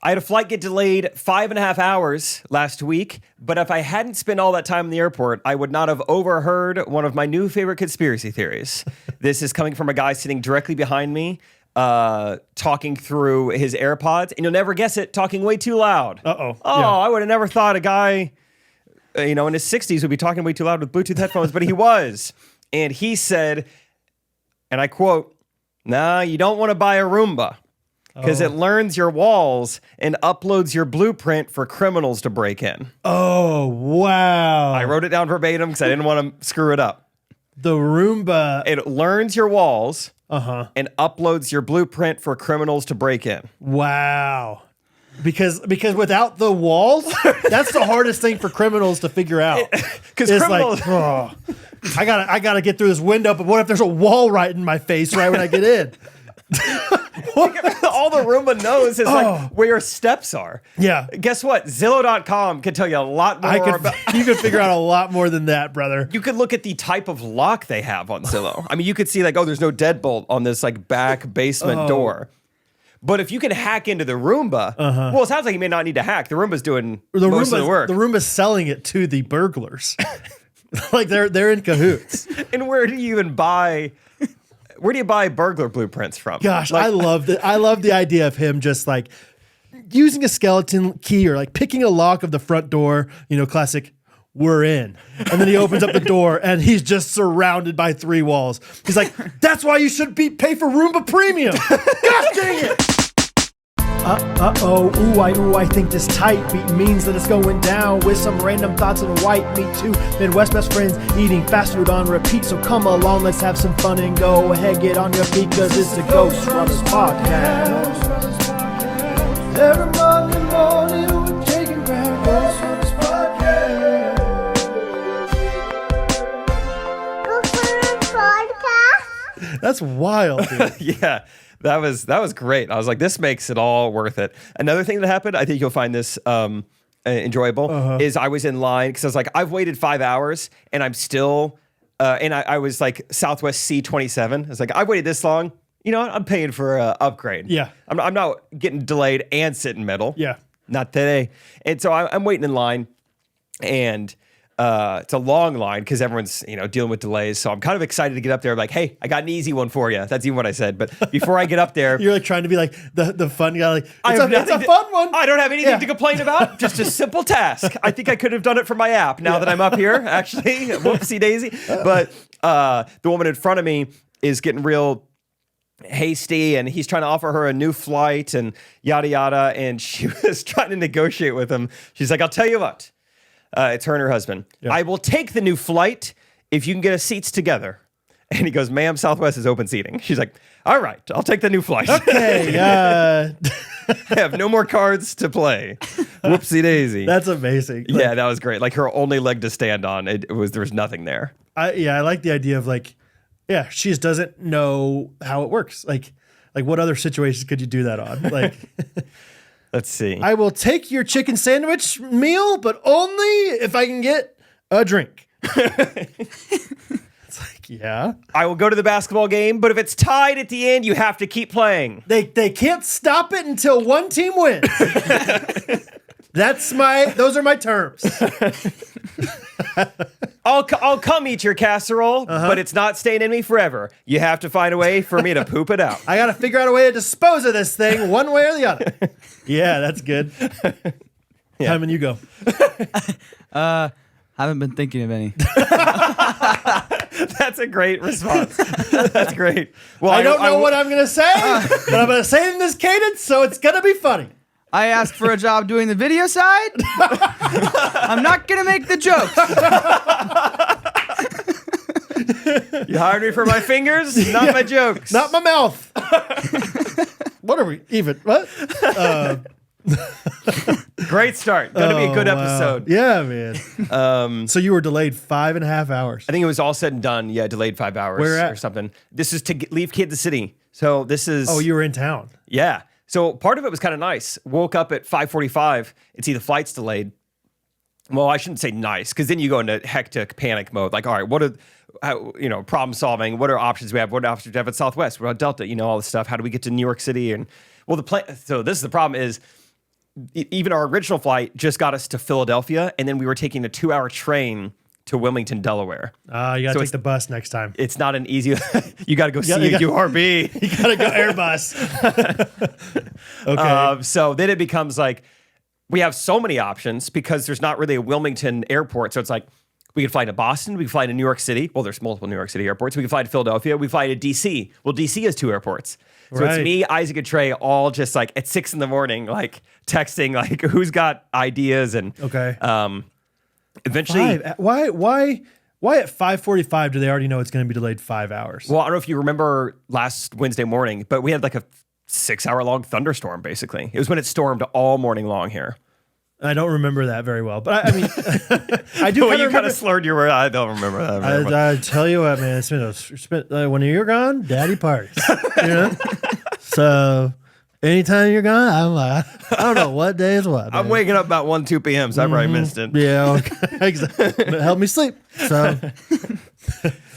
I had a flight get delayed 5.5 hours last week, but if I hadn't spent all that time in the airport, I would not have overheard one of my new favorite conspiracy theories. This is coming from a guy sitting directly behind me, talking through his AirPods, and you'll never guess it, talking way too loud. Uh-oh. Oh, Yeah. I would have never thought a guy, in his 60s would be talking way too loud with Bluetooth headphones, but he was. And he said, and I quote, "Nah, you don't want to buy a Roomba. Because it learns your walls and uploads your blueprint for criminals to break in." Oh, wow. I wrote it down verbatim because I didn't want to screw it up. The Roomba. It learns your walls and uploads your blueprint for criminals to break in. Wow. Because without the walls, that's the hardest thing for criminals to figure out. Because It's criminals... like, oh, I gotta get through this window, but what if there's a wall right in my face right when I get in? all the Roomba knows is like where your steps are. Yeah. Guess what? Zillow.com can tell you a lot more about... You could figure out a lot more than that, brother. You could look at the type of lock they have on Zillow. I mean, you could see like, oh, there's no deadbolt on this like back basement door. But if you can hack into the Roomba, well, it sounds like you may not need to hack. The Roomba's doing most of the work. The Roomba's selling it to the burglars. Like they're in cahoots. And where do you even buy... Where do you buy burglar blueprints from? Gosh, like, I love the idea of him just like using a skeleton key or like picking a lock of the front door, classic, we're in. And then he opens up the door and he's just surrounded by 3 walls. He's like, that's why you should pay for Roomba Premium. Gosh dang it. I think this tight beat means that it's going down with some random thoughts and white meat too. Midwest best friends eating fast food on repeat. So come along, let's have some fun and go ahead, get on your feet, cause it's the Ghostrunners podcast. Every Monday morning we're taking back Ghostrunners podcast. That's wild, dude. Yeah. That was great. I was like, this makes it all worth it. Another thing that happened, I think you'll find this enjoyable, is I was in line because I was like, I've waited 5 hours and I'm still, and I was like Southwest C27. I was like, I've waited this long. You know what? I'm paying for an upgrade. Yeah. I'm not getting delayed and sitting middle. Yeah. Not today. And so I'm waiting in line, and it's a long line because everyone's dealing with delays. So I'm kind of excited to get up there. Like, hey, I got an easy one for you. That's even what I said. But before I get up there, you're like trying to be like the fun guy. Like, it's a to, fun one. I don't have anything to complain about. Just a simple task. I think I could have done it from my app. Now that I'm up here, actually, whoopsie daisy. But the woman in front of me is getting real hasty, and he's trying to offer her a new flight and yada yada. And she was trying to negotiate with him. She's like, I'll tell you what. It's her and her husband. Yeah. I will take the new flight if you can get us seats together. And he goes, ma'am, Southwest is open seating. She's like, all right, I'll take the new flight. Okay. I have no more cards to play. Whoopsie daisy. That's amazing. Yeah, that was great. Like her only leg to stand on, there was nothing there. I like the idea of like, yeah, she just doesn't know how it works. Like what other situations could you do that on? Like, let's see. I will take your chicken sandwich meal, but only if I can get a drink. It's like, yeah. I will go to the basketball game, but if it's tied at the end, you have to keep playing. They can't stop it until one team wins. Those are my terms. I'll come eat your casserole, but it's not staying in me forever. You have to find a way for me to poop it out. I got to figure out a way to dispose of this thing one way or the other. Yeah, that's good. Yeah. Simon, you go. Haven't been thinking of any. That's a great response. That's great. Well, I don't know what I'm going to say, but I'm going to say it in this cadence, so it's going to be funny. I asked for a job doing the video side. I'm not going to make the jokes. You hired me for my fingers, not my jokes. Not my mouth. What are we even? What? Great start. Going to be a good episode. Yeah, man. So you were delayed 5.5 hours. I think it was all said and done. Yeah, delayed 5 hours Where at? or something. This is to leave Kansas City. So this is... Oh, you were in town. Yeah. So part of it was kind of nice. Woke up at 5:45 and see the flight's delayed. Well, I shouldn't say nice, because then you go into hectic panic mode. Like, all right, what are, problem solving? What are options we have? What options do we have at Southwest? What about Delta? All this stuff. How do we get to New York City? And well, so this is the problem is even our original flight just got us to Philadelphia, and then we were taking a 2-hour train to Wilmington, Delaware. You got to take the bus next time. It's not an easy. You got to go see a URB. You got to go Airbus. Okay. So then it becomes like we have so many options because there's not really a Wilmington airport. So it's like we could fly to Boston. We could fly to New York City. Well, there's multiple New York City airports. We could fly to Philadelphia. We fly to DC. Well, DC has 2 airports. So it's me, Isaac, and Trey all just like at 6 a.m, like texting, like who's got ideas and eventually. Why at 5:45 do they already know it's going to be delayed 5 hours? Well, I don't know if you remember last Wednesday morning, but we had like a 6-hour-long thunderstorm. Basically, it was when it stormed all morning long here. I don't remember that very well, but I mean, I do. Well, you kind of slurred your word. I don't remember that. Very much. I tell you what, man, it's been when you're gone, Daddy parties. You know, so anytime you're gone, I'm like, I don't know what day is what. I'm waking up about 1-2 p.m., so I probably missed it. Yeah, okay. Exactly. Help me sleep. So,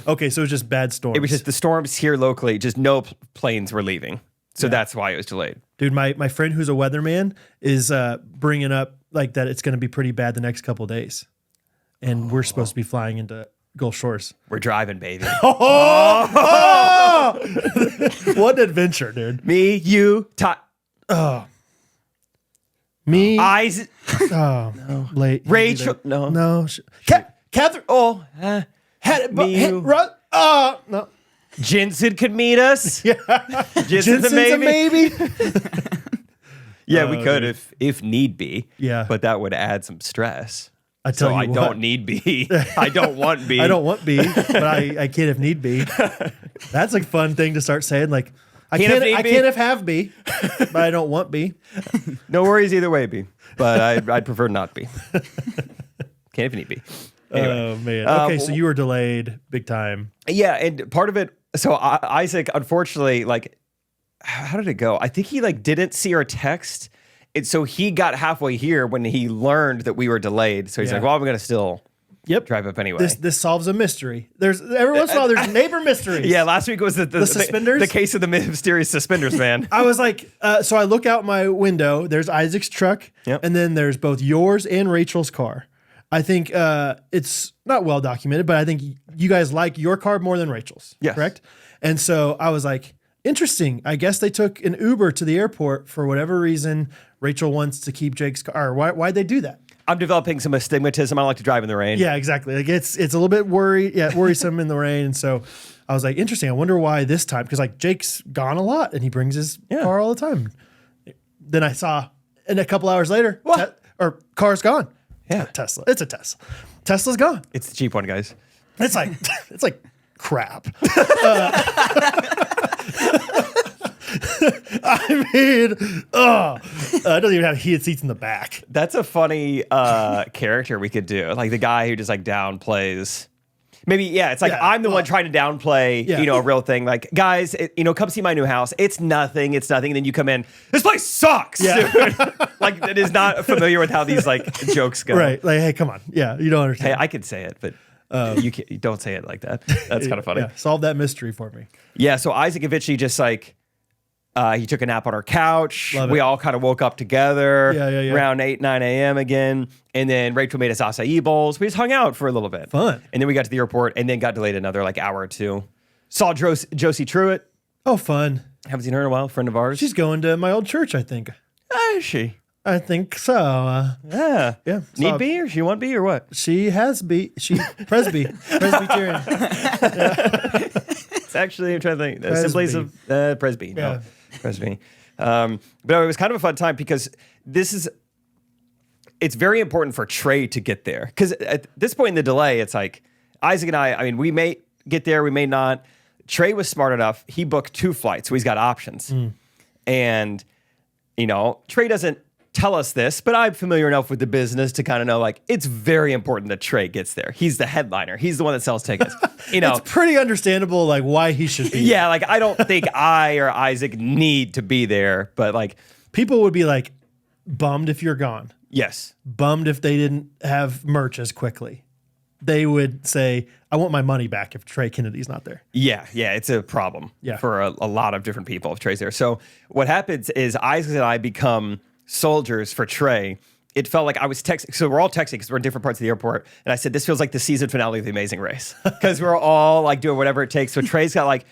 okay, so it was just bad storms. It was just the storms here locally. Just no planes were leaving, so that's why it was delayed. Dude, my friend who's a weatherman is bringing up like that it's going to be pretty bad the next couple of days. And we're supposed to be flying into Gulf Shores. We're driving, baby. What an adventure, dude. Me, you, Me. Eyes. Oh, no. Late. Rachel. No. No. Catherine. Oh. Me, you. No. Jensen could meet us. Yeah. Jensen's a maybe. Yeah, we could dude. if need be. Yeah. But that would add some stress. I tell you I what. don't need be. I don't want be. I don't want be, but I can if need be. That's a fun thing to start saying. Like, I can't if have be, but I don't want be. No worries either way, be. But I'd prefer not be. Can if need be. Anyway. Oh, man. Okay, so you were delayed big time. Yeah, and part of it, so Isaac, unfortunately, like, how did it go? I think he like didn't see our text. So he got halfway here when he learned that we were delayed. So he's like, well, I'm going to still drive up anyway. This solves a mystery. There's every once in a while there's neighbor mysteries. Yeah, last week was the suspenders? The case of the mysterious suspenders, man. I was like, so I look out my window, there's Isaac's truck, and then there's both yours and Rachel's car. I think it's not well documented, but I think you guys like your car more than Rachel's, correct? And so I was like, interesting. I guess they took an Uber to the airport for whatever reason. Rachel wants to keep Jake's car. Why'd they do that? I'm developing some astigmatism. I don't like to drive in the rain. Yeah, exactly. Like it's a little bit worrisome in the rain. And so I was like, interesting. I wonder why this time, because like Jake's gone a lot and he brings his car all the time. Then I saw, and a couple hours later, car's gone. Yeah, Tesla. It's a Tesla. Tesla's gone. It's the cheap one, guys. It's like crap. I mean, it doesn't even have heated seats in the back. That's a funny character we could do. Like the guy who just like downplays. Maybe, it's like I'm the one trying to downplay, a real thing. Like, guys, come see my new house. It's nothing. And then you come in, this place sucks, dude. Like, that is not familiar with how these like jokes go. Right. Like, hey, come on. Yeah, you don't understand. Hey, I could say it, but you don't say it like that. That's kind of funny. Solve that mystery for me. Yeah, so Isaac eventually just like, he took a nap on our couch. We all kind of woke up together around 8, 9 a.m. again. And then Rachel made us acai bowls. We just hung out for a little bit. Fun. And then we got to the airport and then got delayed another like hour or two. Saw Josie Truitt. Oh, fun. Haven't seen her in a while. Friend of ours. She's going to my old church, I think. Is she? I think so. Yeah. Need be or she want be or what? She has be. She Presbyterian. It's actually, I'm trying to think. Assemblies of Presby. Yeah. No, Presby. But it was kind of a fun time because it's very important for Trey to get there. Because at this point in the delay, it's like Isaac and I mean, we may get there, we may not. Trey was smart enough. He booked 2 flights, so he's got options. And, Trey doesn't tell us this, but I'm familiar enough with the business to kind of know, like, it's very important that Trey gets there. He's the headliner. He's the one that sells tickets. It's pretty understandable, like, why he should be there. Like, I don't think I or Isaac need to be there, but, like... People would be, like, bummed if you're gone. Yes. Bummed if they didn't have merch as quickly. They would say, I want my money back if Trey Kennedy's not there. Yeah, it's a problem for a lot of different people if Trey's there. So what happens is Isaac and I become soldiers for Trey, it felt like I was texting. So we're all texting because we're in different parts of the airport. And I said, this feels like the season finale of The Amazing Race because we're all like doing whatever it takes. So Trey's got like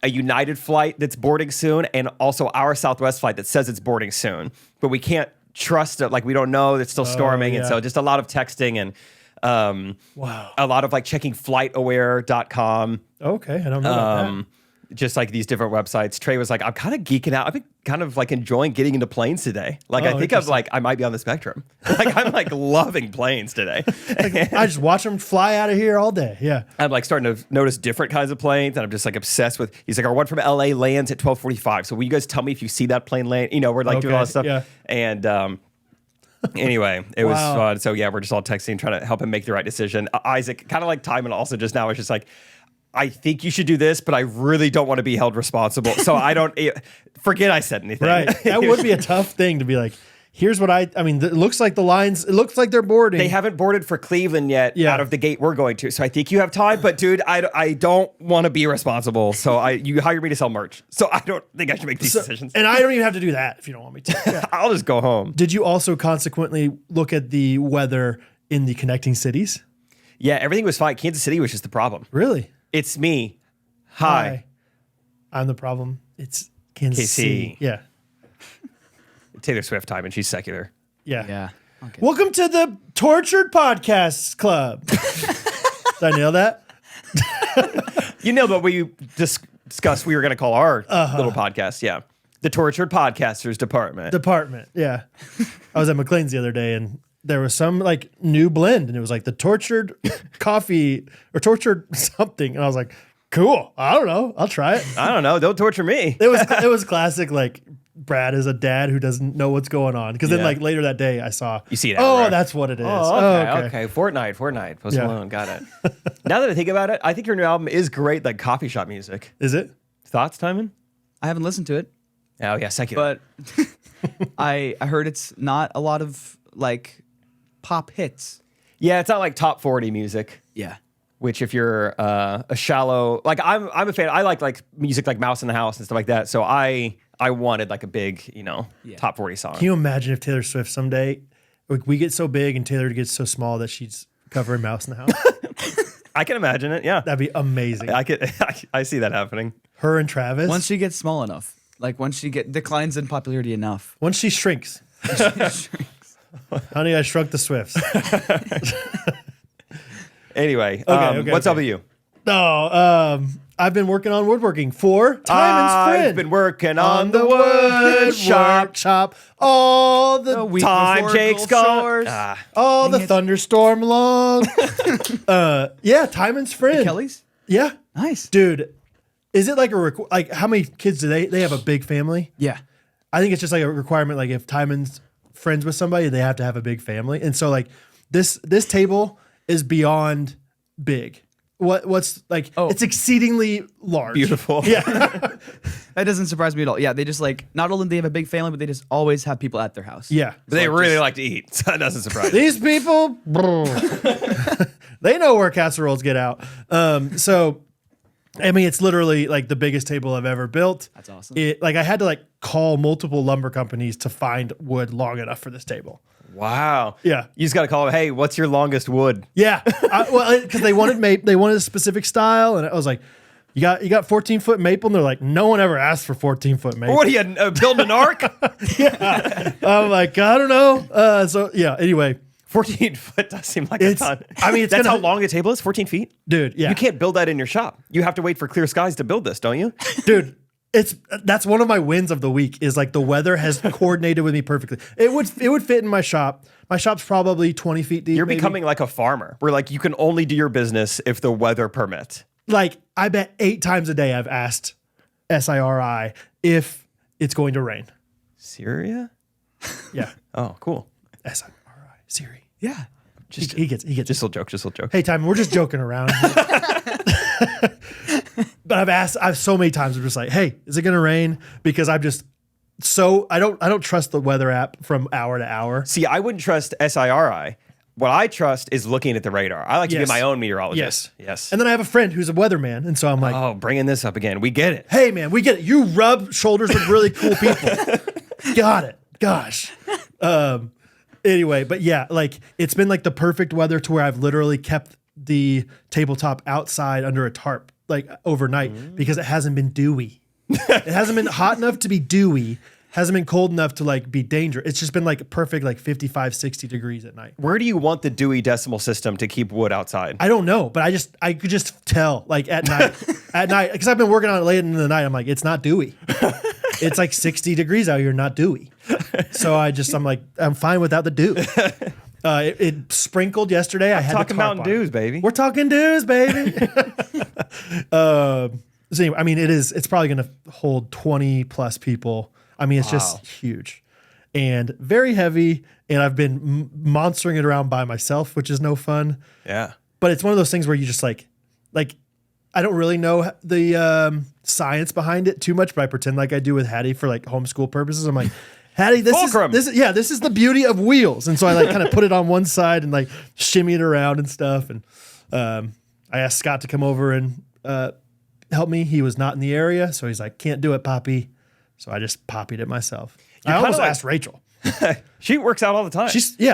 a United flight that's boarding soon and also our Southwest flight that says it's boarding soon. But we can't trust it. Like we don't know. It's still storming. And so just a lot of texting and a lot of like checking flightaware.com. Okay, I don't know about that. Just like these different websites. Trey was like, I'm kind of geeking out. I've been kind of like enjoying getting into planes today. Like I think I might be on the spectrum. Like I'm like loving planes today. I just watch them fly out of here all day. Yeah. I'm like starting to notice different kinds of planes, and I'm just like obsessed with. He's like, our one from LA lands at 12:45. So will you guys tell me if you see that plane land? You know, we're like doing all this stuff. Yeah. And anyway, it was fun. So yeah, we're just all texting, trying to help him make the right decision. Isaac, kind of like Timon also just now, was just like, I think you should do this, but I really don't want to be held responsible. So I don't forget I said anything. Right. That would be a tough thing to be like, here's what it looks like it looks like they're boarding. They haven't boarded for Cleveland yet out of the gate we're going to. So I think you have time, but dude, I don't want to be responsible. So you hire me to sell merch. So I don't think I should make these decisions. And I don't even have to do that if you don't want me to. Yeah. I'll just go home. Did you also consequently look at the weather in the connecting cities? Yeah, everything was fine. Kansas City was just the problem. Really? It's me. Hi. I'm the problem. It's Kansas KC. City. Yeah. Taylor Swift time, and she's secular. Yeah. Yeah. Okay. Welcome to the Tortured Podcasts Club. Did I nail that? You nailed what we discussed we were going to call our little podcast. Yeah. The Tortured Podcasters Department. Yeah. I was at McLean's the other day, and there was some like new blend, and it was like the tortured coffee or tortured something. And I was like, cool. I don't know. I'll try it. I don't know. Don't torture me. It was classic. Like Brad is a dad who doesn't know what's going on. Because then like later that day I saw, you see it. Oh, that's what it is. Okay. Fortnite. Post Malone. Got it. Now that I think about it, I think your new album is great. Like coffee shop music. Is it? Thoughts, Timon? I haven't listened to it. Oh yeah, secular. But I heard it's not a lot of like pop hits. Yeah, it's not like top 40 music. Yeah. Which if you're a shallow, like I'm a fan. I like music like Mouse in the House and stuff like that. So I wanted like a big, top 40 song. Can you imagine if Taylor Swift someday, like we get so big and Taylor gets so small that she's covering Mouse in the House? I can imagine it. Yeah, that'd be amazing. I see that happening. Her and Travis. Once she gets small enough, like once she declines in popularity enough. Once she shrinks. Honey, I Shrunk the Swifts. Anyway, what's up with you? No, I've been working on woodworking for Timon's friend. I've been working on the wood shop all the week time. before Jake's Ghostrunners. gone. all the thunderstorm long. Yeah, Timon's friend. Kelly's? Yeah, Nice. dude. Is it like like how many kids do they have a big family? Yeah. I think it's just like a requirement. Like if Timon's friends with somebody, they have to have a big family. And so like this table is beyond big. What's like? Oh. It's exceedingly large. Beautiful. Yeah. That doesn't surprise me at all. Yeah, they just like, not only do they have a big family, but they just always have people at their house. Yeah. They really like to eat, so that doesn't surprise me. These people, they know where casseroles get out. So, I mean, it's literally like the biggest table I've ever built. That's awesome. Like I had to like call multiple lumber companies to find wood long enough for this table. Wow. Yeah. You just got to call them, hey, what's your longest wood? Yeah. Well, because they wanted a specific style, and I was like, you got 14-foot maple, and they're like, no one ever asked for 14-foot maple. What are you building an ark? Yeah. I'm like, I don't know. So yeah. Anyway, 14 foot does seem like a ton. I mean, that's how long a table is. 14 feet, dude. Yeah. You can't build that in your shop. You have to wait for clear skies to build this, don't you? Dude. That's one of my wins of the week is like the weather has coordinated with me perfectly. It would fit in my shop. My shop's probably 20 feet deep. You're maybe. becoming like a farmer where like you can only do your business if the weather permits. Like I bet 8 times a day I've asked SIRI if it's going to rain. Syria? Yeah. Oh, cool. SIRI. Siri. Yeah. He gets Just a joke. Hey, Timon, we're just joking around. But I've so many times I'm just like, hey, is it gonna rain? Because I'm just I don't trust the weather app from hour to hour. See, I wouldn't trust SIRI. What I trust is looking at the radar. I like to be my own meteorologist. Yes. And then I have a friend who's a weatherman, and so I'm like, oh, bringing this up again. We get it. Hey, man, we get it. You rub shoulders with really cool people. Got it. Gosh. Anyway, but yeah, like it's been like the perfect weather to where I've literally kept the tabletop outside under a tarp like overnight because it hasn't been dewy. It hasn't been hot enough to be dewy. Hasn't been cold enough to like be dangerous. It's just been like perfect, like 55, 60 degrees at night. Where do you want the Dewey Decimal System to keep wood outside? I don't know, but I could just tell like at night, because I've been working on it late in the night. I'm like, it's not dewy. It's like 60 degrees out here, not dewy. So I'm like, I'm fine without the dew. It sprinkled yesterday. I had talking the tarp Mountain on. Dews, baby. We're talking dews, baby. So anyway, I mean, it's probably going to hold 20 plus people. I mean, it's just huge and very heavy. And I've been monstering it around by myself, which is no fun. Yeah. But it's one of those things where you just like I don't really know the science behind it too much, but I pretend like I do with Hattie for like homeschool purposes. I'm like, Hattie, this is the beauty of wheels. And so I like kind of put it on one side and like shimmy it around and stuff. And I asked Scott to come over and help me. He was not in the area, so he's like, can't do it, Poppy. So I just poppied it myself. I almost asked Rachel. She works out all the time.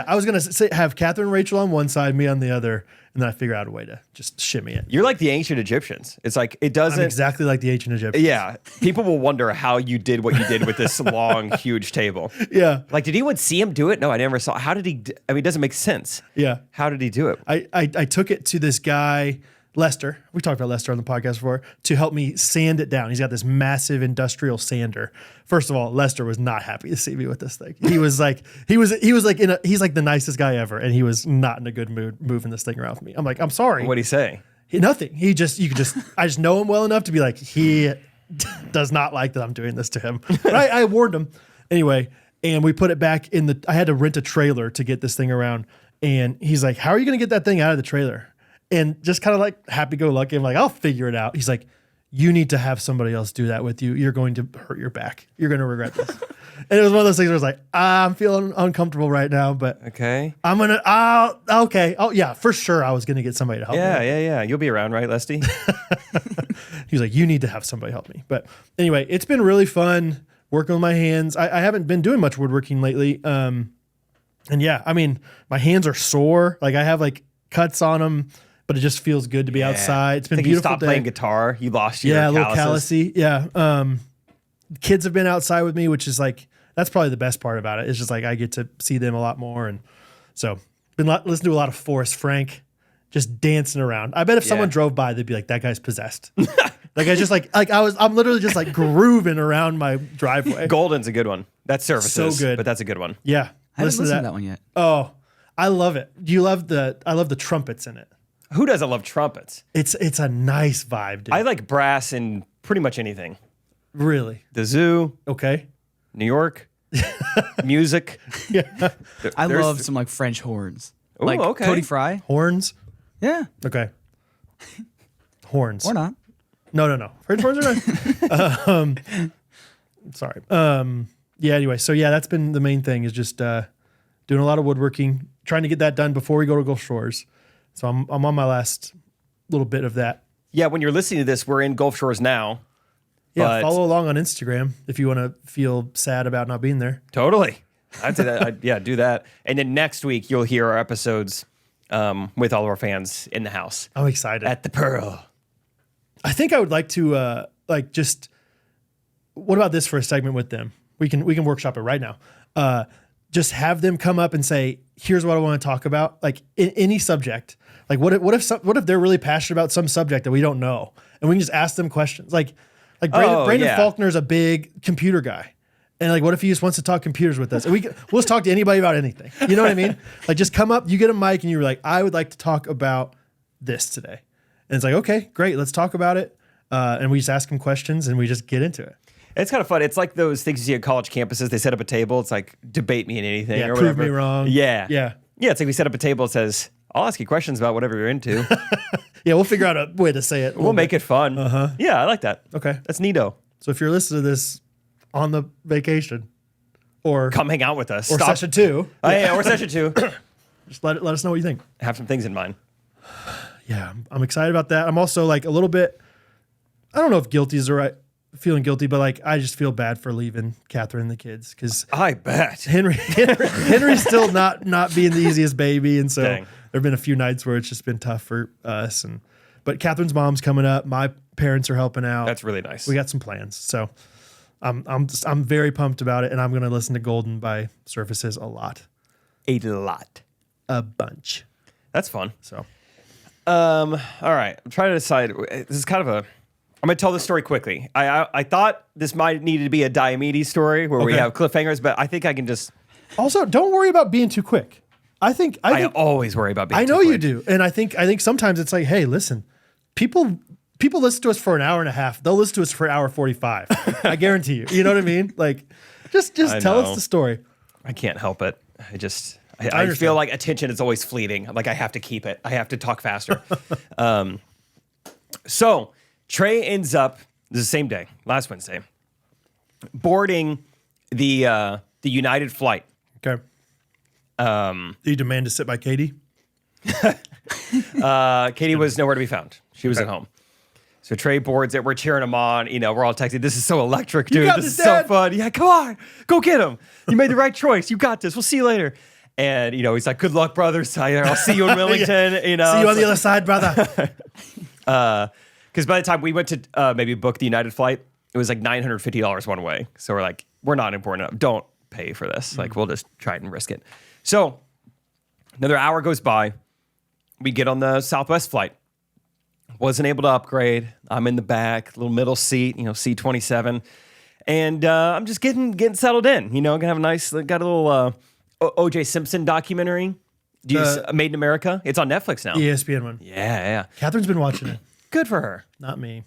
I was going to have Catherine and Rachel on one side, me on the other, and then I figure out a way to just shimmy it. You're like the ancient Egyptians. It's like, it doesn't. I'm exactly like the ancient Egyptians. Yeah. People will wonder how you did what you did with this long, huge table. Yeah. Like, did anyone see him do it? No, I never saw. How did he? I mean, it doesn't make sense. Yeah. How did he do it? I took it to this guy, Lester. We talked about Lester on the podcast before, to help me sand it down. He's got this massive industrial sander. First of all, Lester was not happy to see me with this thing. He was like, he's like the nicest guy ever, and he was not in a good mood moving this thing around with me. I'm like, I'm sorry. What'd he say? Nothing. I just know him well enough to be like, he does not like that I'm doing this to him. But I warned him anyway, and we put it back in I had to rent a trailer to get this thing around, and he's like, how are you going to get that thing out of the trailer? And just kind of like happy-go-lucky, I'm like, I'll figure it out. He's like, you need to have somebody else do that with you. You're going to hurt your back. You're going to regret this. And it was one of those things where I was like, I'm feeling uncomfortable right now, but Okay. I'm going to, okay. Oh, yeah, for sure I was going to get somebody to help me. Yeah. You'll be around, right, Lesty? He was like, you need to have somebody help me. But anyway, it's been really fun working with my hands. I haven't been doing much woodworking lately. And yeah, I mean, my hands are sore. Like I have like cuts on them, but it just feels good to be outside. It's been beautiful. You stopped day. playing guitar. You lost your a little calluses. callousy. Yeah. Kids have been outside with me, which is like, that's probably the best part about it. It's just like I get to see them a lot more. And so been listening to a lot of Forrest Frank, just dancing around. I bet if someone drove by, they'd be like, that guy's possessed. Like I just I'm literally just like grooving around my driveway. Golden's a good one. That's services. So good. But that's a good one. Yeah. I haven't listened to that one yet. Oh, I love it. I love the trumpets in it. Who doesn't love trumpets? It's a nice vibe, dude. I like brass in pretty much anything. Really? The zoo, Okay. New York, music. Yeah. I love some like French horns. Ooh, like okay. Cody Fry. Horns? Yeah. Okay. Horns. Or not. No. French horns are not. Sorry. Yeah, anyway. So yeah, that's been the main thing is just doing a lot of woodworking, trying to get that done before we go to Gulf Shores. So I'm on my last little bit of that. Yeah, when you're listening to this, we're in Gulf Shores now. Yeah, follow along on Instagram if you want to feel sad about not being there. Totally. I'd say that. Yeah, do that. And then next week, you'll hear our episodes with all of our fans in the house. I'm excited. At the Pearl. I think I would like to what about this for a segment with them? We can workshop it right now. Just have them come up and say, here's what I want to talk about. Like in any subject. Like what if they're really passionate about some subject that we don't know? And we can just ask them questions. Like Brandon Faulkner's a big computer guy. And like, what if he just wants to talk computers with us? And we'll just talk to anybody about anything. You know what I mean? Like just come up, you get a mic and you're like, I would like to talk about this today. And it's like, okay, great. Let's talk about it. And we just ask them questions and we just get into it. It's kind of fun. It's like those things you see at college campuses. They set up a table. It's like, debate me in anything or Prove whatever. me wrong. Yeah. Yeah. Yeah, it's like we set up a table that says, I'll ask you questions about whatever you're into. Yeah, we'll figure out a way to say it. We'll make it fun. Uh-huh. Yeah, I like that. Okay. That's neato. So if you're listening to this on the vacation or Come hang out with us. or session 2, Oh, yeah, or session 2. just let us know what you think. Have some things in mind. Yeah, I'm excited about that. I'm also like a little bit, I don't know if guilty is the right feeling guilty, but like I just feel bad for leaving Catherine and the kids because I bet. Henry's still not being the easiest baby, and so Dang. there've been a few nights where it's just been tough for us. But Catherine's mom's coming up. My parents are helping out. That's really nice. We got some plans, so I'm very pumped about it, and I'm gonna listen to Golden by Surfaces a lot, a bunch. That's fun. So. All right. I'm trying to decide. This is kind of a. I'm going to tell this story quickly. I thought this might need to be a Diomedes story where we have cliffhangers, but I think I can just. Also, don't worry about being too quick. I think always worry about being. I know too you quick. do, and I think sometimes it's like, hey, listen, people listen to us for an hour and a half. They'll listen to us for an hour 45. I guarantee you. You know what I mean? Like, just tell us the story. I can't help it. I feel like attention is always fleeting. Like I have to keep it. I have to talk faster. So Trey ends up the same day, last Wednesday, boarding the United flight. Okay. Do you demand to sit by Katie? Katie was nowhere to be found. She was at home. So Trey boards it. We're cheering him on. You know, we're all texting. This is so electric, dude. This is so fun. Yeah, come on. Go get him. You made the right choice. You got this. We'll see you later. And, you know, he's like, good luck, brothers. I'll see you in Wilmington. You know, see you on the other side, brother. Because by the time we went to maybe book the United flight, it was like $950 one way. So we're like, we're not important enough. Don't pay for this. Like, we'll just try it and risk it. So another hour goes by. We get on the Southwest flight. Wasn't able to upgrade. I'm in the back, little middle seat, C27. And I'm just getting settled in. You know, gonna have a nice, got a little O.J. Simpson documentary. Made in America. It's on Netflix now. ESPN one. Yeah. Catherine's been watching it. Good for her. Not me.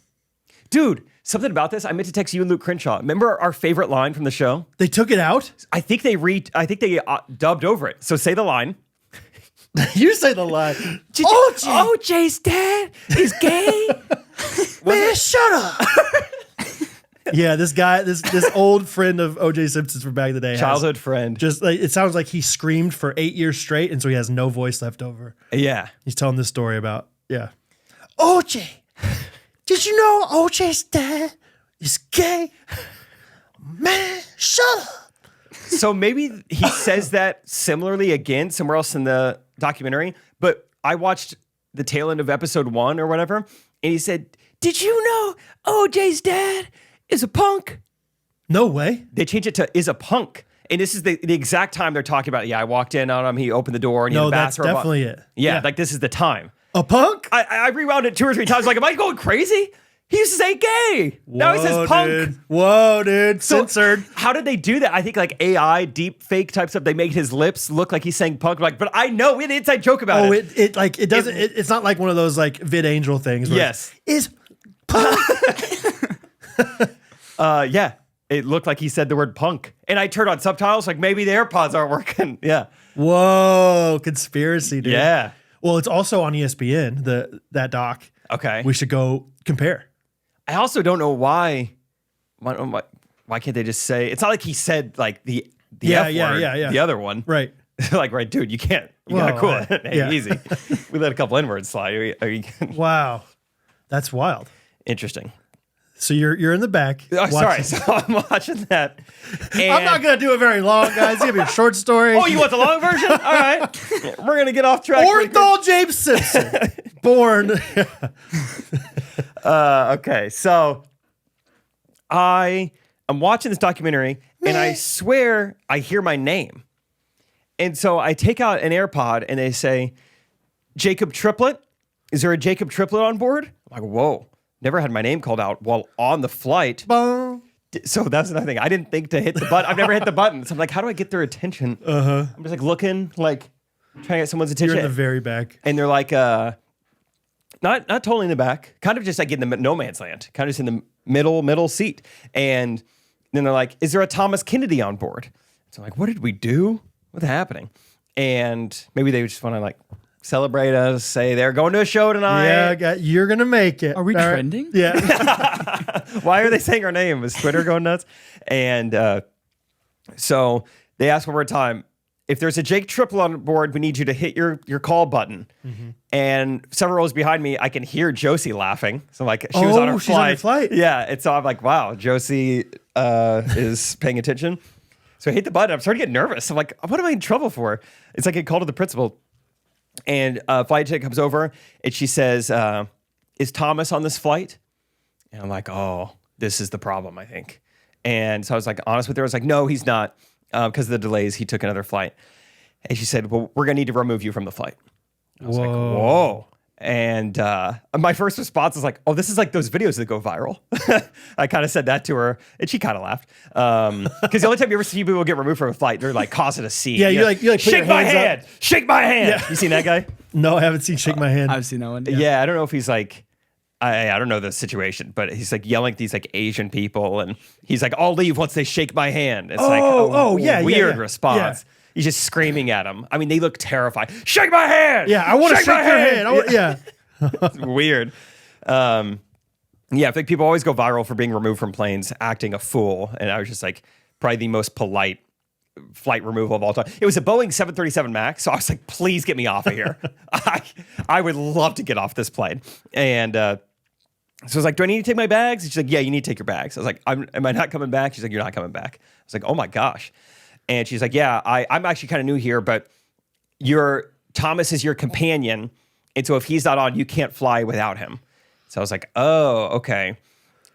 Dude, something about this. I meant to text you and Luke Crenshaw. Remember our favorite line from the show? They took it out? I think they dubbed over it. So say the line. You say the line. OJ's dad is gay. Man, shut up. Yeah, this guy, this old friend of O.J. Simpson's from back in the day. Childhood friend. Just like, it sounds like he screamed for 8 years straight, and so he has no voice left over. Yeah. He's telling this story about, OJ, did you know OJ's dad is gay? Man, shut up. So maybe he says that similarly again somewhere else in the documentary, but I watched the tail end of episode 1 or whatever, and he said, did you know OJ's dad is a punk? No way. They changed it to is a punk. And this is the exact time they're talking about, I walked in on him, he opened the door, and he had a that's bathrobe. definitely it. Yeah, like this is the time. A punk? I rewound it 2 or 3 times, like, am I going crazy? He used to say gay. Now he says punk. Dude. Whoa, dude. So, censored. How did they do that? I think like AI, deep fake type stuff, they made his lips look like he's saying punk. Like, but I know we had an inside joke about it. It doesn't, it's not like one of those like VidAngel things. Where Yes. Is punk. Yeah. It looked like he said the word punk. And I turned on subtitles, like maybe the AirPods aren't working. Yeah. Whoa, conspiracy, dude. Yeah. Well, it's also on ESPN, that doc. Okay. We should go compare. I also don't know why can't they just say, it's not like he said like the F word, the other one. Right. Like, right, dude, you can't. You gotta cool it. Hey, yeah. easy. We let a couple N-words slide. Wow. That's wild. Interesting. So you're in the back. Oh, sorry. So I'm watching that. And I'm not going to do it very long, guys. It's going to be a short story. Oh, you want the long version? All right. We're going to get off track. Orthol James Simpson. Born. Okay. So I am watching this documentary, and I swear I hear my name. And so I take out an AirPod, and they say, Jacob Triplet? Is there a Jacob Triplet on board? I'm like, whoa. Never had my name called out while on the flight. Bong. So that's another thing. I didn't think to hit the button. I've never hit the button. So I'm like, how do I get their attention? I'm just like looking, like trying to get someone's attention. You're in the very back. And they're like, not totally in the back, kind of just like in the no man's land, kind of just in the middle seat. And then they're like, is there a Thomas Kennedy on board? So I'm like, what did we do? What's happening? And maybe they just want to like celebrate us, say they're going to a show tonight. Yeah, you're going to make it. Are we trending? Yeah. Why are they saying our name? Is Twitter going nuts? And so they asked one more time, if there's a Jake triple on board, we need you to hit your call button. And several rows behind me, I can hear Josie laughing. So like she was on her she's on her flight. Yeah. And so I'm like, wow, Josie is paying attention. So I hit the button. I'm starting to get nervous. I'm like, what am I in trouble for? It's like a call to the principal. And flight attendant comes over and she says, is Thomas on this flight? And I'm like, oh, this is the problem, I think. And so I was like honest with her. I was like, no, he's not. Because of the delays, he took another flight. And she said, well, we're going to need to remove you from the flight. I was like, whoa. And my first response was like, oh, this is like those videos that go viral. I kind of said that to her, and she kind of laughed. Because the only time you ever see people get removed from a flight, they're like causing a scene. Yeah, you like put shake your my hands hand, up. shake my hand. Yeah. You seen that guy? No, I haven't seen Shake My Hand. I've seen that one. Yeah, I don't know if he's like, I don't know the situation, but he's like yelling at these like Asian people, and he's like, "I'll leave once they shake my hand." It's like, weird response. Yeah. He's just screaming at them. I mean, they look terrified. Shake my hand. Yeah, I want to shake your hand. Yeah, it's weird. Yeah, I think people always go viral for being removed from planes, acting a fool, and I was just like probably the most polite flight removal of all time. It was a Boeing 737 MAX, so I was like, please get me off of here. I would love to get off this plane. And so I was like, do I need to take my bags? And she's like, yeah, you need to take your bags. I was like, am I not coming back? She's like, you're not coming back. I was like, oh my gosh. And she's like, yeah, I'm actually kind of new here, but Thomas is your companion. And so if he's not on, you can't fly without him. So I was like, oh, okay.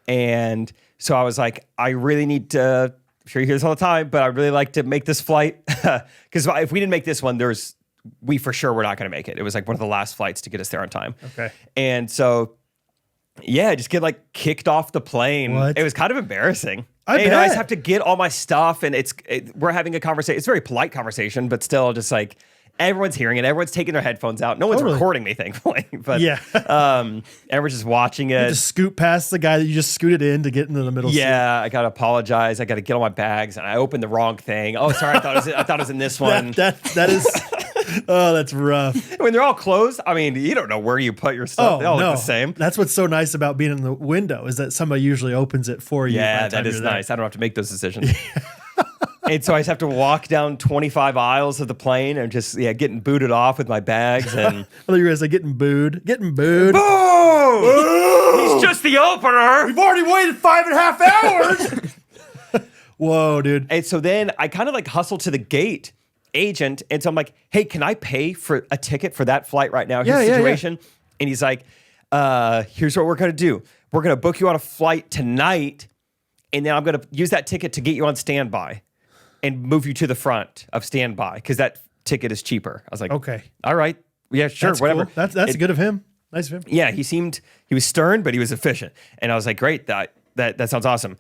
And so I was like, I really need to, I'm sure you hear this all the time, but I'd really like to make this flight. Because if we didn't make this one, we for sure were not going to make it. It was like one of the last flights to get us there on time. Okay. And so, yeah, I just get like kicked off the plane. What? It was kind of embarrassing. I You know, I just bet. have to get all my stuff, and we're having a conversation. It's a very polite conversation, but still just like everyone's hearing it. Everyone's taking their headphones out. No one's Totally. recording me, thankfully. But Yeah. everyone's just watching it. Just scoot past the guy that you just scooted in to get into the middle seat. Yeah, I gotta apologize. I gotta get all my bags, and I opened the wrong thing. Oh, sorry, I thought it was in this one. That is, oh, that's rough. When they're all closed, I mean, you don't know where you put your stuff. They all look the same. That's what's so nice about being in the window is that somebody usually opens it for you. by Yeah, the time that is you're there. nice. I don't have to make those decisions. And so I just have to walk down 25 aisles of the plane and just getting booted off with my bags and I thought you were like getting booed. Getting booed. boom! He's just the opener. We've already waited 5.5 hours. Whoa, dude. And so then I kind of like hustle to the gate agent. And so I'm like, hey, can I pay for a ticket for that flight right now? Here's the situation. And he's like, here's what we're going to do. We're going to book you on a flight tonight. And then I'm going to use that ticket to get you on standby and move you to the front of standby because that ticket is cheaper. I was like, Okay. all right. Yeah, sure, That's whatever. cool. That's good of him. Nice of him. Yeah, he was stern, but he was efficient. And I was like, great, that sounds awesome.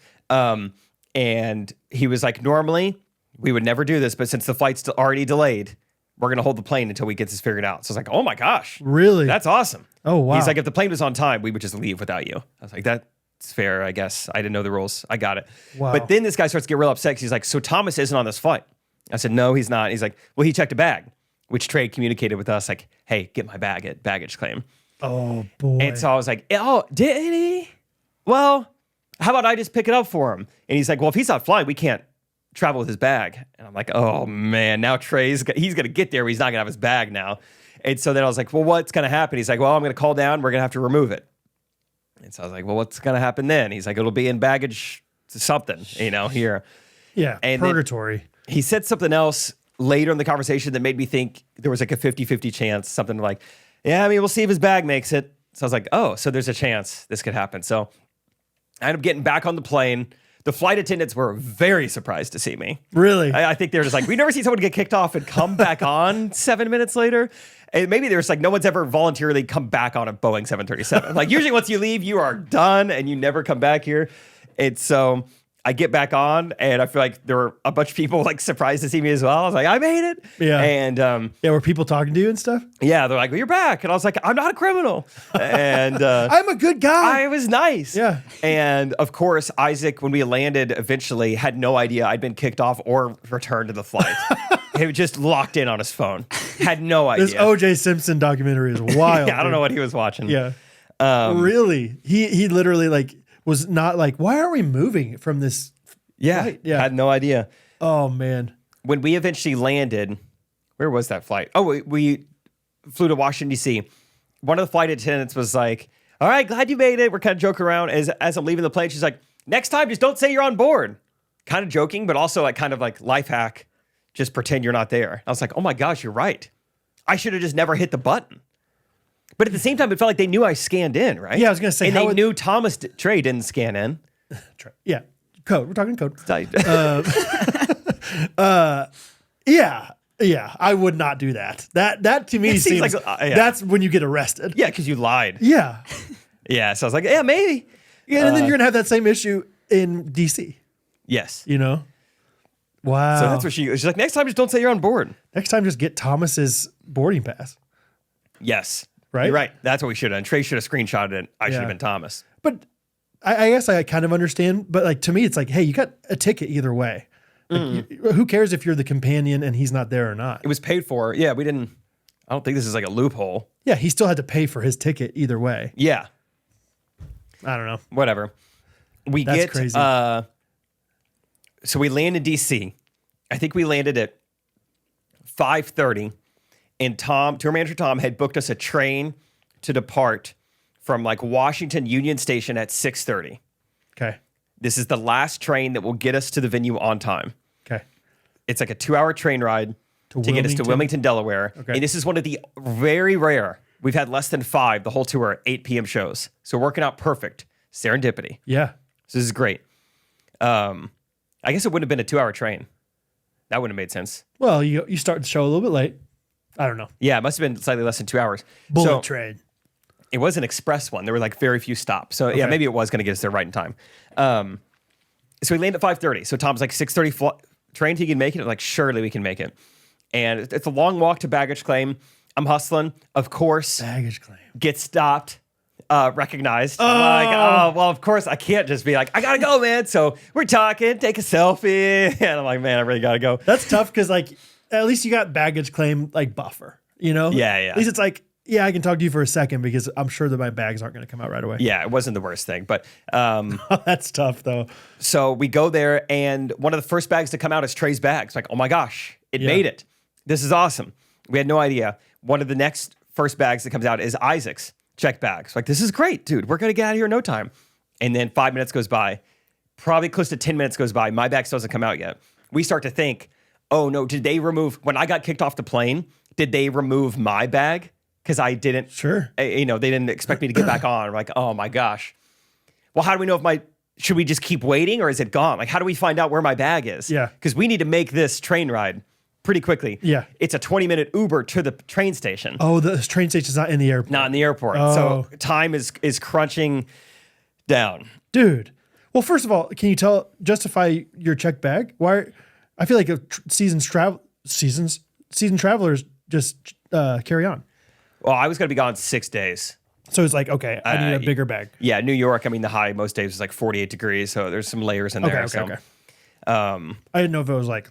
And he was like, normally we would never do this, but since the flight's already delayed, we're going to hold the plane until we get this figured out. So I was like, oh my gosh. Really? That's awesome. Oh, wow. He's like, if the plane was on time, we would just leave without you. I was like, that's fair, I guess. I didn't know the rules. I got it. Wow. But then this guy starts to get real upset. 'Cause he's like, so Thomas isn't on this flight. I said, no, he's not. He's like, well, he checked a bag, which Trey communicated with us like, hey, get my bag at baggage claim. Oh, boy. And so I was like, oh, did he? Well, how about I just pick it up for him? And he's like, well, if he's not flying, we can't travel with his bag. And I'm like, oh man, now he's going to get there, but he's not going to have his bag now. And so then I was like, well, what's going to happen? He's like, well, I'm going to call down. We're going to have to remove it. And so I was like, well, what's going to happen then? He's like, it'll be in baggage something, here. yeah, and then- purgatory. He said something else later in the conversation that made me think there was like a 50-50 chance, something like, yeah, I mean, we'll see if his bag makes it. So I was like, oh, so there's a chance this could happen. So I ended up getting back on the plane. The flight attendants were very surprised to see me. Really? I think they're just like, we've never seen someone get kicked off and come back on 7 minutes later. And maybe there's like, no one's ever voluntarily come back on a Boeing 737. Like usually once you leave, you are done and you never come back here. And so I get back on and I feel like there were a bunch of people like surprised to see me as well. I was like, I made it. Yeah. And yeah, were people talking to you and stuff? yeah, they're like, well, you're back. And I was like, I'm not a criminal. And I'm a good guy. I was nice. Yeah. And of course, Isaac, when we landed eventually, had no idea I'd been kicked off or returned to the flight. He was just locked in on his phone. Had no idea. This O.J. Simpson documentary is wild. Yeah, I don't know what he was watching. Yeah. Really? He literally like was not like, why are we moving from this? Yeah. Right, yeah. Had no idea. Oh man. When we eventually landed, where was that flight? Oh, we flew to Washington, D.C. One of the flight attendants was like, all right, glad you made it. We're kind of joking around. As I'm leaving the plane, she's like, next time, just don't say you're on board. Kind of joking, but also like kind of like life hack. Just pretend you're not there. I was like, oh my gosh, you're right. I should have just never hit the button. But at the same time, it felt like they knew I scanned in, right? Yeah, I was going to say. And they knew Thomas Trey didn't scan in. Yeah. Code. We're talking code. Yeah. I would not do that. That to me seems like that's when you get arrested. Yeah, because you lied. Yeah. Yeah, so I was like, yeah, maybe. Yeah, and then you're going to have that same issue in DC. Yes. You know? Wow. So that's what she's like, next time, just don't say you're on board. Next time, just get Thomas's boarding pass. Yes. Right? You're right. That's what we should have done. Trey should have screenshotted it. I should have been Thomas. But I guess I kind of understand. But like to me, it's like, hey, you got a ticket either way. Like, who cares if you're the companion and he's not there or not? It was paid for. Yeah, I don't think this is like a loophole. Yeah, he still had to pay for his ticket either way. Yeah. I don't know. Whatever. That's crazy. So we land in D.C. I think we landed at 5:30, and tour manager Tom had booked us a train to depart from like Washington Union Station at 6:30. Okay. This is the last train that will get us to the venue on time. Okay. It's like a 2-hour train ride to get us to Wilmington, Delaware. Okay. And this is one of the very rare. We've had less than 5 the whole tour, 8 p.m. shows. So working out perfect. Serendipity. Yeah. So this is great. I guess it wouldn't have been a 2-hour train. That wouldn't have made sense. Well, you start the show a little bit late. I don't know. Yeah, it must have been slightly less than 2 hours. Bullet train. It was an express one. There were like very few stops. So yeah, maybe it was going to get us there right in time. So we land at 5:30. So Tom's like 6:30 train. He can make it. I'm like, surely we can make it. And it's a long walk to baggage claim. I'm hustling. Of course. Baggage claim. Get stopped. Recognized. I'm like, oh, well, of course, I can't just be like, I gotta go, man. So we're talking, take a selfie. And I'm like, man, I really gotta go. That's tough because, like, at least you got baggage claim, like, buffer, you know? Yeah. At least it's like, yeah, I can talk to you for a second because I'm sure that my bags aren't going to come out right away. Yeah, it wasn't the worst thing. But that's tough, though. So we go there, and one of the first bags to come out is Trey's bags. Like, oh my gosh, it made it. This is awesome. We had no idea. One of the next first bags that comes out is Isaac's check bags. Like, this is great, dude. We're going to get out of here in no time. And then 5 minutes goes by. Probably close to 10 minutes goes by. My bag still doesn't come out yet. We start to think, oh no, did they remove, when I got kicked off the plane, did they remove my bag? Because I didn't, they didn't expect me to get back on. We're like, oh my gosh. Well, how do we know should we just keep waiting or is it gone? Like, how do we find out where my bag is? Yeah. Because we need to make this train ride pretty quickly. Yeah. It's a 20-minute Uber to the train station. Oh, the train station's not in the airport. Not in the airport. Oh. So time is crunching down. Dude. Well, first of all, can you justify your check bag? Why? I feel like seasoned travelers just carry on. Well, I was going to be gone 6 days. So it's like, okay, I need a bigger bag. Yeah, New York, I mean, the high most days is like 48 degrees. So there's some layers in there. Okay. I didn't know if it was like,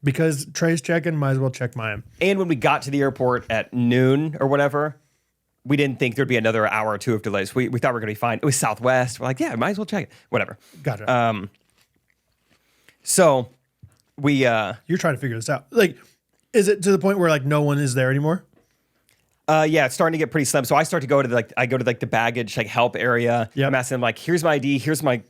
because Trey's checking, might as well check mine. And when we got to the airport at noon or whatever, we didn't think there'd be another hour or two of delays. We thought we were going to be fine. It was Southwest. We're like, yeah, might as well check it. Whatever. Gotcha. So we... You're trying to figure this out. Like, is it to the point where like no one is there anymore? Yeah, it's starting to get pretty slim. So I start to go to the baggage like help area. Yep. I'm asking them like, here's my ID, here's my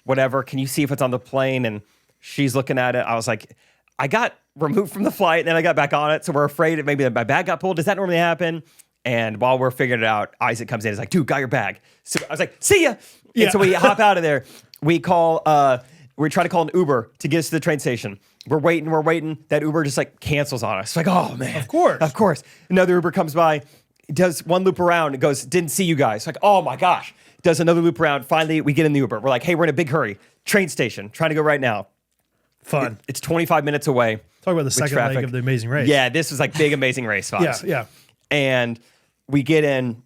whatever. Can you see if it's on the plane? And she's looking at it. I was like, I got removed from the flight and then I got back on it. So we're afraid that maybe my bag got pulled. Does that normally happen? And while we're figuring it out, Isaac comes in. He's like, dude, got your bag. So I was like, see ya. Yeah. And so we hop out of there. We try to call an Uber to get us to the train station. We're waiting. That Uber just like cancels on us. Like, oh man. Of course. Another Uber comes by, does one loop around and goes, didn't see you guys. Like, oh my gosh. Does another loop around. Finally, we get in the Uber. We're like, hey, we're in a big hurry. Train station, trying to go right now. Fun. It's 25 minutes away. Talk about the second leg of the Amazing Race. Yeah, this was like big Amazing Race vibes. Yeah. And we get in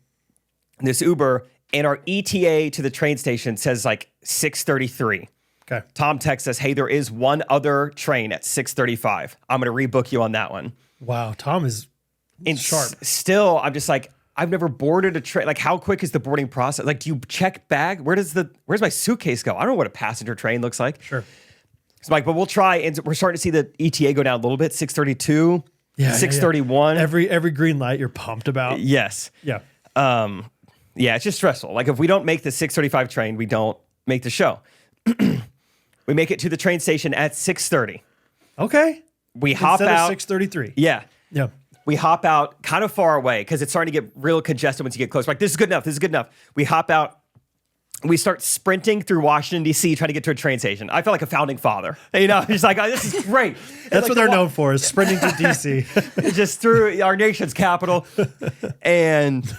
this Uber, and our ETA to the train station says like 6:33. Okay. Tom texts us, hey, there is one other train at 6:35. I'm going to rebook you on that one. Wow, Tom is sharp. Still, I'm just like, I've never boarded a train. Like, how quick is the boarding process? Like, do you check bag? Where's my suitcase go? I don't know what a passenger train looks like. Sure. So Mike, but we'll try, and we're starting to see the ETA go down a little bit. 6:32, 6:31. Every green light you're pumped about. Yes. Yeah. Yeah, it's just stressful. Like if we don't make the 6:35 train, we don't make the show. We make it to the train station at 6:30. Okay. We hop Instead out. Of 6:33. Yeah. Yeah. We hop out kind of far away because it's starting to get real congested once you get close. We're like, this is good enough. This is good enough. We hop out. We start sprinting through Washington, D.C., trying to get to a train station. I feel like a founding father. You know, he's like, oh, this is great. That's what they're known for, is sprinting to D.C. Just through our nation's capital. And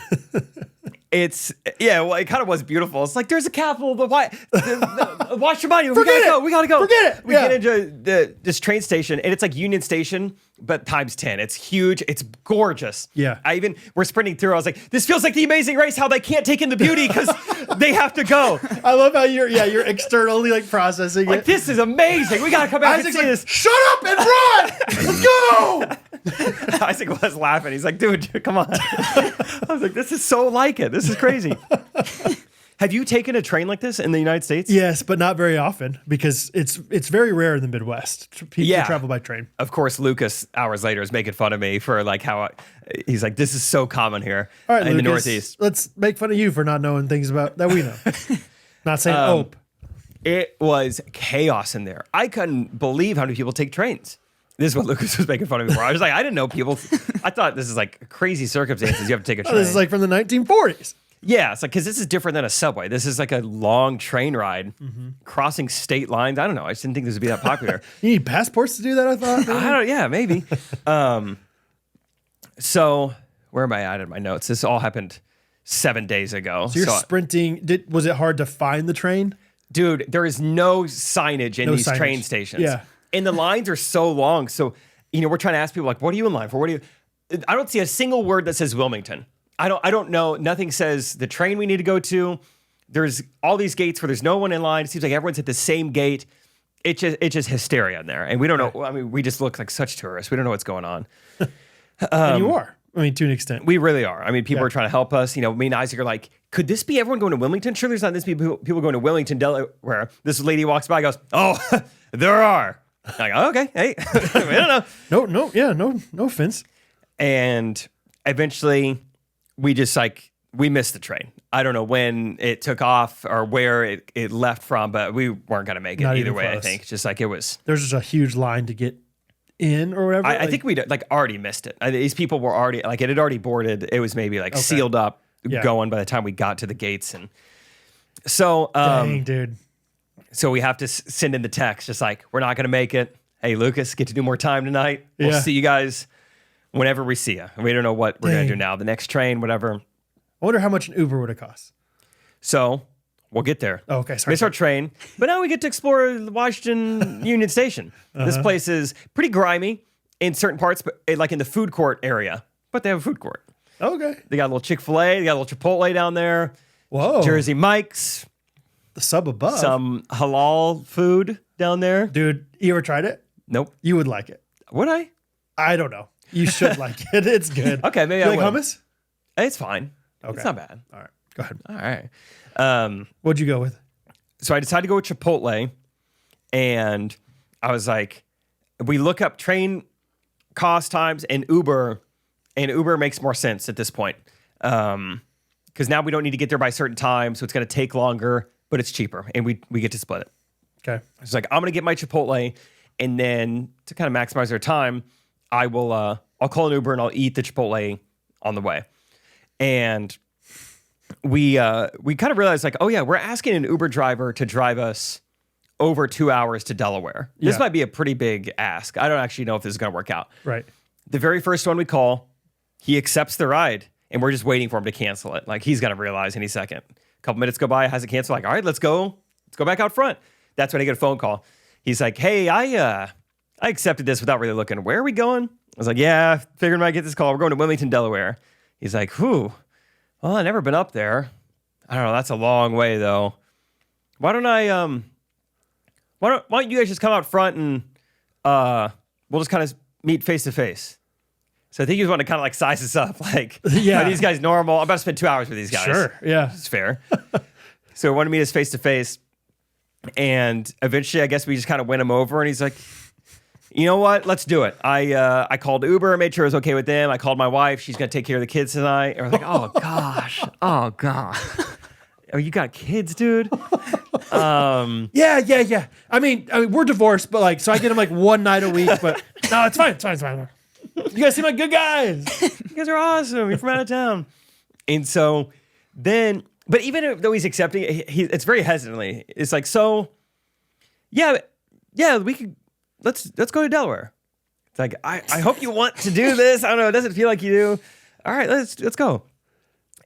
it's, well, it kind of was beautiful. It's like, there's a capital, the Washington Monument. We gotta go. Forget it. We get into this train station, and it's like Union Station, but times 10. It's huge. It's gorgeous. Yeah. We're sprinting through. I was like, this feels like the Amazing Race, how they can't take in the beauty because they have to go. I love how you're externally like processing Like, it. this is amazing. We gotta come back Isaac's and see like, this. shut up and run! Let's go! Isaac was laughing. He's like, dude, come on. I was like, this is so like it. This is crazy. Have you taken a train like this in the United States? Yes, but not very often because it's very rare in the Midwest. People travel by train. Of course, Lucas, hours later, is making fun of me for like he's like, this is so common here All right, in the Lucas, Northeast. Let's make fun of you for not knowing things about that we know. Not saying ope. It was chaos in there. I couldn't believe how many people take trains. This is what Lucas was making fun of me for. I was like, I didn't know people. I thought this is like crazy circumstances. You have to take a train. This is like from the 1940s. Yeah, it's like, because this is different than a subway. This is like a long train ride crossing state lines. I don't know. I just didn't think this would be that popular. You need passports to do that, I thought. Yeah, maybe. So where am I at in my notes? This all happened 7 days ago. So you're sprinting. Was it hard to find the train? Dude, there is no signage in these train stations. Yeah. And the lines are so long. So, we're trying to ask people like, what are you in line for? I don't see a single word that says Wilmington. I don't know. Nothing says the train we need to go to. There's all these gates where there's no one in line. It seems like everyone's at the same gate. It's just hysteria in there. And we don't know. I mean, we just look like such tourists. We don't know what's going on. And you are. I mean, to an extent. We really are. I mean, people are trying to help us. Me and Isaac are like, could this be everyone going to Wilmington? Surely there's not this people going to Wilmington, Delaware. This lady walks by and goes, oh, there are. I'm like, oh, okay. Hey, I don't know. No offense. And eventually we just we missed the train. I don't know when it took off or where it left from, but we weren't going to make it Not either even way, close. I think. Just like it was. There's just a huge line to get in or whatever. I think we'd already missed it. These people were already, it had already boarded. It was maybe sealed up, going by the time we got to the gates. And so, dang, dude. So we have to send in the text, just like, we're not going to make it. Hey, Lucas, get to do more time tonight. We'll see you guys whenever we see you. We don't know what we're going to do now. The next train, whatever. I wonder how much an Uber would have cost. So we'll get there. Oh, okay, sorry. Miss our train. But now we get to explore the Washington Union Station. This place is pretty grimy in certain parts, but like in the food court area. But they have a food court. Okay. They got a little Chick-fil-A. They got a little Chipotle down there. Whoa. Jersey Mike's. The sub above. Some halal food down there. Dude, you ever tried it? Nope. You would like it. Would I? I don't know. You should like it. It's good. Okay, maybe you I like would. hummus? It's fine. Okay. It's not bad. All right. Go ahead. All right. What'd you go with? So I decided to go with Chipotle, and I was like, we look up train cost times and Uber makes more sense at this point. Because now we don't need to get there by a certain time, so it's going to take longer, but it's cheaper, and we get to split it. Okay. It's like, I'm going to get my Chipotle, and then to kind of maximize our time, I'll call an Uber and I'll eat the Chipotle on the way. And we kind of realized like, oh yeah, we're asking an Uber driver to drive us over 2 hours to Delaware. This might be a pretty big ask. I don't actually know if this is going to work out. Right. The very first one we call, he accepts the ride, and we're just waiting for him to cancel it. Like, he's going to realize any second. A couple minutes go by, has it canceled. Like, all right, let's go back out front. That's when I get a phone call. He's like, hey, I accepted this without really looking. Where are we going? I was like, yeah, figured I might get this call. We're going to Wilmington, Delaware. He's like, whew. Well, I've never been up there. I don't know. That's a long way, though. Why don't you guys just come out front and we'll just kind of meet face to face. So I think he was wanting to kind of like size us up. Like, are these guys normal? I'm about to spend 2 hours with these guys. Sure. Yeah. It's fair. So he wanted to meet us face to face. And eventually, I guess we just kind of win him over, and he's like, you know what? Let's do it. I called Uber, made sure it was okay with them. I called my wife. She's going to take care of the kids tonight. And we're like, oh, gosh. Oh, God. Oh, you got kids, dude? Yeah. I mean, we're divorced, but like, so I get him like one night a week, but no, it's fine. You guys seem like good guys. You guys are awesome. You're from out of town. And so then, but even though he's accepting, it's very hesitantly. It's like, so, yeah, we could, let's go to Delaware. It's like, I hope you want to do this. I don't know. It doesn't feel like you do. All right, let's go.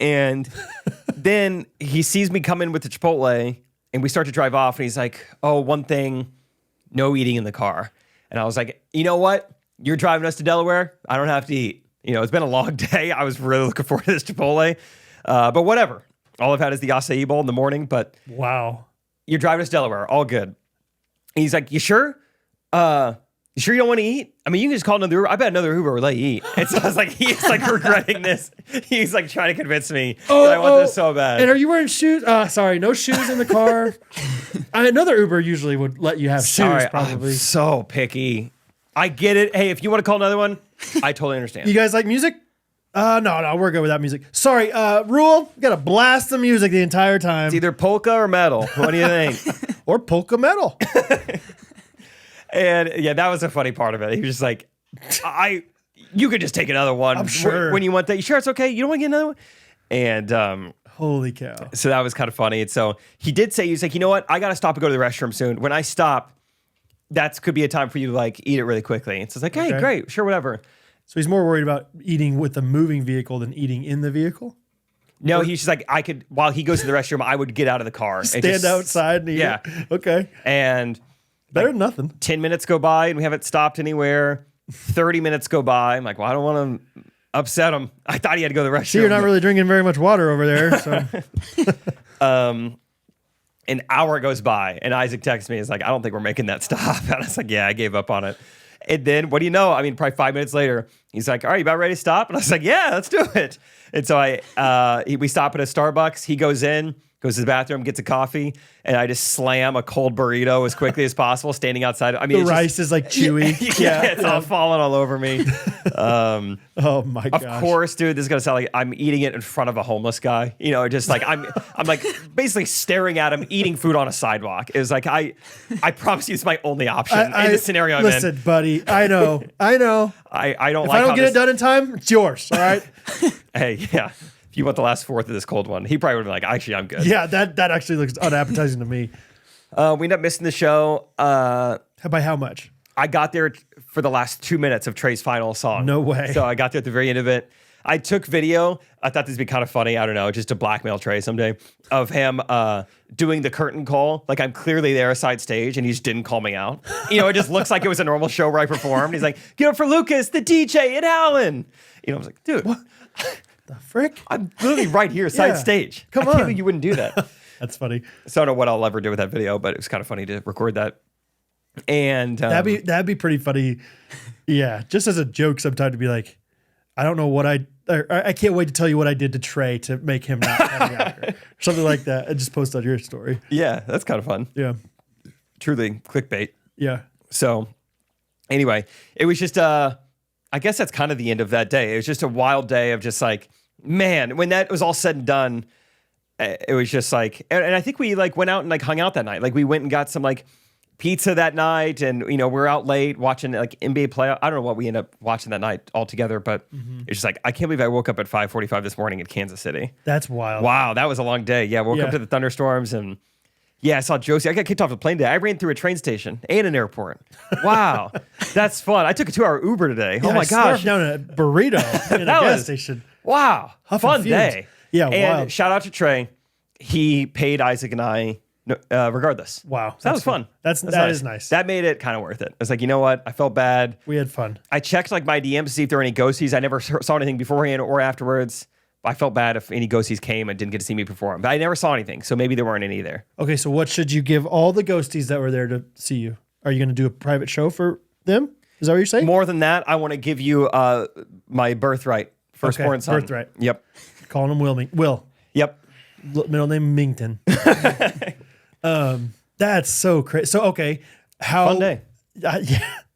And then he sees me come in with the Chipotle, and we start to drive off, and he's like, oh, one thing, no eating in the car. And I was like, you know what? You're driving us to Delaware. I don't have to eat. You know, it's been a long day. I was really looking forward to this Chipotle. But whatever. All I've had is the acai bowl in the morning, but wow. You're driving us to Delaware. All good. And he's like, you sure? You sure you don't want to eat? I mean, you can just call another Uber. I bet another Uber will let you eat. And so I was like, he's like regretting this. He's like trying to convince me that I want this so bad. And are you wearing shoes? Sorry, no shoes in the car. Another Uber usually would let you have shoes, probably. I'm so picky. I get it. Hey, if you want to call another one, I totally understand. You guys like music? No, we're good without music. Sorry, Rule, you gotta blast the music the entire time. It's either polka or metal. What do you think? Or polka metal. And yeah, that was a funny part of it. He was just like, you could just take another one. I'm sure. When you want that. You sure it's okay? You don't want to get another one? And holy cow. So that was kind of funny. And so he did say, he was like, you know what? I got to stop and go to the restroom soon. When I stop, that could be a time for you to like eat it really quickly. And so it's like, hey, great, sure, whatever. So he's more worried about eating with the moving vehicle than eating in the vehicle? No, he's just like, I could, while he goes to the restroom, I would get out of the car. Stand outside and eat it? Okay. And better than nothing. 10 minutes go by and we haven't stopped anywhere. 30 minutes go by. I'm like, well, I don't want to upset him. I thought he had to go to the restroom. See, you're not really drinking very much water over there. So. An hour goes by and Isaac texts me. He's like, I don't think we're making that stop. And I was like, yeah, I gave up on it. And then what do you know? I mean, probably 5 minutes later, he's like, all right, you about ready to stop? And I was like, yeah, let's do it. And so we stop at a Starbucks. He goes in, goes to the bathroom, gets a coffee, and I just slam a cold burrito as quickly as possible, standing outside. I mean, the rice is like chewy. It's all falling all over me. Oh my gosh. Of course, dude, this is gonna sound like I'm eating it in front of a homeless guy. You know, just like I'm like basically staring at him eating food on a sidewalk. It was like I promise you, it's my only option in the scenario I'm in. Listen, buddy, I know. I don't. If I don't get it done in time, it's yours. All right. Hey, yeah. If you want the last fourth of this cold one, he probably would have been like, actually, I'm good. Yeah, that actually looks unappetizing to me. We ended up missing the show. By how much? I got there for the last 2 minutes of Trey's final song. No way. So I got there at the very end of it. I took video. I thought this would be kind of funny. I don't know, just to blackmail Trey someday, of him doing the curtain call. Like I'm clearly there side stage and he just didn't call me out. You know, it just looks like it was a normal show where I performed. He's like, get up for Lucas, the DJ, and Alan. You know, I was like, dude, what the frick? I'm literally right here side stage. Come I can't on. believe you wouldn't do that. That's funny. So I don't know what I'll ever do with that video, but it was kind of funny to record that. And that'd be pretty funny. Yeah, just as a joke sometime to be like, I don't know what I can't wait to tell you what I did to Trey to make him not call me out here. Something like that. And just post on your story. Yeah, that's kind of fun. Yeah. Truly clickbait. Yeah. So anyway, it was just I guess that's kind of the end of that day. It was just a wild day of just like, man, when that was all said and done, it was just like, and I think we like went out and like hung out that night. Like we went and got some like pizza that night, and you know, we're out late watching like NBA playoff. I don't know what we ended up watching that night all together, but it's just like, I can't believe I woke up at 5:45 this morning in Kansas City. That's wild. Wow, that was a long day. Yeah, woke up to the thunderstorms, and yeah, I saw Josie. I got kicked off the plane today. I ran through a train station and an airport. Wow, that's fun. I took a 2-hour Uber today. Yeah, oh my gosh, down a burrito in a gas station. Wow, fun day. Yeah, and wild. Shout out to Trey. He paid Isaac and I regardless. Wow, so that was fun. That is nice. That made it kind of worth it. I was like, you know what? I felt bad. We had fun. I checked like my DMs to see if there were any ghosties. I never saw anything beforehand or afterwards. I felt bad if any ghosties came and didn't get to see me perform. But I never saw anything, so maybe there weren't any there. Okay, so what should you give all the ghosties that were there to see you? Are you going to do a private show for them? Is that what you're saying? More than that, I want to give you my birthright, firstborn son. Birthright. Yep. Calling him Will. Yep. Middle name Mington. That's so crazy. So, okay. Fun day. Yeah,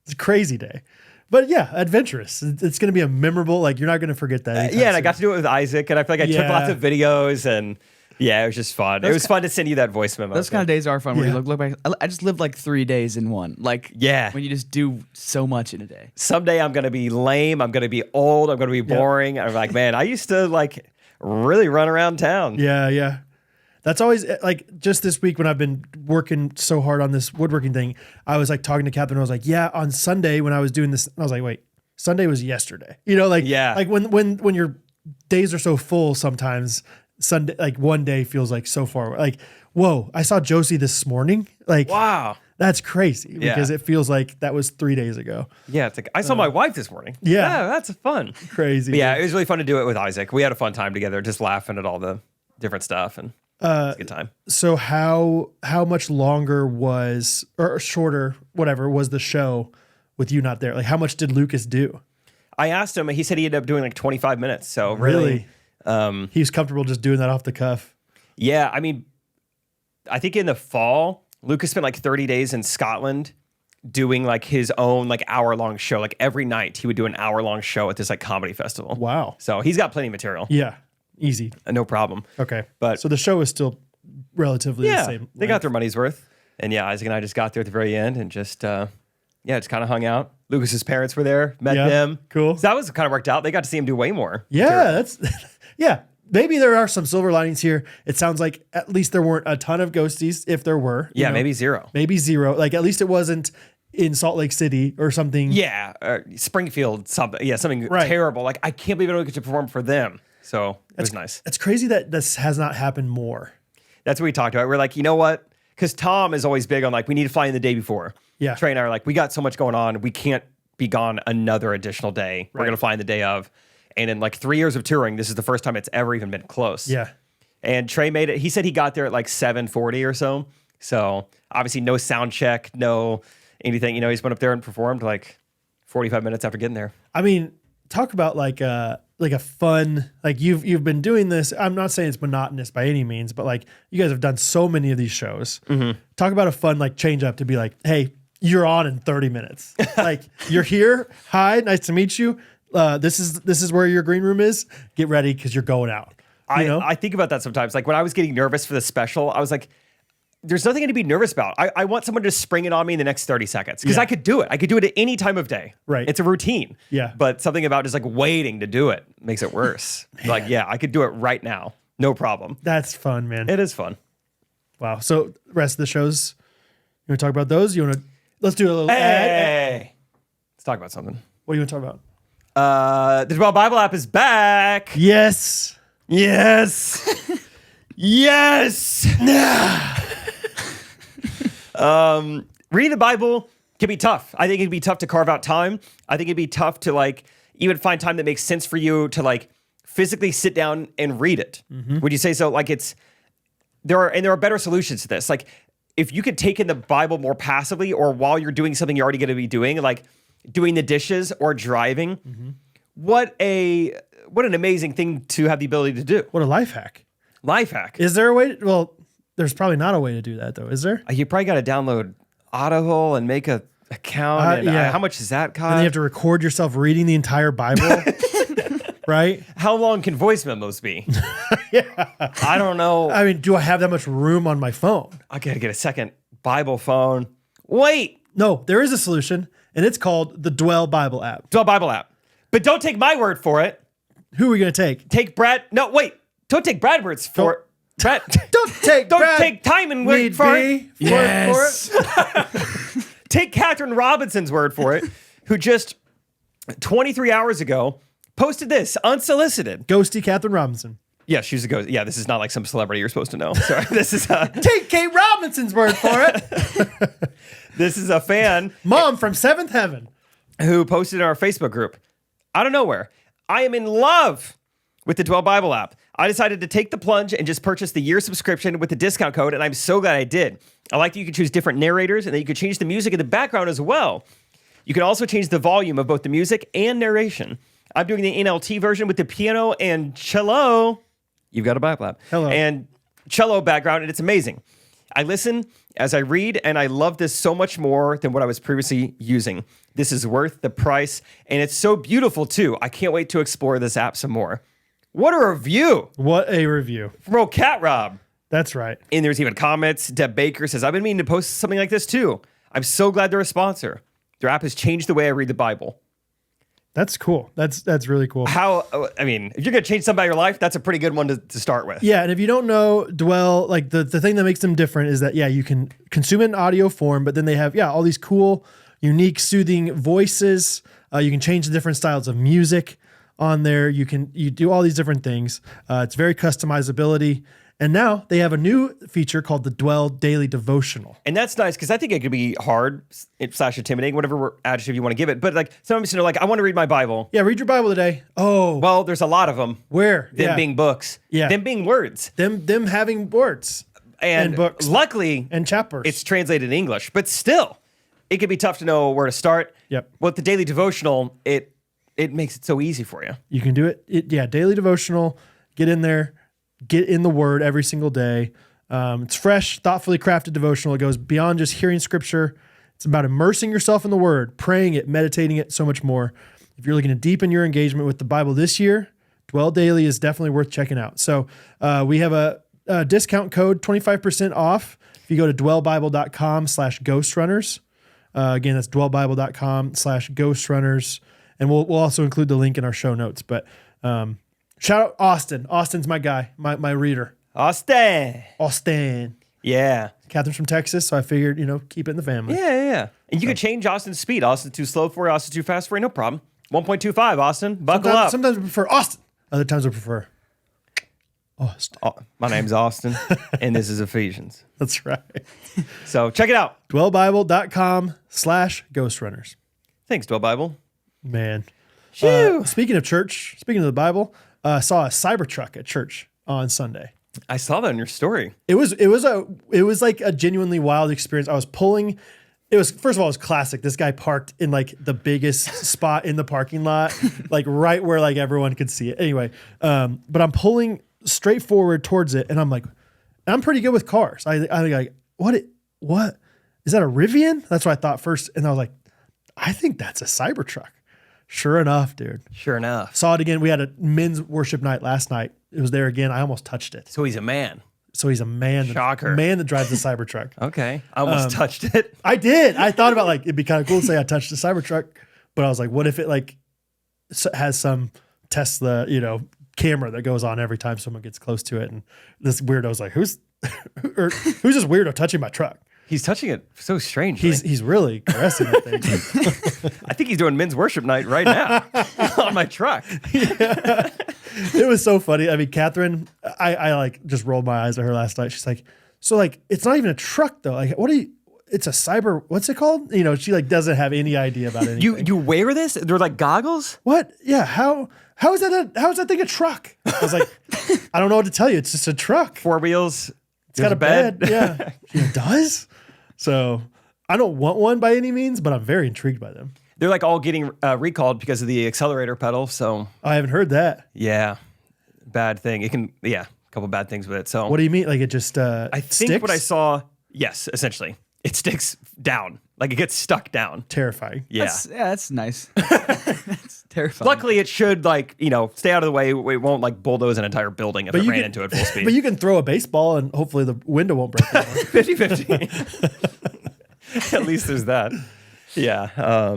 it's a crazy day. But yeah, adventurous. It's going to be a memorable, like, you're not going to forget that. anytime Yeah, and I soon. got to do it with Isaac, and I feel like I took Yeah. lots of videos, and yeah, it was just fun. It was fun to send you that voice memo. Those kind of days are fun. Where Yeah. you look back. I just lived like 3 days in one. Like Yeah. when you just do so much in a day. Someday I'm gonna be lame. I'm gonna be old. I'm gonna be boring. I'm like, man, I used to like really run around town. Yeah. That's always like just this week when I've been working so hard on this woodworking thing. I was like talking to Catherine. I was like, yeah, on Sunday when I was doing this, I was like, wait, Sunday was yesterday. You know, like, Yeah. like when your days are so full, sometimes Sunday, like one day feels like so far away. Like, whoa, I saw Josie this morning. Like, Wow. that's crazy Yeah. because it feels like that was 3 days ago. Yeah, it's like I saw my wife this morning. yeah. That's fun. Crazy. But yeah, it was really fun to do it with Isaac. We had a fun time together, just laughing at all the different stuff, and it was a good time. So how much longer was, or shorter, whatever, was the show with you not there? Like, how much did Lucas do? I asked him, and he said he ended up doing like 25 minutes. So really, He was comfortable just doing that off the cuff. yeah. I mean, I think in the fall, Lucas spent like 30 days in Scotland doing like his own like hour-long show. Like every night, he would do an hour-long show at this like comedy festival. Wow. So he's got plenty of material. Yeah. Easy. No problem. Okay. But- so the show is still relatively the Yeah, same. they got their money's worth. And yeah, Isaac and I just got there at the very end and just just kind of hung out. Lucas's parents were there, met Yeah, them. cool. So that was kind of worked out. They got to see him do way more. Yeah, that's yeah. Maybe there are some silver linings here. It sounds like at least there weren't a ton of ghosties. If there were, you Yeah, know, maybe zero. maybe zero. Like at least it wasn't in Salt Lake City or something. Yeah, Springfield, something. Yeah, something Right. terrible. Like I can't believe I don't get to perform for them. So it was nice. It's crazy that this has not happened more. That's what we talked about. We're like, you know what? Because Tom is always big on like, we need to fly in the day before. Yeah. Trey and I are like, we got so much going on. We can't be gone another additional day. We're Right. going to fly in the day of. And in like 3 years of touring, this is the first time it's ever even been close. Yeah. And Trey made it. He said he got there at like 7:40 or so. So obviously no sound check, no anything. You know, he's went up there and performed like 45 minutes after getting there. I mean, talk about like a fun, like you've been doing this. I'm not saying it's monotonous by any means, but like you guys have done so many of these shows. Mm-hmm. Talk about a fun like change up to be like, hey, you're on in 30 minutes. Like you're here. Hi, nice to meet you. This is where your green room is. Get ready because you're going out. You know? I think about that sometimes. Like when I was getting nervous for the special, I was like, there's nothing to be nervous about. I want someone to spring it on me in the next 30 seconds because Yeah. I could do it. I could do it at any time of day. Right. It's a routine. Yeah. But something about just like waiting to do it makes it worse. Like, yeah, I could do it right now. No problem. That's fun, man. It is fun. Wow. So rest of the shows, you want to talk about those? You want to, let's do a little ad. Hey, let's talk about something. What do you want to talk about? The 12 Bible app is back. Yes. Yes. Yes. Reading the Bible can be tough. I think it'd be tough to carve out time. I think it'd be tough to like even find time that makes sense for you to like physically sit down and read it. Would you say so? Like there are better solutions to this. Like if you could take in the Bible more passively or while you're doing something you're already going to be doing, like doing the dishes or driving, what an amazing thing to have the ability to do. What a life hack. Life hack. Is there a way? Well, there's probably not a way to do that though. Is there? You probably got to download AutoHole and make a account. Yeah. How much does that cost? And then you have to record yourself reading the entire Bible, right? How long can voice memos be? I don't know. I mean, do I have that much room on my phone? I gotta get a second Bible phone. Wait, No, there is a solution, and it's called the Dwell Bible app. do a Bible app, but don't take my word for it. Who are we going to take? Take Brad. No, wait. Don't take Bradward's for it. Brad. Don't take Don't Brad take Timon word Need for be it. for it. Take Catherine Robinson's word for it, who just 23 hours ago posted this unsolicited. Ghosty Catherine Robinson. Yeah, she's a ghost. Yeah, this is not like some celebrity you're supposed to know. Sorry, this is Take Kate Robinson's word for it. this is a fan Mom from Seventh Heaven. who posted in our Facebook group. Out of nowhere, I am in love with the Dwell Bible app. I decided to take the plunge and just purchase the year subscription with the discount code, and I'm so glad I did. I like that you can choose different narrators and that you can change the music in the background as well. You can also change the volume of both the music and narration. I'm doing the NLT version with the piano and cello. You've got a Bible app. Hello. And cello background, and it's amazing. I listen as I read, and I love this so much more than what I was previously using. This is worth the price, and it's so beautiful too. I can't wait to explore this app some more. What a review What a review. from old Cat Rob. That's right. And there's even comments. Deb Baker says, I've been meaning to post something like this too. I'm so glad they're a sponsor. Their app has changed the way I read the Bible. That's cool. That's really cool. If you're going to change something about your life, that's a pretty good one to start with. Yeah, and if you don't know Dwell, like the thing that makes them different is that, yeah, you can consume it in audio form, but then they have, all these cool, unique, soothing voices. You can change the different styles of music on there. You do all these different things. It's very customizability. And now they have a new feature called the Dwell Daily Devotional. And that's nice because I think it could be hard / intimidating, whatever adjective you want to give it. But like sometimes, I want to read my Bible. Yeah, read your Bible today. Oh. Well, there's a lot of them. Where? Them being books. Yeah. Them being words. Them having words. And books. Luckily, And chapters. it's translated in English. But still, it can be tough to know where to start. Yep. With the daily devotional, it makes it so easy for you. You can do it. Daily Devotional. Get in there. Get in the Word every single day. It's fresh, thoughtfully crafted devotional. It goes beyond just hearing Scripture. It's about immersing yourself in the Word, praying it, meditating it, so much more. If you're looking to deepen your engagement with the Bible this year, Dwell Daily is definitely worth checking out. So we have a discount code, 25% off. If you go to dwellbible.com/ghostrunners. Again, that's dwellbible.com/ghostrunners. And we'll also include the link in our show notes. But shout out Austin. Austin's my guy, my reader. Austin. Yeah. Catherine's from Texas, so I figured, keep it in the family. Yeah. And you can change Austin's speed. Austin too slow for you, Austin too fast for you, no problem. 1.25, Austin. Buckle up. Sometimes we prefer Austin. Other times we prefer Austin. Oh, my name's Austin, and this is Ephesians. That's right. So check it out. dwellbible.com/ghostrunners. Thanks, Dwell Bible. Man. Phew. Speaking of church, speaking of the Bible, I saw a Cybertruck at church on Sunday. I saw that in your story. It was like a genuinely wild experience. I was pulling. First of all, it was classic. This guy parked in like the biggest spot in the parking lot, like right where like everyone could see it. Anyway, but I'm pulling straight forward towards it, and I'm pretty good with cars. I think like what is that, a Rivian? That's what I thought first, and I was like, I think that's a Cybertruck. Sure enough, dude. Sure enough. Saw it again. We had a men's worship night last night. It was there again. I almost touched it. So he's a man. So he's a man. Shocker. Man that drives the Cybertruck. Okay. I almost touched it. I did. I thought about like, it'd be kind of cool to say I touched the Cybertruck, but I was like, what if it like has some Tesla, camera that goes on every time someone gets close to it? And this weirdo's like, who's this weirdo touching my truck? He's touching it so strangely. He's really caressing it. I think he's doing men's worship night right now on my truck. Yeah. It was so funny. I mean, Catherine, I like just rolled my eyes at her last night. She's like, so like, it's not even a truck though. Like, it's a cyber, what's it called? She like doesn't have any idea about anything. You wear this? They're like goggles? What? Yeah. How is that thing a truck? I was like, I don't know what to tell you. It's just a truck. 4 wheels. It's got a bed. Yeah. It does. So I don't want one by any means, but I'm very intrigued by them. They're like all getting recalled because of the accelerator pedal. So I haven't heard that. yeah, bad thing. It can, a couple bad things with it. So What do you mean? Like it just I think sticks? what I saw, yes, essentially. It sticks down. Like it gets stuck down. Terrifying. Yeah. That's nice. That's terrifying. Luckily, it should stay out of the way. It won't like bulldoze an entire building if it ran into it full speed. But you can throw a baseball and hopefully the window won't break anymore. 50-50. At least there's that. Yeah.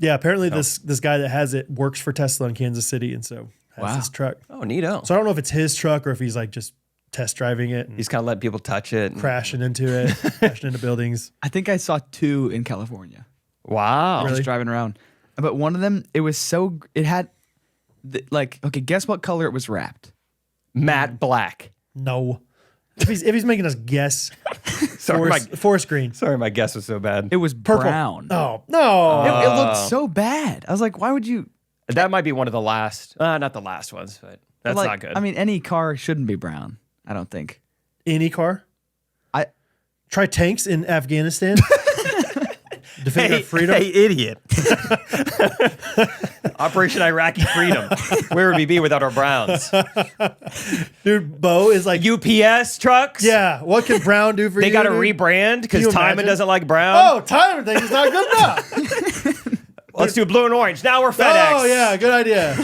Yeah, apparently this guy that has it works for Tesla in Kansas City, and so has this truck. Oh, neato. So I don't know if it's his truck or if he's like just test driving it and He's kind of letting people touch it. crashing into it, crashing into buildings. I think I saw 2 in California. Wow. Really? Just driving around. But one of them, it had, okay, guess what color it was wrapped? Matte black. No. If he's making us guess, Sorry, forest green. sorry, my guess was so bad. It was Purple. brown. Oh, no. It looked so bad. I was like, why would you? That might be one of the last, not the last ones, but that's like, not good. I mean, any car shouldn't be brown. I don't think. Any car? I Try tanks in Afghanistan. defending our freedom. Hey, idiot. Operation Iraqi Freedom. Where would we be without our Browns? Dude, Bo is like, UPS trucks? yeah, what can Brown do for you? They got to dude? rebrand because you Timon imagine? doesn't like Brown. Oh, Tyler thinks it's not good enough. Let's do blue and orange. Now we're FedEx. Oh, yeah, good idea.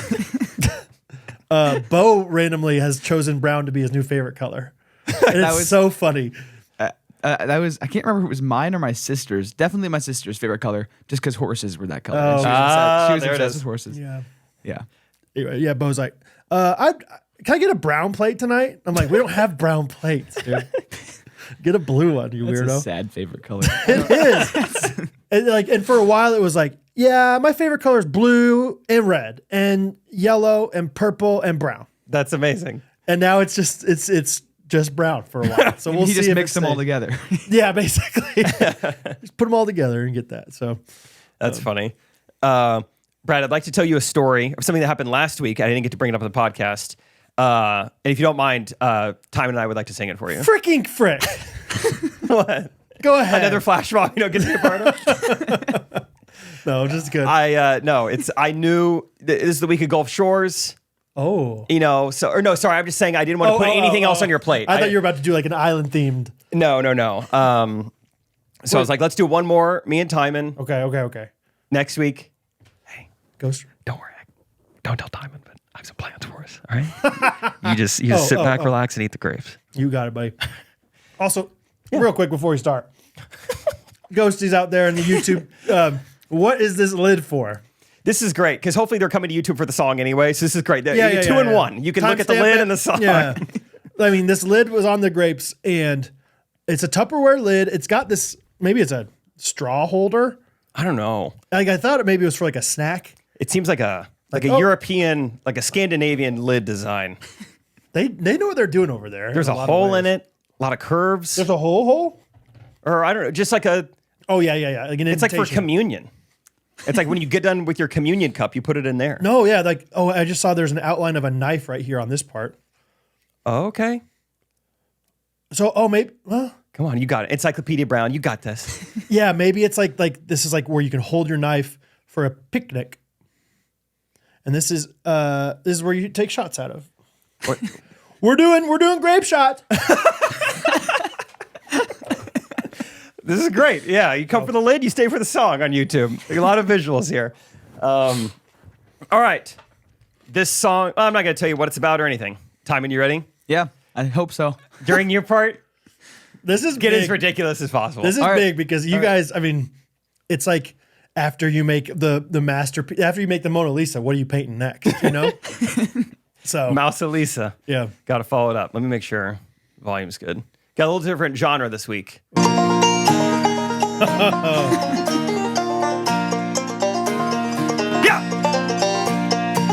Bo randomly has chosen brown to be his new favorite color. And it's so funny. That was, I can't remember if it was mine or my sister's. Definitely my sister's favorite color, just because horses were that color. Oh. And she was there it obsessed is. with horses. Yeah. Yeah. Anyway, yeah, Bo's like, can I get a brown plate tonight? I'm like, we don't have brown plates, dude. Get a blue one, you That's weirdo. a sad favorite color. It is. And for a while it was like, yeah, my favorite color is blue and red and yellow and purple and brown. That's amazing. And now it's just brown for a while. So we'll he see just if mixed it them all stays. together. Yeah, basically. Just put them all together and get that. So That's funny. Brad, I'd like to tell you a story of something that happened last week. I didn't get to bring it up on the podcast. And if you don't mind, Timon and I would like to sing it for you. freaking frick. What? Go ahead. Another flash mob you don't get to be a part of? No, just good. I knew this is the week of Gulf Shores. Oh. I'm just saying I didn't want to put anything else on your plate. I thought you were about to do like an island themed. No. So I was like, let's do one more, me and Timon, Okay. next week. Ghost. Don't worry. Don't tell Timon, but I have some plans for us. All right? you just sit back, relax, and eat the grapes. You got it, buddy. Also, real quick before we start, Ghosties out there in the YouTube, what is this lid for? This is great because hopefully they're coming to YouTube for the song anyway. So this is great. You're two in one. You can look at the lid and the song. Yeah. I mean, this lid was on the grapes, and it's a Tupperware lid. It's got this. Maybe it's a straw holder. I don't know. Like I thought maybe it was for like a snack. It seems like a European, like a Scandinavian lid design. They know what they're doing over there. There's a hole in it. A lot of curves. There's a hole. Or I don't know, just like a. Oh yeah. Like an It's like for invitation. communion. It's like when you get done with your communion cup, you put it in there. No, yeah, I just saw there's an outline of a knife right here on this part. Oh, okay. So, maybe, well, Come on, you got it. Encyclopedia Brown, you got this. yeah, maybe it's like this is like where you can hold your knife for a picnic. And this is where you take shots out of. What? We're doing grape shots. This is great. Yeah, you come for the lid, you stay for the song on YouTube. A lot of visuals here. All right. This song, I'm not going to tell you what it's about or anything. Timon, you ready? Yeah, I hope so. During your part, This is get big. as ridiculous as possible. This is All right. big because you guys, I mean, it's like after you make the masterpiece, after you make the Mona Lisa, what are you painting next? You know? So, Mouse Elisa. yeah. Got to follow it up. Let me make sure volume's good. Got a little different genre this week. Yeah.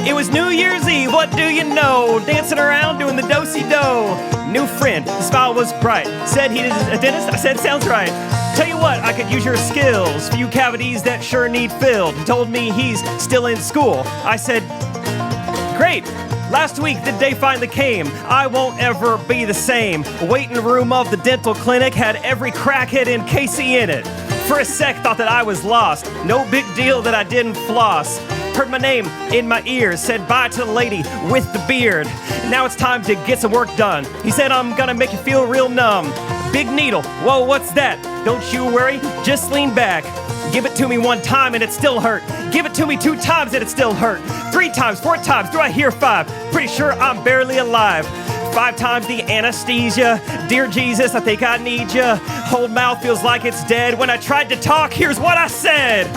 It was New Year's Eve, what do you know? Dancing around doing the do-si-do. New friend, his smile was bright. Said he is a dentist, I said sounds right. Tell you what, I could use your skills. Few cavities that sure need filled. He told me he's still in school. I said, great. Last week, the day finally came. I won't ever be the same. Waiting room of the dental clinic had every crackhead in Casey in it. For a sec, thought that I was lost. No big deal that I didn't floss. Heard my name in my ears, said bye to the lady with the beard. Now it's time to get some work done. He said, I'm gonna make you feel real numb. Big needle, whoa, what's that? Don't you worry, just lean back. Give it to me one time and it still hurt. Give it to me 2 times and it still hurt. 3 times, 4 times, do I hear 5? Pretty sure I'm barely alive. 5 times the anesthesia. Dear Jesus, I think I need ya. Whole mouth feels like it's dead. When I tried to talk, here's what I said.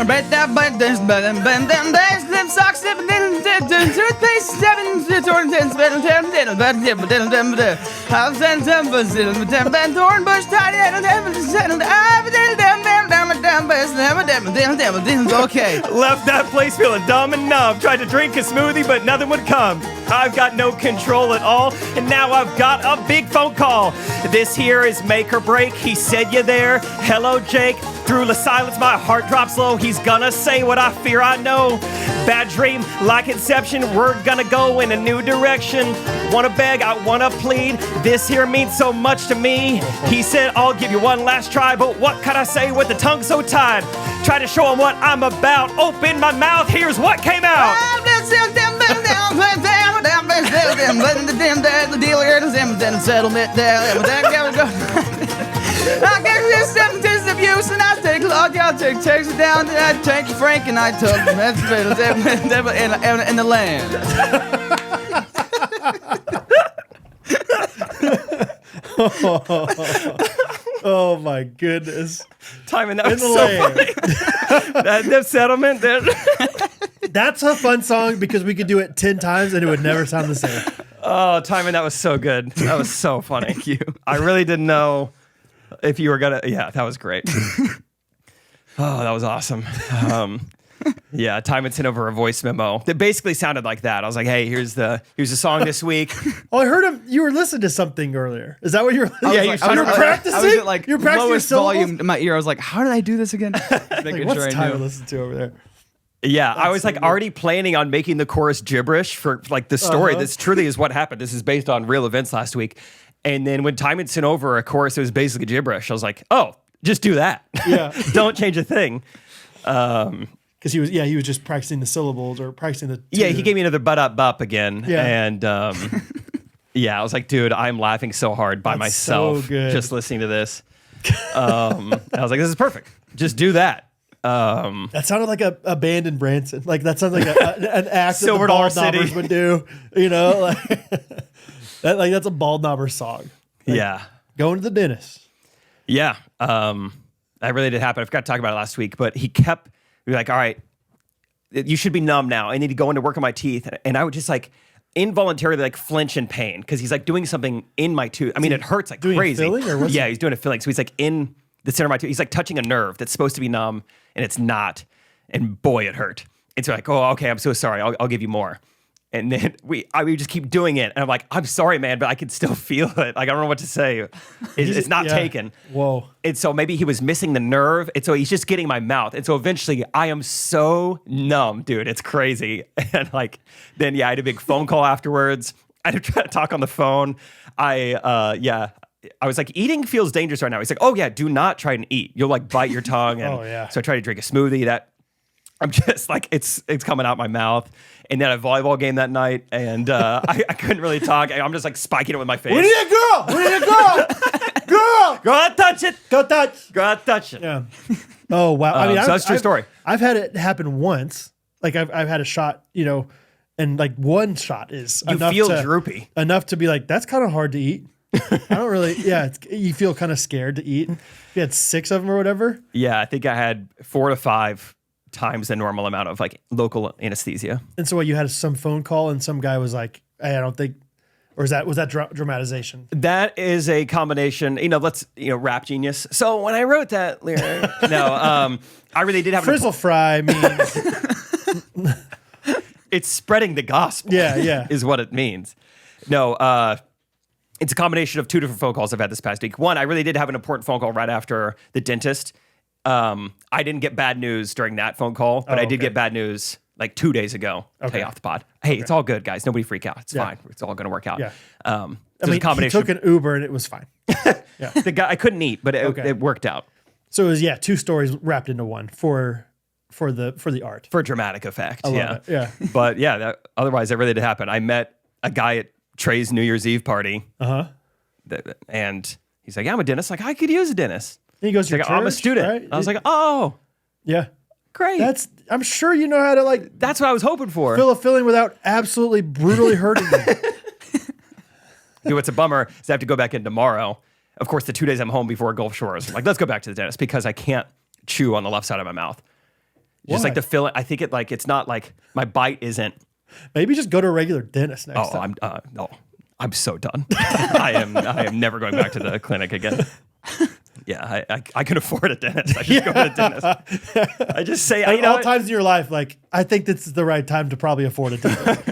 Okay. Left that place feeling dumb and numb. Tried to drink a smoothie, but nothing would come. I've got no control at all, and now I've got a big phone call. This here is make or break. He said you there. Hello, Jake. Through the silence, my heart drops low. He's gonna say what I fear I know. Bad dream, like Inception. We're gonna go in a new direction. Wanna beg, I wanna plead. This here means so much to me. He said, I'll give you one last try, but what can I say with the tongue so tied? Try to show him what I'm about. Open my mouth, here's what came out. I get this sentence of use and I take log, I'll take it down, and I take Frank and I took in the land. Oh my goodness. Timing, that was so funny. that settlement there. That's a fun song because we could do it 10 times and it would never sound the same. Oh, Timing, that was so good. That was so funny. Thank you. I really didn't know if you were gonna. Yeah, that was great. Oh, that was awesome. Yeah, Timon sent over a voice memo that basically sounded like that. I was like, "Hey, here's the song this week." Oh, I heard him. You were listening to something earlier. Is that what you were? Yeah, you were practicing. I was at like you're practicing lowest syllables? volume in my ear. I was like, "How did I do this again?" Like, what's time to listen to over there? Yeah, I was like already planning on making the chorus gibberish for like the story. This truly is what happened. This is based on real events last week. And then when Timon sent over a chorus, it was basically gibberish. I was like, "Oh, just do that. Yeah, don't change a thing." Because he was just practicing the syllables or practicing the. Yeah, he gave me another butt up bop again. Yeah. And yeah, I was like, dude, I'm laughing so hard by myself so good. just listening to this. And I was like, this is perfect. Just do that. That sounded like a band in Branson. Like that sounds like an act Silver that the Dollar Bald Knobbers City would do. You know, that's a Bald Knobber song. Like, Yeah. Going to the dentist. Yeah. That really did happen. I forgot to talk about it last week, but he kept be like, all right, you should be numb now. I need to go into work on my teeth. And I would just like involuntarily like flinch in pain because he's like doing something in my tooth. I mean, it hurts like doing crazy. filling or what's yeah, he's doing a filling. So he's like in the center of my tooth. He's like touching a nerve that's supposed to be numb and it's not. And boy, it hurt. It's like, oh, okay, I'm so sorry. I'll give you more. And then we just keep doing it. And I'm like, I'm sorry, man, but I can still feel it. Like, I don't know what to say. It's not taken. Whoa. And so maybe he was missing the nerve. And so he's just getting my mouth. And so eventually I am so numb, dude. It's crazy. And like, then I had a big phone call afterwards. I had to try to talk on the phone. I was like, eating feels dangerous right now. He's like, oh yeah, do not try and eat. You'll like bite your tongue. And Oh, yeah. So I tried to drink a smoothie that I'm just like, it's coming out my mouth. And then a volleyball game that night, and I couldn't really talk. I'm just like spiking it with my face. We need a girl. We need a girl. Girl. Go out, touch it. Go touch. Go out, touch it. Yeah. Oh wow. I mean, so that's a true story. I've had it happen once. Like I've had a shot, you know, and like one shot is You enough feel to, droopy. enough to be like, that's kind of hard to eat. I don't really. Yeah, you feel kind of scared to eat. You had 6 of them or whatever. Yeah, I think I had 4 to 5 times the normal amount of like local anesthesia. And so what, you had some phone call and some guy was like, hey, I don't think, or was that dramatization? That is a combination, rap genius. So when I wrote that lyric, I really did have Frizzle fry means. it's spreading the gospel. Yeah. is what it means. No, it's a combination of 2 different phone calls I've had this past week. One, I really did have an important phone call right after the dentist. I didn't get bad news during that phone call, but I did get bad news like 2 days ago. Okay. Pay off the pod. Hey, it's all good, guys. Nobody freak out. It's fine. It's all going to work out. Yeah. So I mean, a combination. he took an Uber and it was fine. Yeah. The guy I couldn't eat, but it worked out So it was 2 stories wrapped into one for the art. for dramatic effect. I love it. Yeah. But yeah, otherwise that really did happen. I met a guy at Trey's New Year's Eve party, and he's like, "Yeah, I'm a dentist." Like, I could use a dentist. And he goes, He's like, "I'm a student." Right? I was like, "Oh, yeah. great." I'm sure you know how to like That's what I was hoping for. fill a filling without absolutely brutally hurting you. Dude, what's a bummer is I have to go back in tomorrow. Of course, the 2 days I'm home before Gulf Shores, I'm like, let's go back to the dentist because I can't chew on the left side of my mouth. Just Why? like the filling, I think it's not like my bite isn't. Maybe just go to a regular dentist next time. I'm so done. I am never going back to the clinic again. Yeah, I can afford a dentist. I just go to the dentist. I just say, At all times in your life, like, I think this is the right time to probably afford a dentist.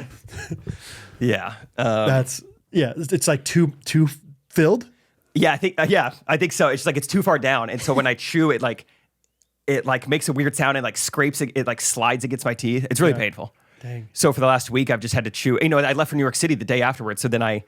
Yeah. It's like too filled. Yeah, I think so. It's like it's too far down, and so when I chew, it makes a weird sound and like scrapes it like slides against my teeth. It's really painful. Dang. So for the last week, I've just had to chew. I left for New York City the day afterwards, so then I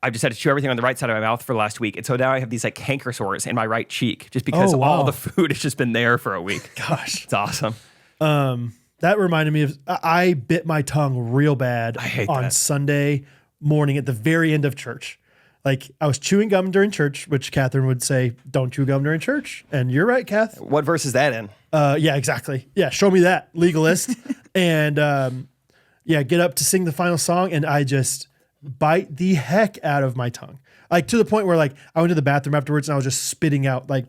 I've just had to chew everything on the right side of my mouth for the last week. And so now I have these like canker sores in my right cheek just because Oh, wow. all the food has just been there for a week. Gosh. It's awesome. That reminded me of I bit my tongue real bad hate on that. Sunday morning at the very end of church. Like I was chewing gum during church, which Catherine would say, don't chew gum during church. And you're right, Kath. What verse is that in? Yeah, exactly. Yeah, show me that, legalist. And get up to sing the final song, and I just bite the heck out of my tongue. Like to the point where like I went to the bathroom afterwards and I was just spitting out like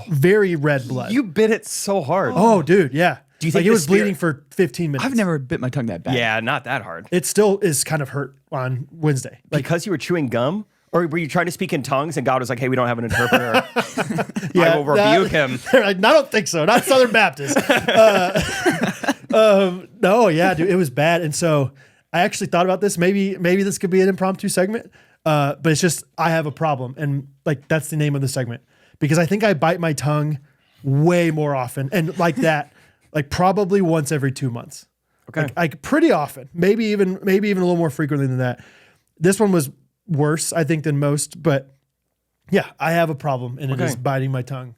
very red blood. You bit it so hard. Oh, dude, yeah. Do you think like it the was spirit- bleeding for 15 minutes? I've never bit my tongue that bad. Yeah, not that hard. It still is kind of hurt on Wednesday. Like, Because you were chewing gum? Or were you trying to speak in tongues and God was like, hey, we don't have an interpreter. I will rebuke him. They're like, no, I don't think so. Not Southern Baptist. No, yeah, dude, it was bad. And so I actually thought about this. Maybe this could be an impromptu segment. But it's just, I have a problem. And like, that's the name of the segment. Because I think I bite my tongue way more often. And like that, like probably once every 2 months. Okay. Like pretty often. Maybe even a little more frequently than that. This one was worse, I think, than most. But yeah, I have a problem. And it is biting my tongue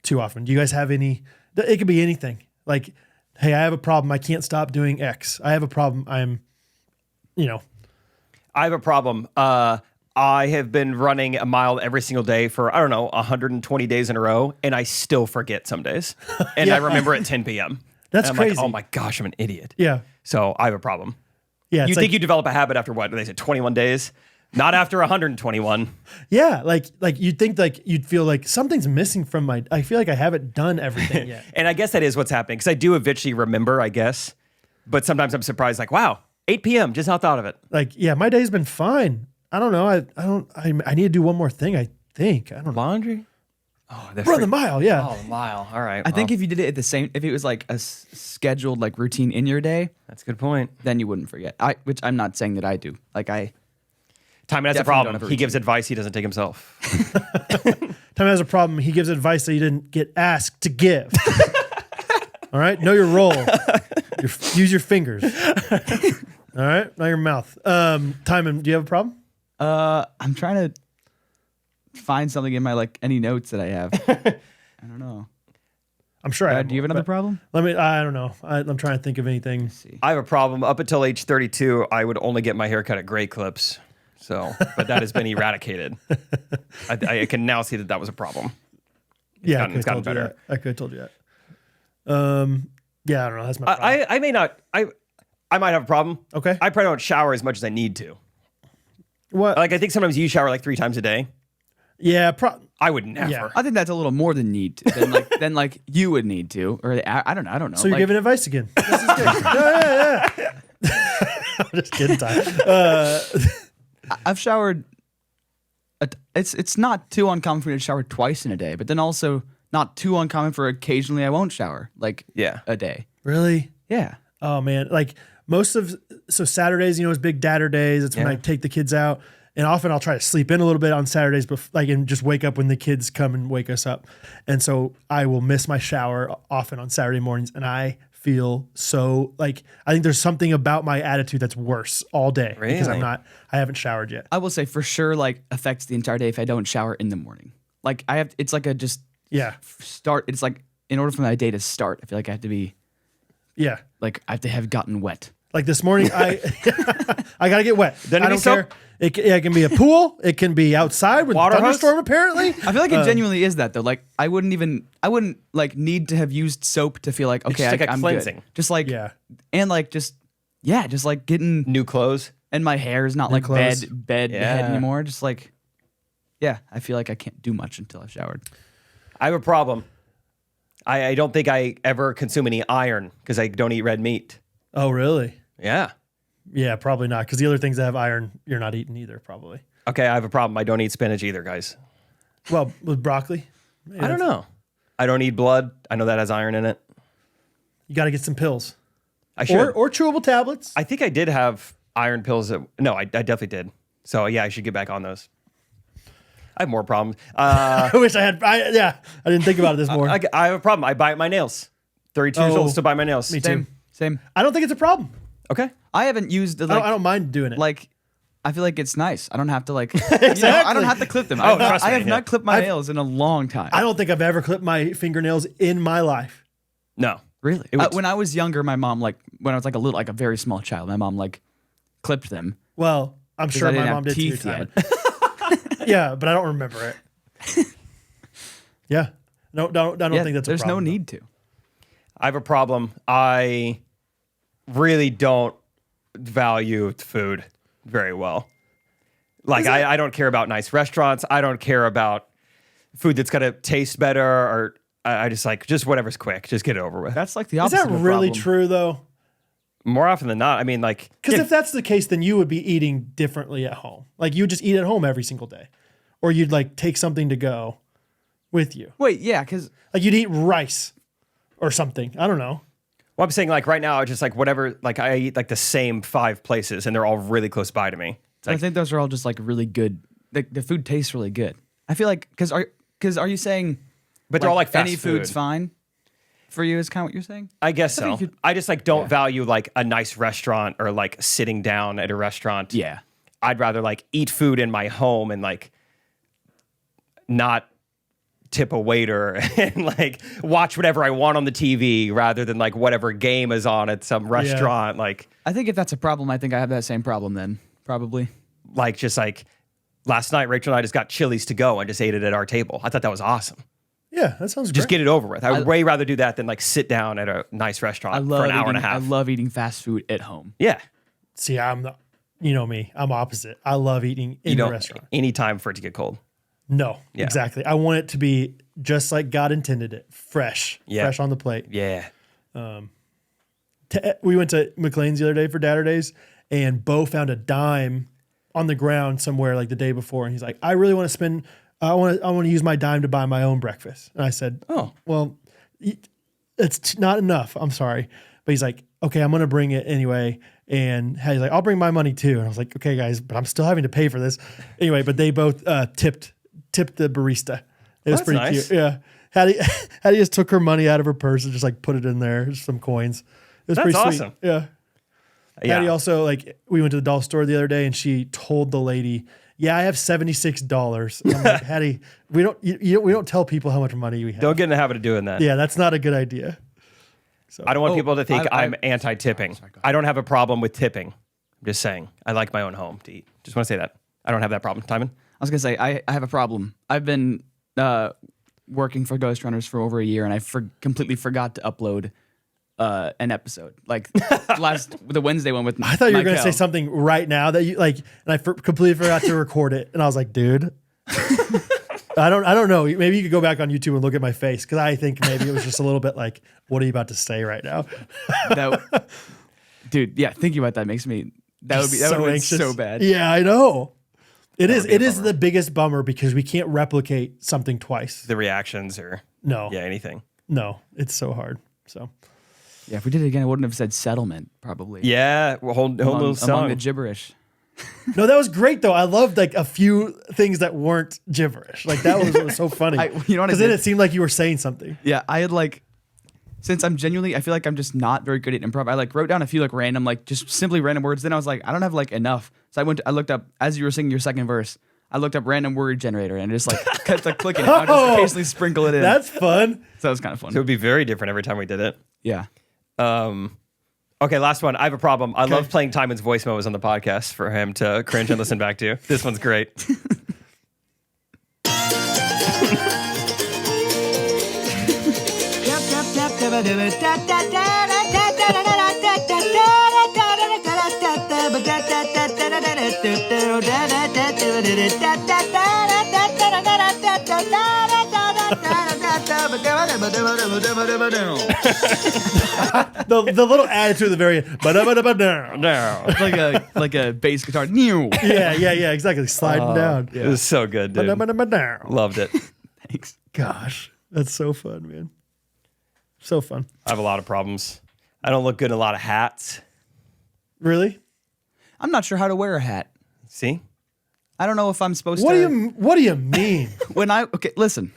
too often. Do you guys have any? It could be anything. Like, hey, I have a problem. I can't stop doing X. I have a problem. I have a problem. I have been running a mile every single day for, 120 days in a row, and I still forget some days. And Yeah. I remember at 10 p.m. That's And I'm crazy. like, oh my gosh, I'm an idiot. Yeah. So I have a problem. Yeah. You It's think like, you develop a habit after what? They said 21 days? Not after 121. yeah. Like you'd think like you'd feel like something's missing from I feel like I haven't done everything yet. And I guess that is what's happening because I do eventually remember, I guess. But sometimes I'm surprised, like, wow, 8 p.m., just not thought of it. Like, yeah, my day's been fine. I don't know. I need to do one more thing. I think. I don't know. Laundry? Oh, that's Run the mile. Yeah. Oh, the mile. All right. I think if you did it at the same, if it was like a scheduled like routine in your day, that's a good point. then you wouldn't forget. Which I'm not saying that I do. Like Timon has a Definitely don't problem. have a He gives advice he doesn't take himself. Time has a problem. He gives advice that you didn't get asked to give. All right. Know your role. Use your fingers. All right. Not your mouth. Timon, do you have a problem? I'm trying to find something in my like any notes that I have. I don't know. I'm sure I have Do you have more, another but problem? I don't know. I'm trying to think of anything. Let's see. I have a problem. Up until age 32, I would only get my hair cut at gray clips. So, but that has been eradicated. I can now see that was a problem. Yeah, it's gotten better. I could have told you that. Yeah, I don't know. That's my problem. I may not. I might have a problem. Okay. I probably don't shower as much as I need to. What? Like I think sometimes you shower like 3 times a day. Yeah, I would never. Yeah. I think that's a little more than need to, than like you would need to, or I don't know. So you're like, giving advice again. This is good. Yeah. I'm just kidding, Ty. I've showered. It's not too uncommon for me to shower twice in a day, but then also not too uncommon for occasionally I won't shower like a day. Really? Yeah. Oh man, like so Saturdays, is big dadder days. It's when I take the kids out, and often I'll try to sleep in a little bit on Saturdays, but and just wake up when the kids come and wake us up, and so I will miss my shower often on Saturday mornings, and I feel so like I think there's something about my attitude that's worse all day because Really? I haven't showered yet. I will say for sure, like affects the entire day if I don't shower in the morning. Like it's like a just Yeah, start. It's like in order for my day to start, I feel like I have to be yeah. like I have to have gotten wet. Like this morning, I gotta get wet. Then I it don't be soap? care. It can be a pool. It can be outside with Water hose? thunderstorm. Apparently, I feel like it genuinely is that though. Like I wouldn't like need to have used soap to feel like okay, just like a I'm cleansing. good. Just like Yeah. and like just like getting New clothes. and my hair is not like clothes. bed Yeah. head anymore. Just like I feel like I can't do much until I've showered. I have a problem. I don't think I ever consume any iron because I don't eat red meat. Oh, really? Yeah. Yeah, probably not. Because the other things that have iron, you're not eating either, probably. Okay, I have a problem. I don't eat spinach either, guys. Well, with broccoli, I don't know. I don't eat blood. I know that has iron in it. you got to get some pills I should. or chewable tablets. I think I did have iron pills. No, I definitely did. So yeah, I should get back on those. I have more problems. I wish I had. I didn't think about it this more. I have a problem. I bite my nails. 32 years Oh, old, still bite my nails. me too. Same. I don't think it's a problem. Okay. I haven't used I don't mind doing it. like I feel like it's nice. I don't have to like. Exactly. I don't have to clip them. Oh, trust I me, have yeah. not clipped my nails in a long time. I don't think I've ever clipped my fingernails in my life. No. Really? It would- When I was younger, my mom when I was like a very small child, my mom like clipped them. Well, I'm 'Cause sure I my didn't mom have did to your teeth time. yet. Yeah, but I don't remember it. Yeah. No, I don't think that's a there's problem. no need to. I have a problem. I really don't value food very well. Like, I don't care about nice restaurants. I don't care about food that's going to taste better, or I just like, just whatever's quick. Just get it over with. That's like the Is opposite. that of a really problem. true, though? More often than not. I mean, like, Because yeah, if that's the case, then you would be eating differently at home. Like, you would just eat at home every single day. Or you'd, like, take something to go with you. Wait, yeah, because Like, you'd eat rice or something. I don't know. well, I'm saying like right now, just like whatever, like I eat like the same 5 places and they're all really close by to me. It's I like, think those are all just like really good. The food tastes really good. I feel like because are you saying? but they're all like fast any food. food's fine for you? Is kind of what you're saying? I guess so. think you- I just like don't value like a nice restaurant or like sitting down at a restaurant. Yeah. I'd rather like eat food in my home and like not tip a waiter and like watch whatever I want on the TV rather than like whatever game is on at some restaurant. Like I think if that's a problem, I think I have that same problem then. Probably. just like last night, Rachel and I just got Chili's to go and just ate it at our table. I thought that was awesome. Yeah, that sounds Just great. get it over with. I would way rather do that than like sit down at a nice restaurant for an hour and a half. I love eating fast food at home. Yeah. See, you know me. I'm opposite. I love eating in You a don't restaurant. any time for it to get cold. No, Yeah. exactly. I want it to be just like God intended it. Fresh. Yeah. Fresh on the plate. Yeah. We went to McLean's the other day for Datter Days, and Bo found a dime on the ground somewhere like the day before, and he's like, "I really want to spend. I want to use my dime to buy my own breakfast." And I said, Oh. well, it's not enough. I'm sorry, but he's like, "Okay, I'm gonna bring it anyway." And he's like, "I'll bring my money too." And I was like, "Okay, guys, but I'm still having to pay for this anyway." But they both tipped the barista. It was that's pretty nice. cute. Yeah, Hattie just took her money out of her purse and just like put it in there, just some coins. It was That's pretty awesome. sweet. Yeah. Yeah. Hattie also, like, we went to the doll store the other day and she told the lady, "Yeah, I have $76." And I'm like, "Hattie, we don't tell people how much money we have." Don't get in the habit of doing that. Yeah, that's not a good idea. I don't want Oh, people to think I- I'm anti-tipping. I don't have a problem with tipping. I'm just saying. I like my own home to eat. Just want to say that. I don't have that problem. Timon? I was gonna say I have a problem. I've been working for Ghostrunners for over a year, and I completely forgot to upload an episode. Like the Wednesday one with. I thought you were going to say Michael. something right now that you like, and I completely forgot to record it. And I was like, dude, I don't know. Maybe you could go back on YouTube and look at my face, because I think maybe it was just a little bit like, what are you about to say right now? Dude, yeah, thinking about that makes me. That would have been so bad. Yeah, I know. It That is. would be a It is bummer. the biggest bummer because we can't replicate something twice. The reactions or No, anything. no, it's so hard. So Yeah, if we did it again, I wouldn't have said settlement probably. Yeah. Well, whole little among song. the gibberish. no, that was great though. I loved like a few things that weren't gibberish. Like that was so funny. You know what I Because then did? it seemed like you were saying something. Yeah, I had like, since I feel like I'm just not very good at improv. I like wrote down a few like random, like just simply random words. Then I was like, I don't have like enough. So I looked up as you were singing your second verse. I looked up random word generator and just like kept like clicking it. I just Oh, occasionally sprinkle it in. That's fun. So that was kind of fun. So it would be very different every time we did it. Yeah. Okay, last one. I have a problem. I love playing Timon's voice memos on the podcast for him to cringe and listen back to. This one's great. The little attitude at the very end. Ba-da-ba-da-ba-da. No. like a bass guitar. New. Yeah, exactly. Sliding down. It was so good, dude. Ba-da-ba-da-ba-da. Loved it. Thanks. Gosh, that's so fun, man. So fun. I have a lot of problems. I don't look good in a lot of hats. Really? I'm not sure how to wear a hat. See? I don't know if I'm supposed What to. do you mean? Listen.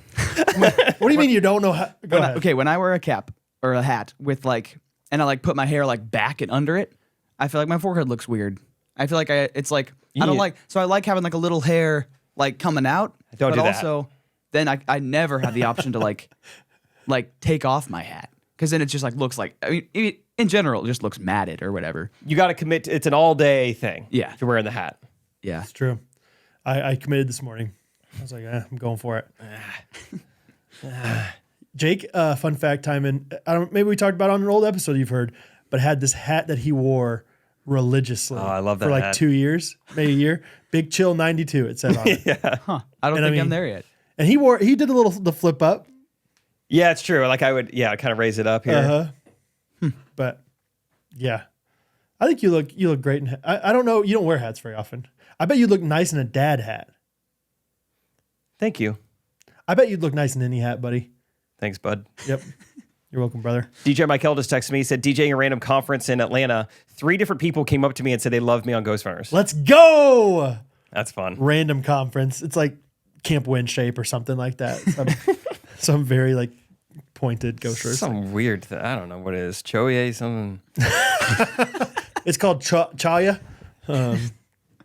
What do you mean you don't know how? Go ahead. When I wear a cap or a hat with like, and I like put my hair like back and under it, I feel like my forehead looks weird. I feel like it's like I don't Yeah. like. So I like having like a little hair like coming out. Don't but do that. also, then I never have the option to like take off my hat because then it just like looks like. I mean, in general, it just looks matted or whatever. You got to commit. It's an all day thing. Yeah. If you're wearing the hat. Yeah. It's true. I committed this morning. I was like, I'm going for it. Jake, fun fact, Timon. Maybe we talked about it on an old episode you've heard, but had this hat that he wore religiously. Oh, I love that for like hat. 2 years, maybe a year. Big Chill 92. It said on it. Huh. I don't And I think I'm mean- there yet. And he did the flip up. Yeah, it's true. Like I would, kind of raise it up here. But yeah, I think you look great in. I don't know. You don't wear hats very often. I bet you'd look nice in a dad hat. Thank you. I bet you'd look nice in any hat, buddy. Thanks, bud. Yep. You're welcome, brother. DJ Michael just texted me. He said, DJing a random conference in Atlanta. 3 different people came up to me and said they loved me on Ghostrunners. Let's go. That's fun. Random conference. It's like Camp Wind Shape or something like that. Some very like pointed Ghostrunners. Some weird thing. I don't know what it is. Choye, something. It's called Chaya.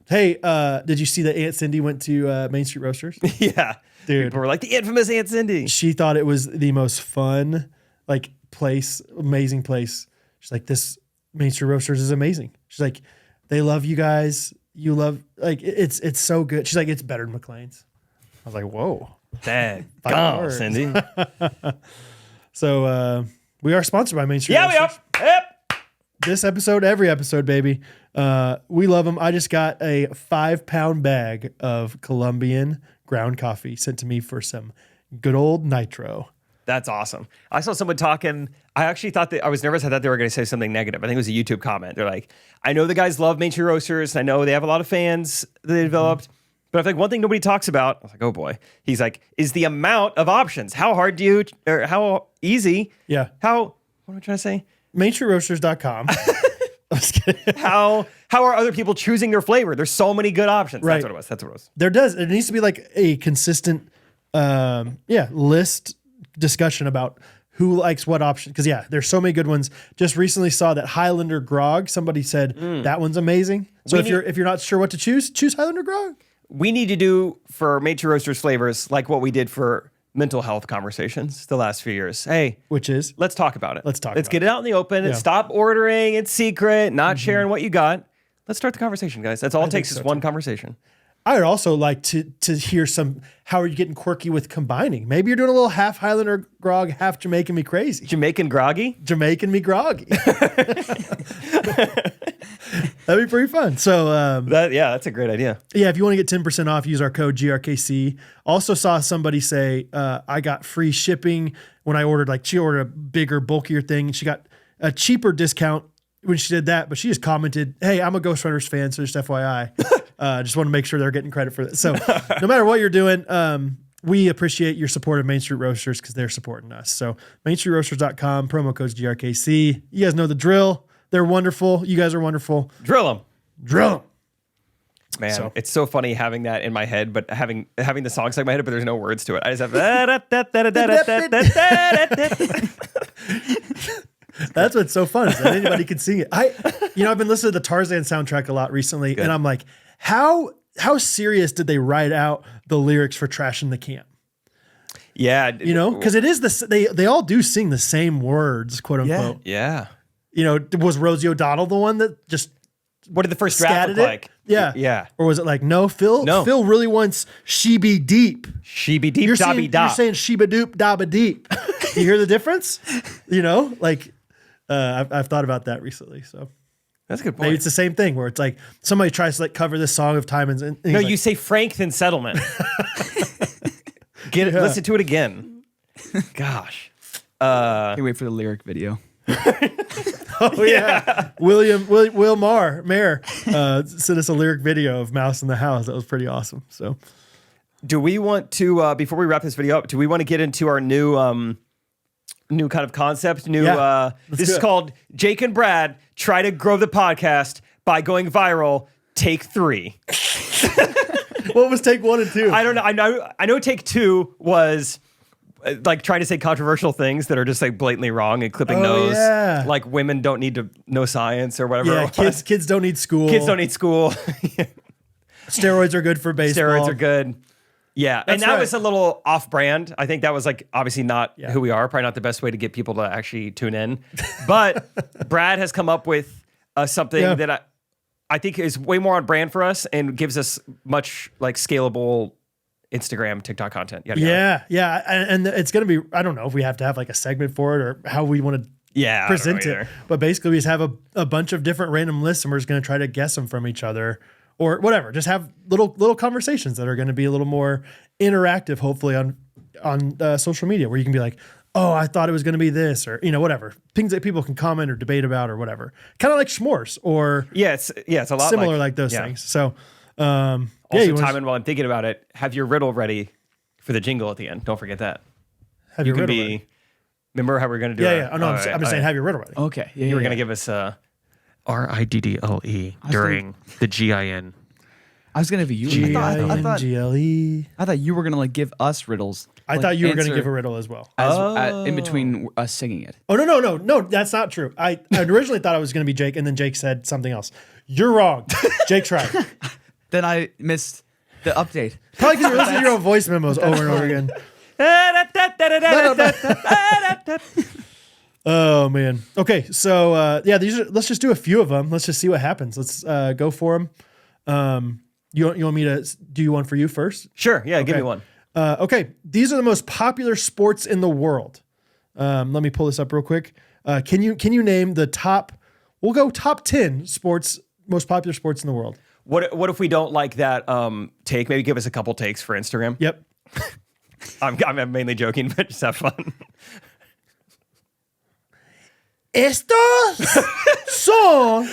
Hey, did you see that Aunt Cindy went to Main Street Roasters? Yeah. Dude. People were like, the infamous Aunt Cindy. She thought it was the most fun, like, place, amazing place. She's like, this Main Street Roasters is amazing. She's like, they love you guys. You love, like, it's so good. She's like, it's better than McLean's. I was like, whoa. Dang. Five Gone, words. Cindy. So we are sponsored by Main Street Yeah, we are. Roasters. Yep. This episode, every episode, baby. We love them. I just got a 5-pound bag of Colombian ground coffee sent to me for some good old nitro. That's awesome. I saw someone talking. I actually thought I was nervous. I thought they were going to say something negative. I think it was a YouTube comment. They're like, I know the guys love Main Street Roasters. I know they have a lot of fans that they developed. But I feel like one thing nobody talks about, I was like, oh boy. He's like, is the amount of options. How hard do you, or how easy? Yeah. What am I trying to say? MainStreetRoasters.com. I'm just kidding. How are other people choosing their flavor? There's so many good options. Right. That's what it was. There needs to be like a consistent, list discussion about who likes what option. Cause there's so many good ones. Just recently saw that Highlander Grog. Somebody said that one's amazing. So if you're not sure what to choose Highlander Grog. We need to do for Main Street Roasters flavors like what we did for mental health conversations the last few years. Hey, Which is let's talk about it. Let's get it out in the open and stop ordering in secret, not sharing what you got. Let's start the conversation, guys. That's all it takes is one conversation. I would also like to hear how are you getting quirky with combining? Maybe you're doing a little half Highlander Grog, half Jamaican Me Crazy. Jamaican groggy? Jamaican Me Groggy. That'd be pretty fun. So That's a great idea. if you want to get 10% off, use our code GRKC. Also saw somebody say I got free shipping when I ordered, she ordered a bigger, bulkier thing. She got a cheaper discount when she did that, but she just commented, hey, I'm a Ghostrunners fan, so just FYI. Just want to make sure they're getting credit for this. So no matter what you're doing, we appreciate your support of Main Street Roasters because they're supporting us. So MainStreetRoasters.com, promo codes GRKC. You guys know the drill. They're wonderful. You guys are wonderful. Drill them. Drill them. Man, it's so funny having that in my head, but having the song stuck in my head, but there's no words to it. I just have That's what's so fun is that anybody can sing it. I've been listening to the Tarzan soundtrack a lot recently, and I'm like, how serious did they write out the lyrics for Trashing the Camp? Yeah. Because it is they all do sing the same words, quote unquote. Yeah. Was Rosie O'Donnell the one that just What did the first draft scatted look it? like? Yeah. Yeah. Or was it like, no, Phil? No. Phil really wants She Be Deep. She be deep, You're dobby saying dop. Sheba Doop Dabba Deep. You hear the difference? I've thought about that recently. So That's a good point. maybe it's the same thing where it's like somebody tries to cover this song of Timons. And No, you say Frank then settlement. Get it. Listen to it again. Gosh. Can't wait for the lyric video. Oh yeah, Will Mayer sent us a lyric video of Mouse in the House. That was pretty awesome. So, Do we want to before we wrap this video up? Do we want to get into our new kind of concept? This is called Jake and Brad try to grow the podcast by going viral. Take 3. what was take 1 and 2? I don't know. I know. Take 2 was like trying to say controversial things that are just like blatantly wrong and clipping nose. Yeah. Like women don't need to know science or whatever. Yeah, it was. kids don't need school. Kids don't need school. Steroids are good for baseball. Steroids are good. Yeah, and That's that right. was a little off-brand. I think that was like obviously not Yeah. who we are. Probably not the best way to get people to actually tune in. But Brad has come up with something Yeah. that I think is way more on brand for us and gives us much like scalable Instagram, TikTok content. Yada, yada. Yeah, and it's gonna be. I don't know if we have to have like a segment for it or how we want to Yeah, I don't know present it. either. But basically, we just have a bunch of different random lists, and we're just gonna try to guess them from each other or whatever. Just have little conversations that are going to be a little more interactive, hopefully on social media, where you can be like, oh, I thought it was going to be this, or whatever things that people can comment or debate about or whatever. Kind of like s'mores or Yeah, it's a lot similar like those yeah. things. So. Also, you wanna- Timon, while I'm thinking about it, have your riddle ready for the jingle at the end. Don't forget that. have You your can riddle be. ready. Remember how we're going to do Yeah, it? yeah. Oh, no, I'm just saying, have your riddle ready. Okay. Yeah, You were yeah, going to give us RIDDLE during the GIN. I was gonna be you. G-I-N-G-L-E. I thought you were gonna like give us riddles. I like, thought you were going to answer give a riddle as well. in between us singing it. Oh, no, that's not true. I originally thought it was going to be Jake, and then Jake said something else. You're wrong. Jake's right. Then I missed the update. Probably because you're listening to your own voice memos over and over again. Oh, man. Okay, so, let's just do a few of them. Let's just see what happens. Let's go for them. You want me to do one for you first? Sure. Yeah, give Okay. me one. Okay, these are the most popular sports in the world. Let me pull this up real quick. Can you name the top? We'll go top 10 most popular sports in the world. What if we don't like that take? Maybe give us a couple takes for Instagram. Yep. I'm mainly joking, but just have fun. Estos son.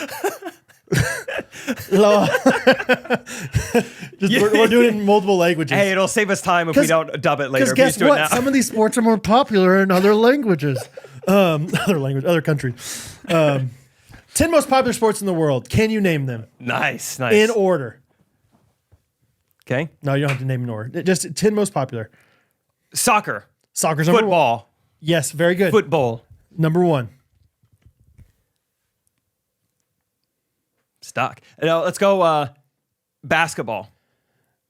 We're doing it in multiple languages. Hey, it'll save us time if we don't dub it later. Because If we guess just do it what? now. Some of these sports are more popular in other languages. Other countries. 10 most popular sports in the world. Can you name them Nice. in order? Okay. No, you don't have to name in order. Just 10 most popular. Soccer, Soccer's number one. football, Yes, very good. football, Number one. stock. Now, let's go basketball.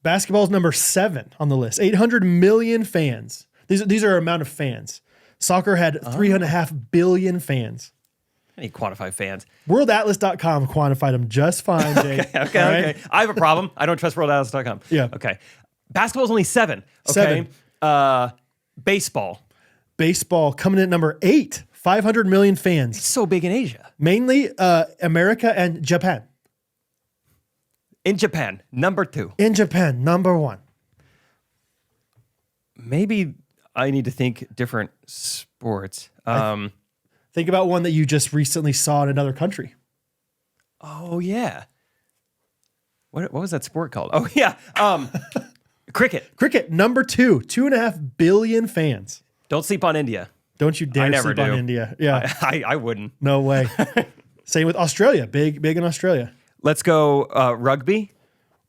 Basketball's number 7 on the list. 800 million fans. These are amount of fans. Soccer had 3.5 billion fans. I need to quantify fans. WorldAtlas.com quantified them just fine, Jake. Okay, All right? okay. I have a problem. I don't trust worldatlas.com. Yeah. Okay. Basketball's only 7. Okay. 7. Baseball. Baseball coming in at number 8. 500 million fans. So big in Asia. Mainly America and Japan. In Japan, number 2. In Japan, number 1. Maybe I need to think different sports. Think about one that you just recently saw in another country. Oh yeah. What was that sport called? Oh yeah. Cricket. Cricket, number 2. 2.5 billion fans. Don't sleep on India. Don't you dare never sleep on do. India. Yeah, I wouldn't. no way. Same with Australia. Big in Australia. Let's go rugby.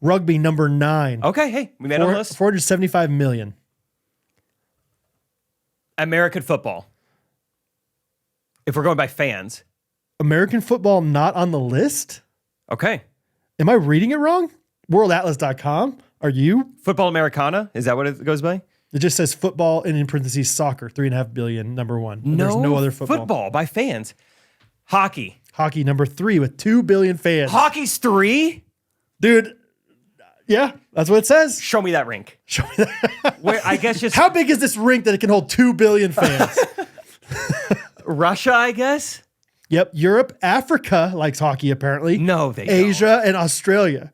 Rugby, number 9. Okay, hey, we made it on the list. 475 million. American football. If we're going by fans. American football not on the list? Okay. Am I reading it wrong? WorldAtlas.com? Are you? Football Americana. Is that what it goes by? It just says football and in parentheses soccer, 3.5 billion, number 1. There's no other football. Football by fans. Hockey. Hockey, number 3 with 2 billion fans. Hockey's 3? Dude, yeah, that's what it says. Show me that rink. Show me that. Where I guess just How big is this rink that it can hold 2 billion fans? Russia, I guess? Yep, Europe, Africa likes hockey apparently. No, they don't. Asia and Australia.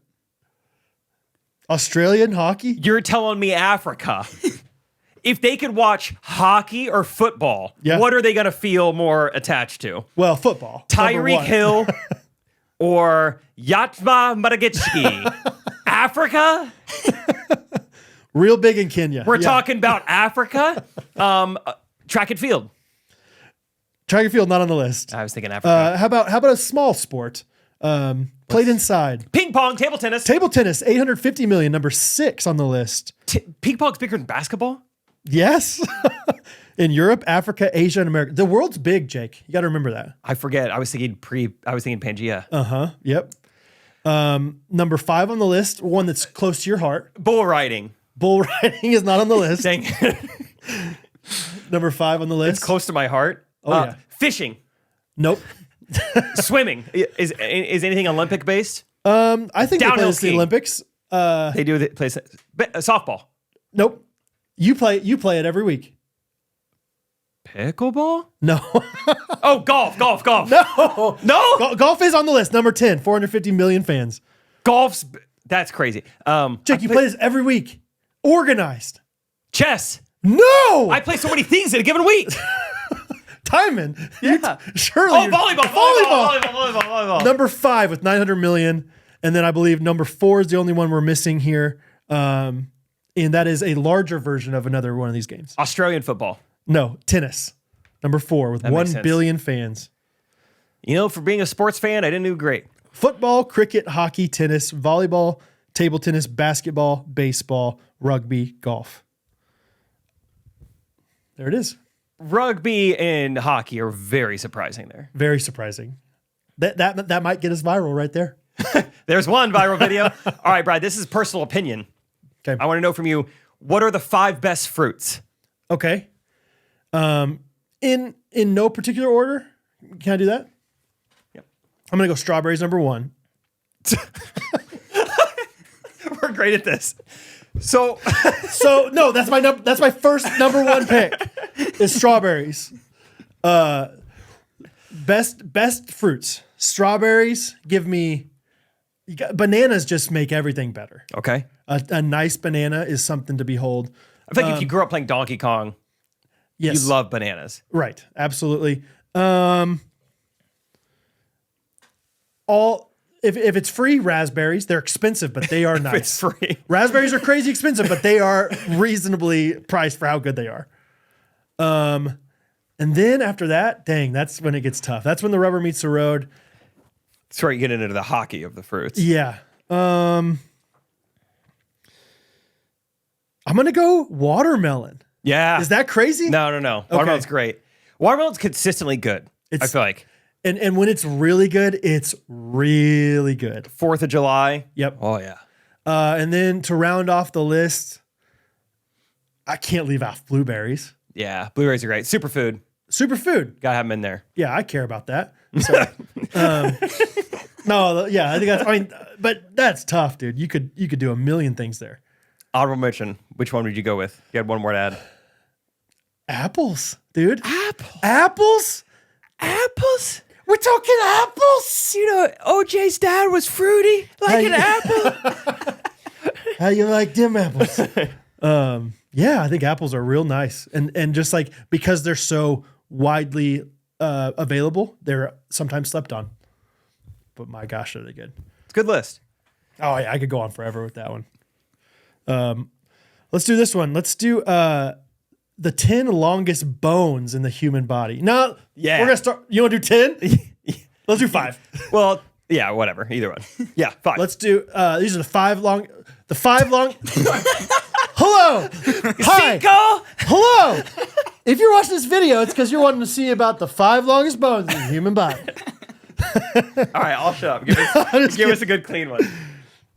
Australian hockey? You're telling me Africa. If they could watch hockey or football, Yeah. what are they going to feel more attached to? Well, football. number Tyreek 1. Hill or Yatma Madagitski? Africa? Real big in Kenya. We're Yeah. talking about Africa? Track and field. Track and field not on the list. I was thinking Africa. How about a small sport? Played inside. Ping pong, table tennis. Table tennis, 850 million, number 6 on the list. Ping pong's bigger than basketball? Yes. In Europe, Africa, Asia, and America. The world's big, Jake. You got to remember that. I forget. I was thinking Pangea. Yep. Number 5 on the list, one that's close to your heart. Bull riding. Bull riding is not on the list. Dang it. Number 5 on the list. It's close to my heart. Oh, yeah. Fishing. Nope. Swimming. Is anything Olympic based? I think they play Downhill this in the skiing. Olympics. They do play softball. Nope. You play it every week. Pickleball? No. Oh, golf. No. No? Golf is on the list. Number 10, 450 million fans. Golf's that's crazy. Jake, you play this every week. Organized. Chess. No. I play so many things in a given week. Timon. Yeah. Surely. Oh, volleyball. Number 5 with 900 million. And then I believe number 4 is the only one we're missing here. And that is a larger version of another one of these games. Australian football. No, tennis. Number 4 with That 1 makes sense. billion fans. You know, for being a sports fan, I didn't do great. Football, cricket, hockey, tennis, volleyball, table tennis, basketball, baseball, rugby, golf. There it is. Rugby and hockey are very surprising there. Very surprising. That might get us viral right there. There's one viral video. All right, Brad, this is personal opinion. Okay. I want to know from you, what are the 5 best fruits? Okay. In no particular order. Can I do that? Yep. I'm gonna go strawberries number 1. We're great at this. So No, that's my first number 1 pick. Is strawberries. Best fruits. Strawberries give me. Bananas just make everything better. okay. A nice banana is something to behold. I think if you grew up playing Donkey Kong, Yes. you love bananas. Right. Absolutely. If it's free, raspberries, they're expensive, but they are nice. It's free. Raspberries are crazy expensive, but they are reasonably priced for how good they are. And then after that, dang, that's when it gets tough. That's when the rubber meets the road. That's where you get into the hockey of the fruits. Yeah. I'm going to go watermelon. Yeah. Is that crazy? No. Watermelon's great. Watermelon's consistently good. I feel like. And when it's really good, it's really good. 4th of July. Yep. Oh, yeah. And then to round off the list, I can't leave off blueberries. Yeah. Blueberries are great. Superfood. Superfood. Gotta have them in there. Yeah, I care about that. So, no, yeah, I think that's. I mean, but that's tough, dude. You could do a million things there. Honorable mention. Which one would you go with? You had one more to add. Apples, dude. Apples? We're talking apples. You know, OJ's dad was fruity like an apple. How you like them apples? Yeah, I think apples are real nice, and just like because they're so widely available, they're sometimes slept on. But my gosh, are they good? It's a good list. Oh yeah, I could go on forever with that one. Let's do this one. Let's do the 10 longest bones in the human body. No, Yeah. we're gonna start. You want to do 10? Let's do 5. Well, yeah, whatever. Either one. Yeah, 5. Let's do. These are the 5 long. The 5 long. Hello. Hi. Cinco? Hello. If you're watching this video, it's because you're wanting to see about the 5 longest bones in the human body. All right, I'll shut up. Give us a good clean one.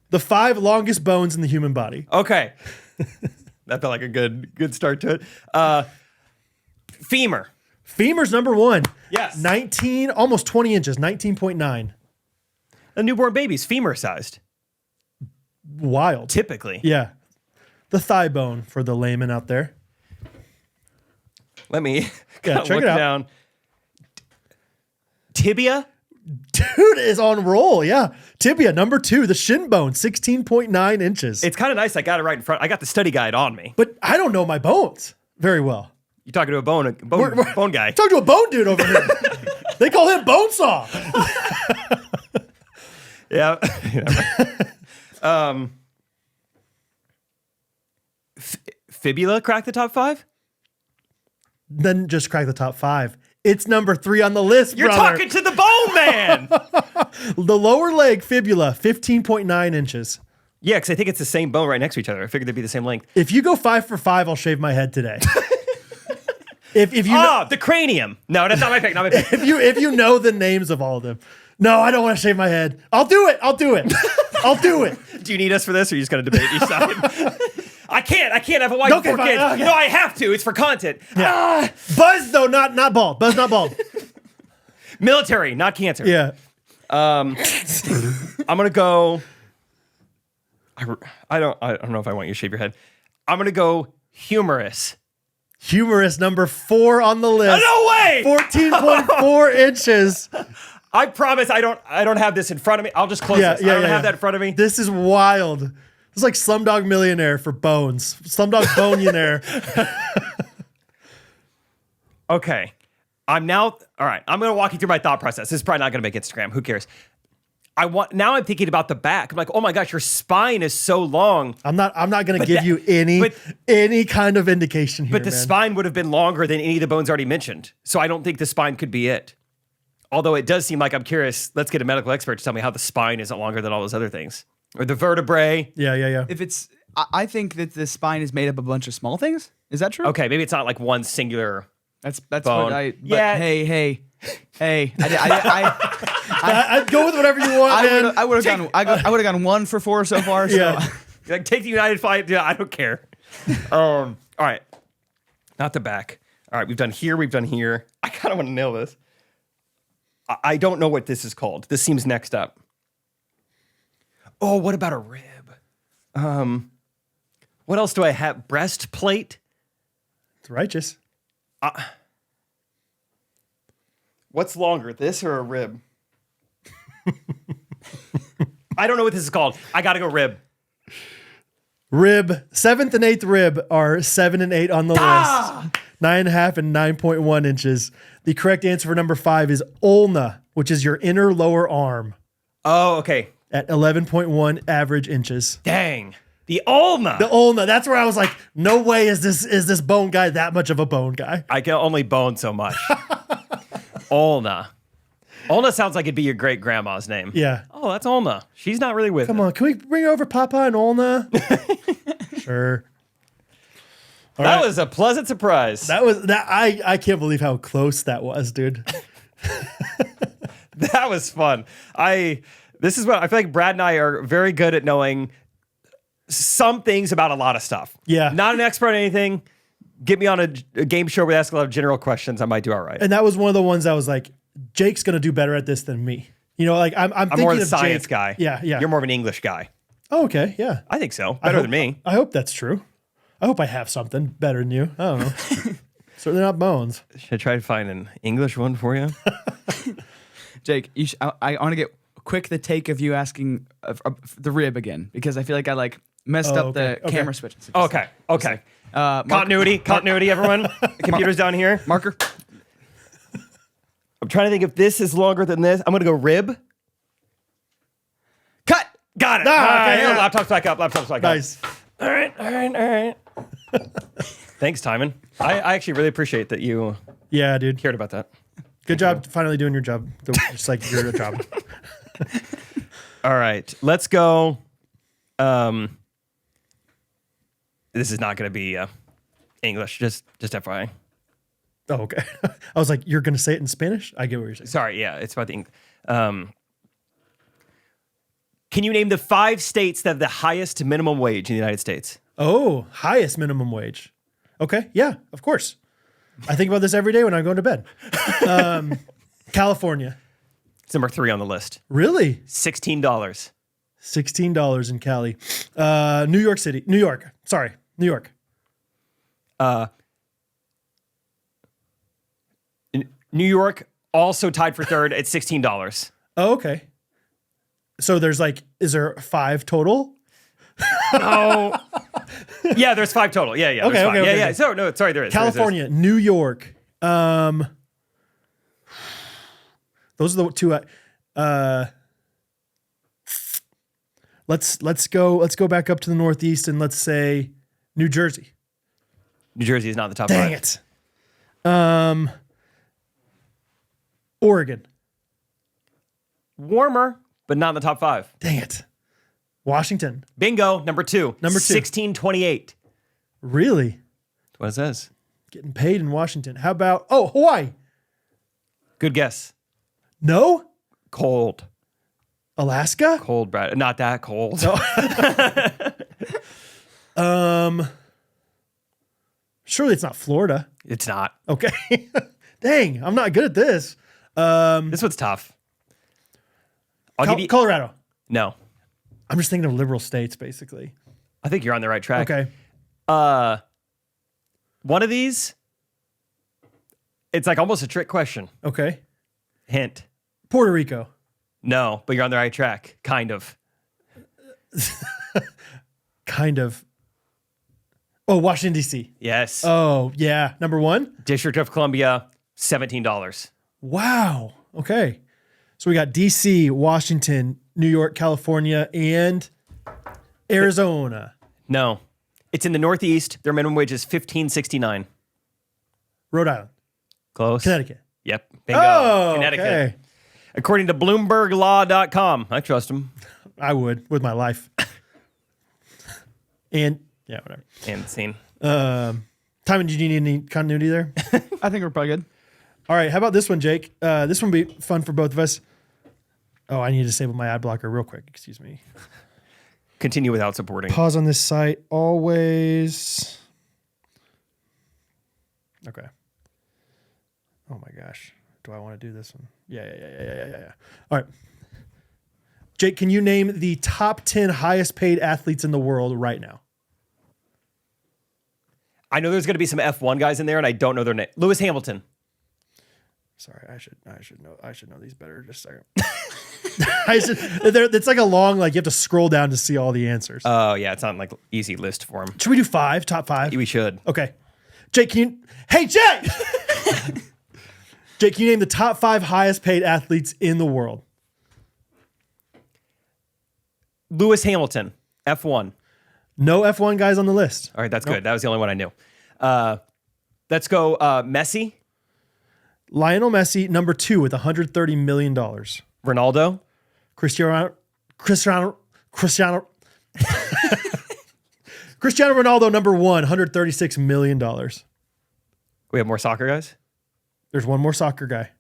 The 5 longest bones in the human body. Okay. That felt like a good start to it. Femur. Femur's number 1. Yes. 19, almost 20 inches, 19.9. A newborn baby's femur sized, Wild. typically. Yeah. The thigh bone for the layman out there. Let me check look it out. down. Tibia. Dude is on roll. Yeah. Tibia, number 2, the shin bone, 16.9 inches. It's kind of nice. I got it right in front. I got the study guide on me. But I don't know my bones very well. You talking to a bone guy? Talk to a bone dude over here. They call him Bonesaw. Yeah. Fibula cracked the top 5? Then just crack the top 5. It's number 3 on the list, You're brother. talking to the bone man. The lower leg fibula, 15.9 inches. Yeah, because I think it's the same bone right next to each other. I figured they'd be the same length. If you go 5 for 5, I'll shave my head today. if you the cranium. No, that's not my pick. Not my pick. if you know the names of all of them. No, I don't want to shave my head. I'll do it. I'll do it. I'll do it. Do you need us for this, or are you just going to debate each side? I can't. I have a wife and 4 fine. kids. Okay. No, I have to. It's for content. Yeah. Buzz though, not bald. Buzz, not bald. Military, not cancer. Yeah. I'm gonna go. I don't know if I want you to shave your head. I'm gonna go humorous. Humorous, number 4 on the list. No way! 14.4 inches. I promise I don't have this in front of me. I'll just close this. I don't have that in front of me. This is wild. It's like Slumdog Millionaire for bones. Slumdog Bonionaire. Okay. All right. I'm going to walk you through my thought process. This is probably not going to make Instagram. Who cares? Now I'm thinking about the back. I'm like, oh my gosh, your spine is so long. I'm not going to give you any kind of indication here, But the man. spine would have been longer than any of the bones already mentioned. So I don't think the spine could be it. Although it does seem like I'm curious. Let's get a medical expert to tell me how the spine isn't longer than all those other things. Or the vertebrae. Yeah. If it's, I think that the spine is made up of a bunch of small things. Is that true? Okay, maybe it's not like one singular. That's bone. what I. But Yeah. Hey. I'd go with whatever you want, man. I would have gone 1 for 4 so far. So. Yeah. Like take the United flight. Yeah, I don't care. All right. Not the back. All right, we've done here. I kind of want to nail this. I don't know what this is called. This seems next up. Oh, what about a rib? What else do I have? Breastplate? It's righteous. What's longer, this or a rib? I don't know what this is called. I gotta go rib. Rib. 7th and 8th rib are 7 and 8 on the list. 9.5 and 9.1 inches. The correct answer for number 5 is ulna, which is your inner lower arm. Oh, okay. At 11.1 average inches. Dang. The ulna. The ulna. That's where I was like, no way is this bone guy that much of a bone guy. I can only bone so much. Ulna. Ulna sounds like it'd be your great grandma's name. Yeah. Oh, that's Ulna. She's not really with Come it. on, can we bring over Papa and ulna? Sure. All That right. was a pleasant surprise. I can't believe how close that was, dude. That was fun. This is what I feel like Brad and I are very good at knowing some things about a lot of stuff. Yeah. Not an expert on anything. Get me on a game show where they ask a lot of general questions. I might do all right. And that was one of the ones I was like, Jake's gonna do better at this than me. You know, like I'm thinking more of the of science Jake. guy. Yeah. You're more of an English guy. Oh, okay, yeah. I think so. Better than me. I hope that's true. I hope I have something better than you. I don't know. Certainly not bones. Should I try to find an English one for you? Jake, I want to get quick the take of you asking the rib again because I feel like I messed up the camera switch. Okay. Continuity, everyone. The computer's down here. Marker. I'm trying to think if this is longer than this. I'm going to go rib. Cut. Got it. Okay, yeah. Laptop's back up. Nice. All right. Thanks, Timon. I actually really appreciate that you Yeah, dude. cared about that. Good job finally doing your job. Just like your job. All right. Let's go. This is not going to be English. Just FYI. Oh, okay. I was like, you're gonna say it in Spanish? I get what you're saying. Sorry. Yeah, it's about the English. Can you name the 5 states that have the highest minimum wage in the United States? Oh, highest minimum wage. Okay, yeah, of course. I think about this every day when I'm going to bed. California. It's number 3 on the list. Really? $16. $16 in Cali. New York City. New York. Sorry, New York. New York also tied for 3rd at $16. Oh, okay. So there's is there 5 total? Oh. Yeah, there's 5 total. Yeah. Okay, there's 5. okay. Yeah. So no, sorry, there is. California, New York. Those are the 2. Let's go back up to the Northeast and let's say New Jersey. New Jersey is not in the top Dang 5. it. Oregon. Warmer, but not in the top 5. Dang it. Washington. Bingo. Number two. Number two. 1628. Really? What it says. Getting paid in Washington. How about, Hawaii? Good guess. No? Cold. Alaska? Cold, Brad. Not that cold. Surely it's not Florida. It's not. Okay. Dang, I'm not good at this. This one's tough. I'll give you. Colorado. No. I'm just thinking of liberal states, basically. I think you're on the right track. Okay. One of these, it's like almost a trick question. Okay. Hint. Puerto Rico. No, but you're on the right track. Kind of. Kind of. Oh, Washington, D.C. Yes. Oh, yeah. Number one? District of Columbia, $17. Wow. Okay. So we got D.C., Washington, New York, California, and Arizona. No. It's in the Northeast. Their minimum wage is $15.69. Rhode Island. Close. Connecticut. Yep. Bingo. Oh, Connecticut. okay. According to BloombergLaw.com. I trust them. I would with my life. And yeah, whatever. And scene. Timon, did you need any continuity there? I think we're probably good. All right. How about this one, Jake? This one will be fun for both of us. Oh, I need to disable my ad blocker real quick. Excuse me. Continue without supporting. Pause on this site always. Okay. Oh my gosh. Do I want to do this one? Yeah. All right. Jake, can you name the top 10 highest paid athletes in the world right now? I know there's going to be some F1 guys in there, and I don't know their name. Lewis Hamilton. Sorry, I should know these better. Just a second. It's like a long, like you have to scroll down to see all the answers. Oh, yeah. It's not like easy list for him. Should we do top five? We should. Okay. Jake, hey, Jake! Jake, can you name the top 5 highest paid athletes in the world? Lewis Hamilton, F1. No F1 guys on the list. All right, that's good. That was the only one I knew. Let's go Messi. Lionel Messi, number 2 with $130 million. Ronaldo. Cristiano Ronaldo, number 1, $136 million. We have more soccer guys? There's one more soccer guy.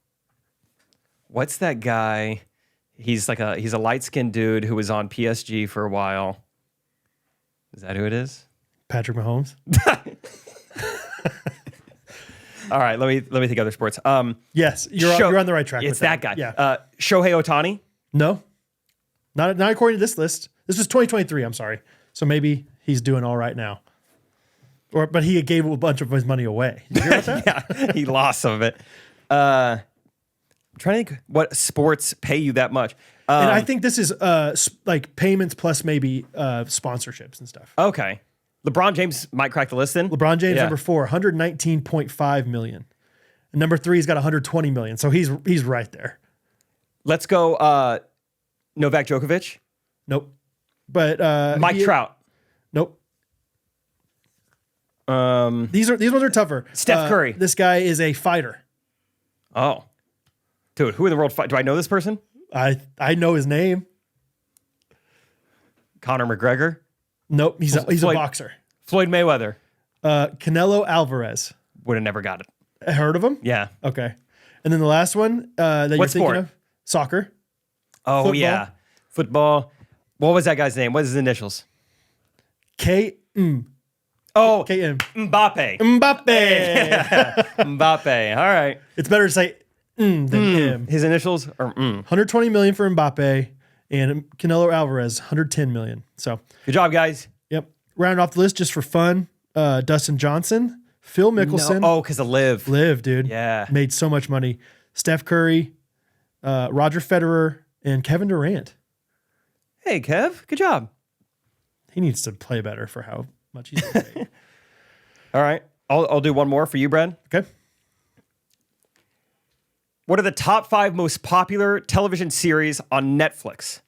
What's that guy? He's a light-skinned dude who was on PSG for a while. Is that who it is? Patrick Mahomes. All right, let me think other sports. Yes, you're on the right track. It's with that guy. Yeah. Shohei Ohtani. No, not according to this list. This was 2023. I'm sorry. So maybe he's doing all right now. But he gave a bunch of his money away. Did you hear about that? Yeah, he lost some of it. I'm trying to think what sports pay you that much. And I think this is like payments plus maybe sponsorships and stuff. Okay. LeBron James might crack the list then. LeBron James, number 4, $119.5 million. And number 3, he's got $120 million. So he's right there. Let's go Novak Djokovic. Nope. But Mike Trout. Nope. These ones are tougher. Steph Curry. This guy is a fighter. Oh. Dude, who in the world do I know this person? I know his name. Conor McGregor. Nope, he's a boxer. Floyd Mayweather. Canelo Alvarez. Would have never got it. Heard of him? Yeah. Okay. And then the last one that you're thinking sport? of? Soccer. Oh, Football. yeah. Football. What was that guy's name? What is his initials? KM. Oh, KM. Mbappe. Mbappe. Yeah. Mbappe. All right. It's better to say than M. His initials are $120 million for Mbappe and Canelo Alvarez, $110 million. So Good job, guys. yep. Round off the list just for fun. Dustin Johnson, Phil Mickelson. No. Oh, because of Liv. Liv, dude. Yeah. Made so much money. Steph Curry, Roger Federer, and Kevin Durant. Hey, Kev. Good job. He needs to play better for how much he's paid. All right. I'll do one more for you, Brad. Okay. What are the top 5 most popular television series on Netflix?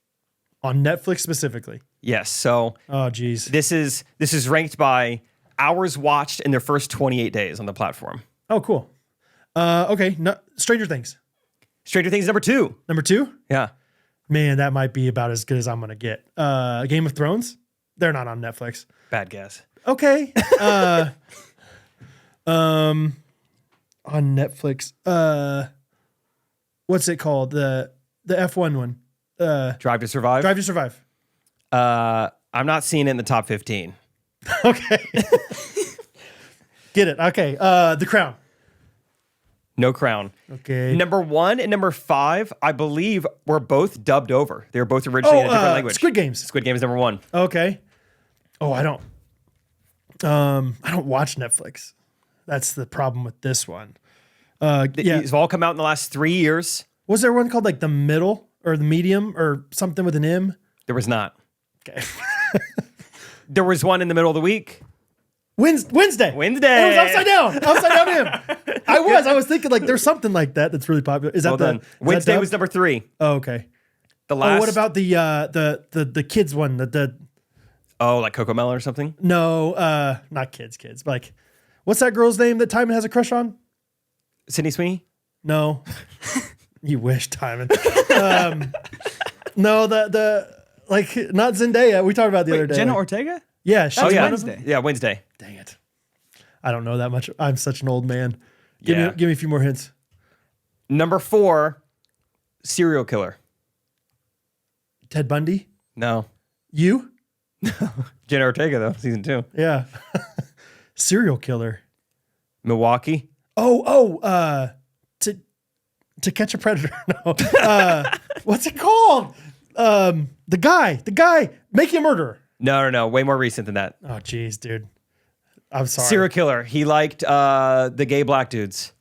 On Netflix specifically. Yes. So Oh, geez. this is ranked by hours watched in their first 28 days on the platform. Oh, cool. Okay. No, Stranger Things. Stranger Things number 2. Number 2. Yeah. Man, that might be about as good as I'm gonna get. Game of Thrones? They're not on Netflix. Bad guess. Okay. On Netflix. What's it called? The F1 one. Drive to Survive. Drive to Survive. I'm not seeing it in the top 15. Okay. Get it. Okay. The Crown. No Crown. Okay. Number 1 and number 5, I believe, were both dubbed over. They were both originally in a different language. Squid Games. Squid Game is number 1. Okay. Oh, I don't watch Netflix. That's the problem with this one. Yeah. These have all come out in the last 3 years. Was there one called like The Middle or The Medium or something with an M? There was not. Okay. There was one in the middle of the week. Wednesday. Wednesday. It was upside down. Upside down M. I was thinking like there's something like that that's really popular. Is that Well done. Wednesday was number 3. Oh, okay. The last. Oh, what about the kids one? Like Cocomel or something? No, not kids, but like, what's that girl's name that Timon has a crush on? Sydney Sweeney? No. You wish, Timon. No, the like not Zendaya. We talked about the other day. Jenna Ortega? Yeah, she's Oh, yeah. one of them. Wednesday. Yeah, Wednesday. Dang it. I don't know that much. I'm such an old man. Give me a few more hints. Number 4, serial killer. Ted Bundy? No. You? Jenna Ortega, though, season 2. Yeah. Serial killer. Milwaukee. To Catch a Predator. No. What's it called? The guy making a murderer. No. Way more recent than that. Oh, geez, dude. I'm sorry. Serial killer. He liked the gay black dudes.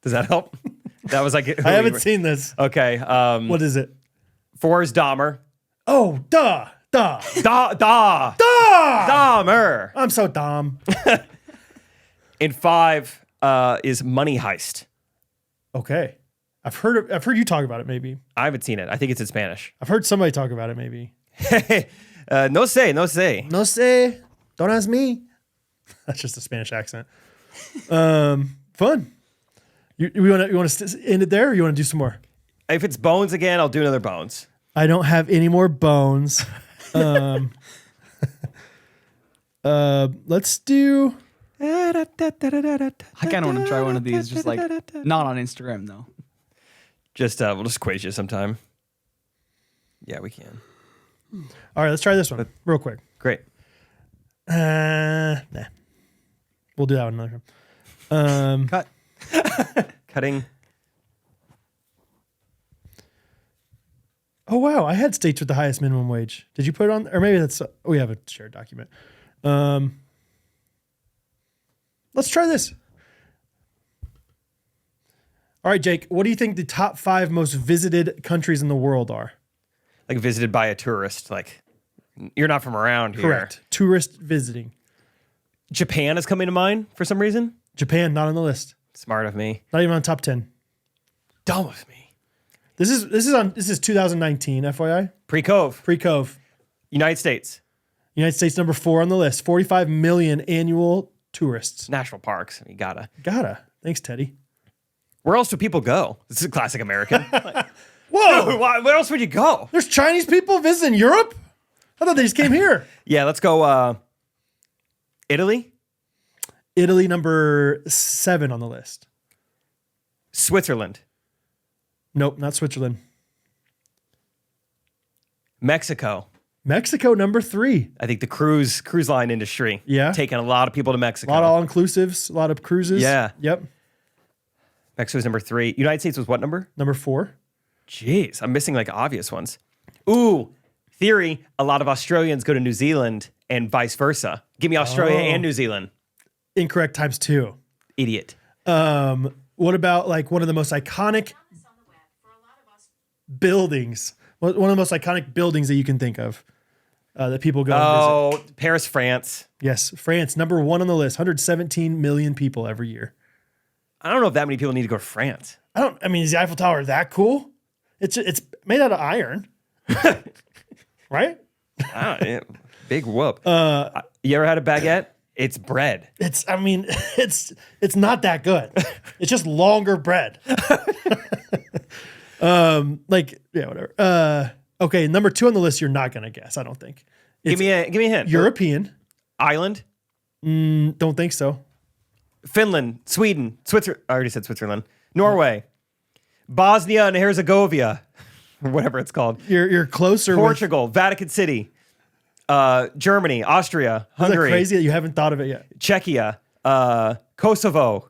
Does that help? That was like. I haven't seen this. Okay. What is it? 4 is Dahmer. Oh, duh. Dahmer. I'm so dumb. And 5 is Money Heist. Okay. I've heard you talk about it, maybe. I haven't seen it. I think it's in Spanish. I've heard somebody talk about it, maybe. No sé. No sé. Don't ask me. That's just a Spanish accent. Fun. You want to end it there, or you want to do some more? If it's Bones again, I'll do another Bones. I don't have any more bones. Let's do. I kind of want to try one of these, just like not on Instagram though. We'll just quiz you sometime. Yeah, we can. All right, let's try this one real quick. Great. Nah. We'll do that one another time. Cut. Cutting. Oh, wow. I had states with the highest minimum wage. Did you put it on? Or maybe we have a shared document. Let's try this. All right, Jake, what do you think the top 5 most visited countries in the world are? Like visited by a tourist. Like, you're not from around here. Correct. Tourist visiting. Japan is coming to mind for some reason. Japan, not on the list. Smart of me. Not even on top 10. Dumb of me. This is 2019, FYI. Pre-Cove. Pre-Cove. United States. United States number 4 on the list. 45 million annual tourists. National parks. You gotta. Thanks, Teddy. Where else do people go? This is classic American. Whoa! Where else would you go? There's Chinese people visiting Europe? I thought they just came here. Yeah, let's go Italy. Italy number 7 on the list. Switzerland. Nope, not Switzerland. Mexico. Mexico number 3. I think the cruise line industry. Yeah. Taking a lot of people to Mexico. A lot of all-inclusives, a lot of cruises. Yeah. Yep. Mexico's number 3. United States was what number? Number 4. Jeez, I'm missing like obvious ones. Ooh, theory, a lot of Australians go to New Zealand and vice versa. Give me Australia and New Zealand. Incorrect times 2. Idiot. What about like one of the most iconic buildings? One of the most iconic buildings that you can think of that people go and visit. Paris, France. Yes, France, number 1 on the list. 117 million people every year. I don't know if that many people need to go to France. I mean, is the Eiffel Tower that cool? It's made out of iron, right? Big whoop. You ever had a baguette? It's bread. It's not that good. It's just longer bread. Whatever. Okay, number 2 on the list, you're not gonna guess. I don't think. Give me a hint. European. Island. Don't think so. Finland, Sweden, Switzerland. I already said Switzerland. Norway, Bosnia and Herzegovina, or whatever it's called. You're closer. Portugal, Vatican City, Germany, Austria, Isn't Hungary. that crazy that you haven't thought of it yet? Czechia, Kosovo,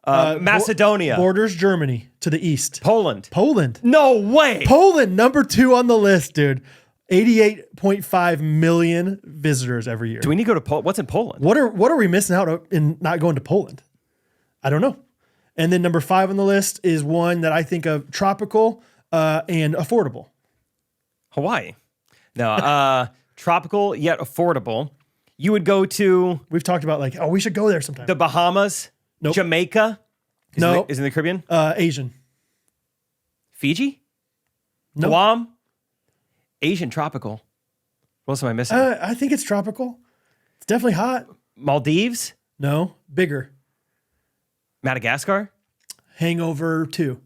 Macedonia, Borders Germany to the east. Poland. Poland. No way. Poland, number 2 on the list, dude. 88.5 million visitors every year. Do we need to go to Poland? What's in Poland? What are we missing out in not going to Poland? I don't know. And then number 5 on the list is one that I think of tropical and affordable. Hawaii. No, tropical yet affordable. You would go to We've talked about we should go there sometime. the Bahamas, Nope. Jamaica. No. Is in the Caribbean? Asian. Fiji? No. Guam? Asian tropical. What else am I missing? I think it's tropical. It's definitely hot. Maldives? No, bigger. Madagascar? Hangover 2.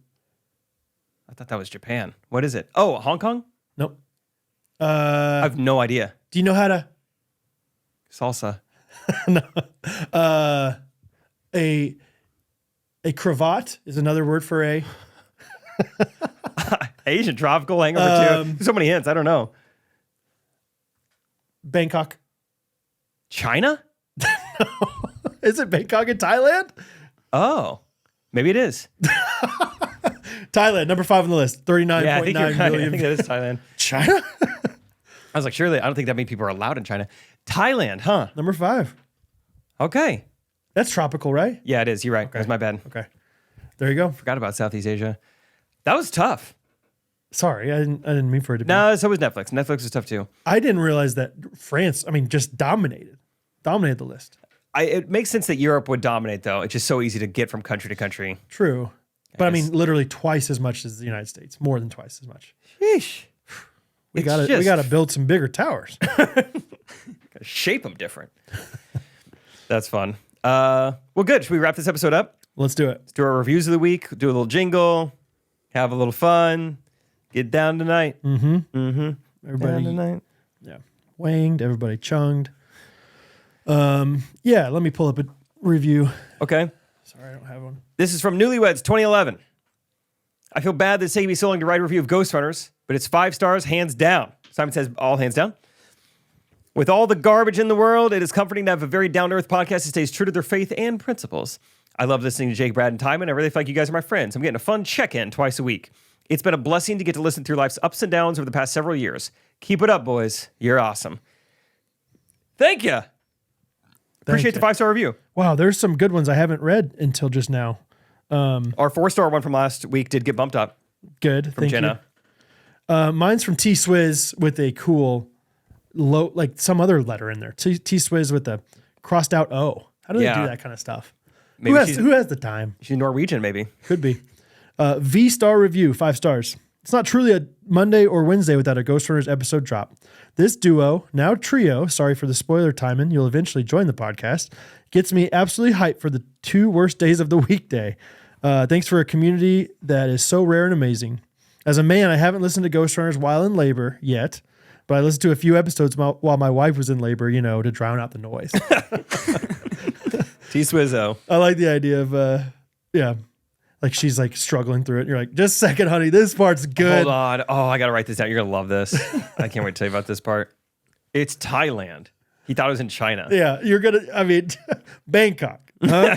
I thought that was Japan. What is it? Oh, Hong Kong? Nope. I have no idea. Do you know how to Salsa. a cravat is another word for a Asian tropical hangover 2. So many hints. I don't know. Bangkok. China? Is it Bangkok in Thailand? Oh, maybe it is. Thailand, number 5 on the list. 39.9 Yeah, I think you're right. I million. think that is Thailand. China? I was like, surely, I don't think that many people are allowed in China. Thailand, huh? Number 5. Okay. That's tropical, right? Yeah, it is. You're right. That was my bad. Okay. There you go. Forgot about Southeast Asia. That was tough. Sorry, I didn't mean for it to be. No, so was Netflix. Netflix was tough too. I didn't realize that France, just dominated the list. It makes sense that Europe would dominate, though. It's just so easy to get from country to country. True. But guess. literally twice as much as the United States. More than twice as much. Sheesh. We gotta build some bigger towers. Shape them different. That's fun. Well, good. Should we wrap this episode up? Let's do it. Let's do our reviews of the week. Do a little jingle. Have a little fun. Get down tonight. Everybody, Down tonight. yeah, wanged. Everybody chunged. Yeah. Let me pull up a review. Okay. Sorry, I don't have one. This is from Newlyweds 2011. I feel bad that it's taking me so long to write a review of Ghostrunners, but it's 5 stars, hands down. Simon says all hands down. With all the garbage in the world, it is comforting to have a very down-to-earth podcast that stays true to their faith and principles. I love listening to Jake, Brad, and Timon. I really feel like you guys are my friends. I'm getting a fun check-in twice a week. It's been a blessing to get to listen through life's ups and downs over the past several years. Keep it up, boys. You're awesome. Thank you. Appreciate the 5-star review. Wow, there's some good ones I haven't read until just now. Our 4-star one from last week did get bumped up Good. from Jenna. Mine's from T Swizz with a cool low, some other letter in there. T Swizz with a crossed out O. How do they Yeah. do that kind of stuff? Maybe Who has the time? she's Norwegian, maybe. Could be. V-star review, 5 stars. It's not truly a Monday or Wednesday without a Ghostrunners episode drop. This duo, now trio, sorry for the spoiler, Timon, you'll eventually join the podcast, gets me absolutely hyped for the 2 worst days of the weekday. Thanks for a community that is so rare and amazing. As a man, I haven't listened to Ghostrunners while in labor yet, but I listened to a few episodes while my wife was in labor, to drown out the noise. T-Swizzo. I like the idea of, she's struggling through it. And you're like, just a second, honey, this part's good. Hold on. Oh, I got to write this down. You're going to love this. I can't wait to tell you about this part. It's Thailand. He thought it was in China. Yeah, you're going to, Bangkok. Huh?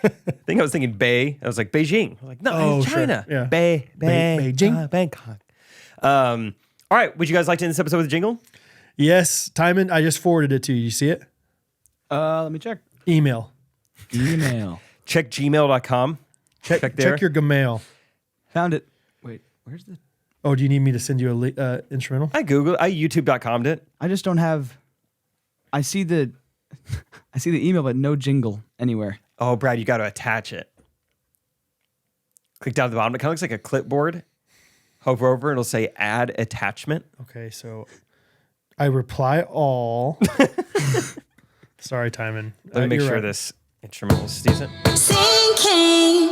I think I was thinking Bay. I was like, Beijing. I was like, no, it's sure. China. Yeah. Beijing. Bangkok. All right. Would you guys like to end this episode with a jingle? Yes, Timon, I just forwarded it to you. You see it? Let me check. Email. Check gmail.com. Check there. Check your Gmail. Found it. Wait, where's the? Oh, do you need me to send you a instrumental? I Googled. I YouTube.com'd it. I just don't have. I see the email, but no jingle anywhere. Oh, Brad, you got to attach it. Click down at the bottom. It kind of looks like a clipboard. Hover over, it'll say add attachment. Okay, so I reply all. Sorry, Timon. Let me make you're sure right. this instrumental is decent. Sinking.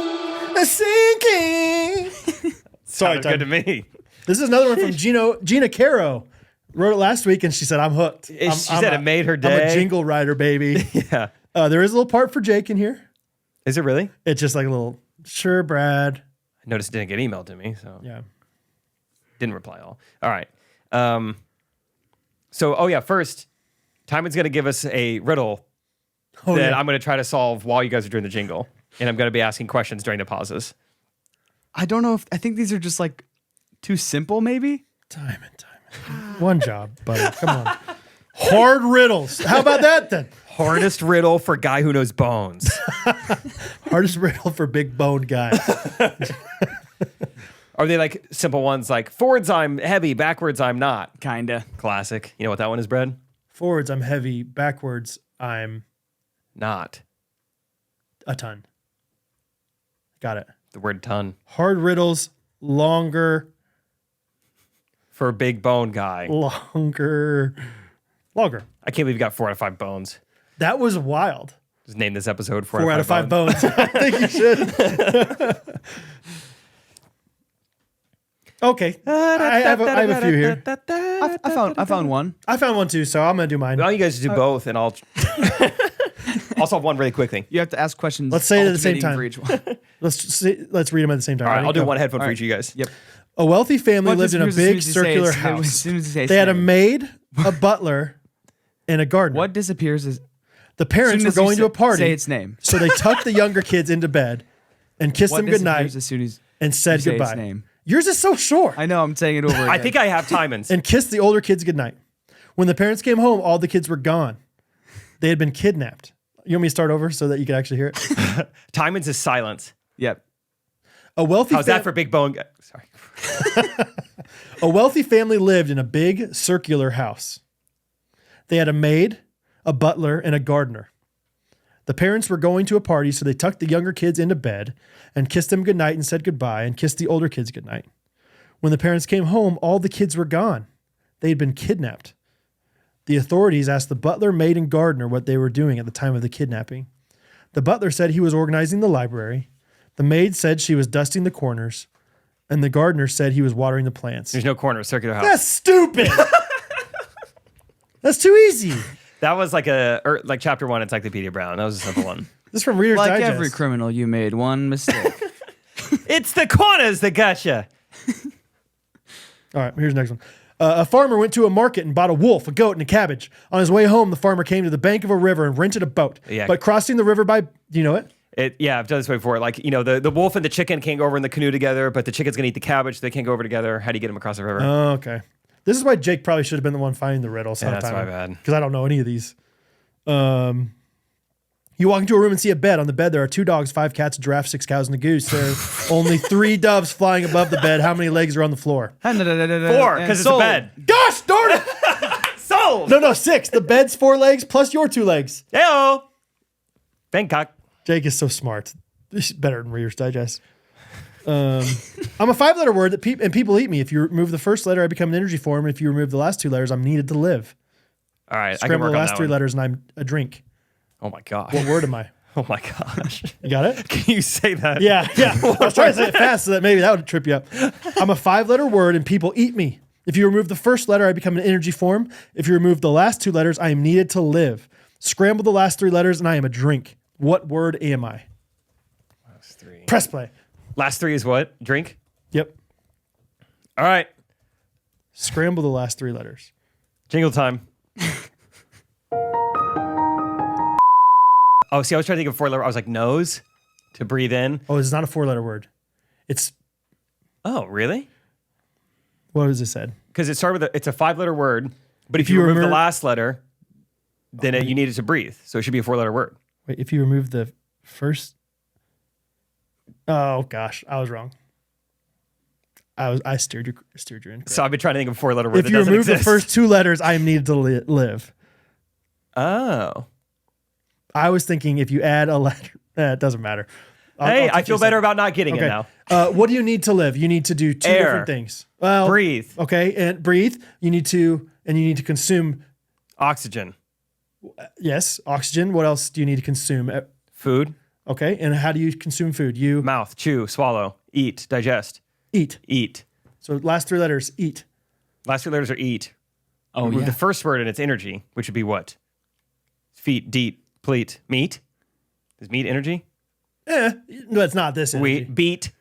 Sorry, Sounded good to me. This is another one from Gina Caro. Wrote it last week, and she said, "I'm hooked." She said it made her day. I'm a jingle writer, baby. Yeah. There is a little part for Jake in here. Is it really? It's just like a little, sure, Brad. I noticed it didn't get emailed to me, so Yeah. didn't reply all. All right. First, Timon's going to give us a riddle that I'm going to try to solve while you guys are doing the jingle. And I'm going to be asking questions during the pauses. I don't know I think these are just like too simple, maybe. Timon. One job, buddy. Come on. Hard riddles. How about that then? Hardest riddle for guy who knows bones. Hardest riddle for big boned guys. Are they like simple ones like forwards I'm heavy, backwards I'm not? Kinda. Classic. You know what that one is, Brad? Forwards, I'm heavy. Backwards, I'm Not. a ton. Got it. The word ton. Hard riddles, longer. For a big bone guy. Longer. I can't believe you got 4 out of 5 bones. That was wild. Just name this episode 4 out of 5 bones. I think you should. Okay. I have a few here. I found one. I found one too, so I'm going to do mine. Why don't you guys do both and I'll solve one really quickly. You have to ask questions. Let's say it at the same alternating time. For each one. Let's read them at the same time. All right, Ready? I'll do Go. one headphone for All each of you guys. Yep. A wealthy family Well, lived in a disappears big as soon as you say circular as house. soon as you say They had a name. maid, a butler, and a gardener. What disappears is The parents soon were as you going to a party, Say its name. so they tucked the younger kids into bed and kissed What them goodnight disappears as soon as and said you say its goodbye. name? Yours is so short. I know. I'm saying it over. Again. I think I have Timon's. And kissed the older kids goodnight. When the parents came home, all the kids were gone. They had been kidnapped. You want me to start over so that you can actually hear it? Timon's is silence. Yep. A wealthy How's that for big bone guy? Sorry. A wealthy family lived in a big circular house. They had a maid, a butler, and a gardener. The parents were going to a party, so they tucked the younger kids into bed and kissed them goodnight and said goodbye and kissed the older kids goodnight. When the parents came home, all the kids were gone. They had been kidnapped. The authorities asked the butler, maid, and gardener what they were doing at the time of the kidnapping. The butler said he was organizing the library. The maid said she was dusting the corners. And the gardener said he was watering the plants. There's no corner, circular house. That's stupid. That's too easy. That was like like chapter 1 Encyclopedia Brown. That was a simple one. This is from Reader's Like Digest. every criminal, you made one mistake. It's the corners that gotcha. All right, here's the next one. A farmer went to a market and bought a wolf, a goat, and a cabbage. On his way home, the farmer came to the bank of a river and rented a boat. Yeah. But crossing the river by, do you know it? Yeah, I've done this way before. Like, the wolf and the chicken can't go over in the canoe together, but the chicken's going to eat the cabbage, so they can't go over together. How do you get them across the river? Oh, okay. This is why Jake probably should have been the one finding the riddle. Yeah, that's my bad. Because I don't know any of these. You walk into a room and see a bed. On the bed, there are 2 dogs, 5 cats, a giraffe, 6 cows, and a goose. There are only 3 doves flying above the bed. How many legs are on the floor? 4, because it's a bed. Gosh darn it! Sold! No, 6. The bed's 4 legs plus your 2 legs. Heyo! Bangkok. Jake is so smart. This is better than Reader's Digest. I'm a 5-letter word that people eat me. If you remove the first letter, I become an energy form. If you remove the last 2 letters, I'm needed to live. All right, I can Scramble work the on last that 3 one. letters, and I'm a drink. Oh my gosh. What word am I? Oh my gosh. You got it? Can you say that? Yeah. I was trying to say it fast so that maybe that would trip you up. I'm a 5-letter word, and people eat me. If you remove the first letter, I become an energy form. If you remove the last 2 letters, I am needed to live. Scramble the last 3 letters, and I am a drink. What word am I? Last 3. Press play. Last 3 is what? Drink? Yep. All right. Scramble the last 3 letters. Jingle time. Oh, see, I was trying to think of 4-letter. I was like, nose to breathe in. Oh, it's not a 4-letter word. It's, Oh, really? what was it said? Because it started with it's a 5-letter word, but if you remove the last letter, then you need it to breathe. So it should be a 4-letter word. Wait, if you remove the first. Oh gosh, I was wrong. I steered you in. So I've been trying to think of a 4-letter word If that you doesn't remove exist. the first 2 letters, I am needed to live. Oh. I was thinking if you add a letter, it doesn't matter. Hey, I'll I teach feel you better something. about not getting it now. What do you need to live? You need to do 2 Air. different things. Well, Breathe. Okay, and breathe. You need to consume. Oxygen. Yes, oxygen. What else do you need to consume? Food. Okay, and how do you consume food? You Mouth. Chew. Swallow. Eat. Digest. Eat. Eat. So last 3 letters, eat. Last 3 letters are eat. Oh, With yeah. the first word in its energy, which would be what? Feet, deet, pleat, meat. Is meat energy? No, it's not this energy. Wheat, beat.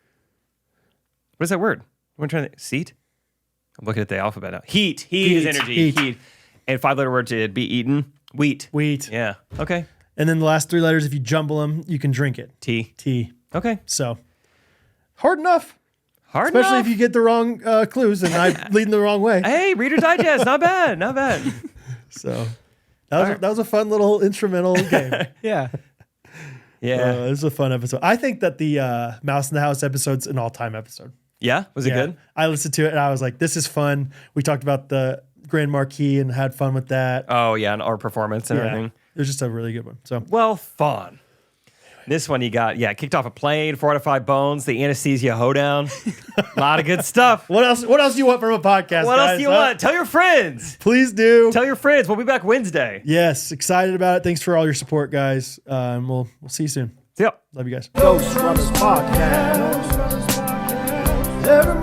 What is that word? I'm trying to seat. I'm looking at the alphabet now. Heat. Heat is Heat. energy. Heat. Heat. And 5-letter words, it'd be eaten. Wheat. Wheat. Yeah. Okay. And then the last 3 letters, if you jumble them, you can drink it. Tea. Tea. Okay. So hard enough. Hard Especially enough. if you get the wrong clues and I'm leading the wrong way. Hey, Reader Digest. Not bad. Not bad. So that was a fun little instrumental game. Yeah. Yeah. It was a fun episode. I think that the Mouse in the House episode's an all-time episode. Yeah? Was it good? I listened to it and I was like, this is fun. We talked about the Grand Marquis and had fun with that. Oh, yeah. And our performance and everything. It was just a really good one. So Well, fun. This one you got, kicked off a plane, 4 out of 5 bones, the anesthesia hoedown. A lot of good stuff. what else do you want from a podcast? What guys, else do you want? Tell your friends. Please do. Tell your friends. We'll be back Wednesday. Yes, excited about it. Thanks for all your support, guys. And we'll see you soon. Yep. Love you guys. Ghostrunners podcast. Every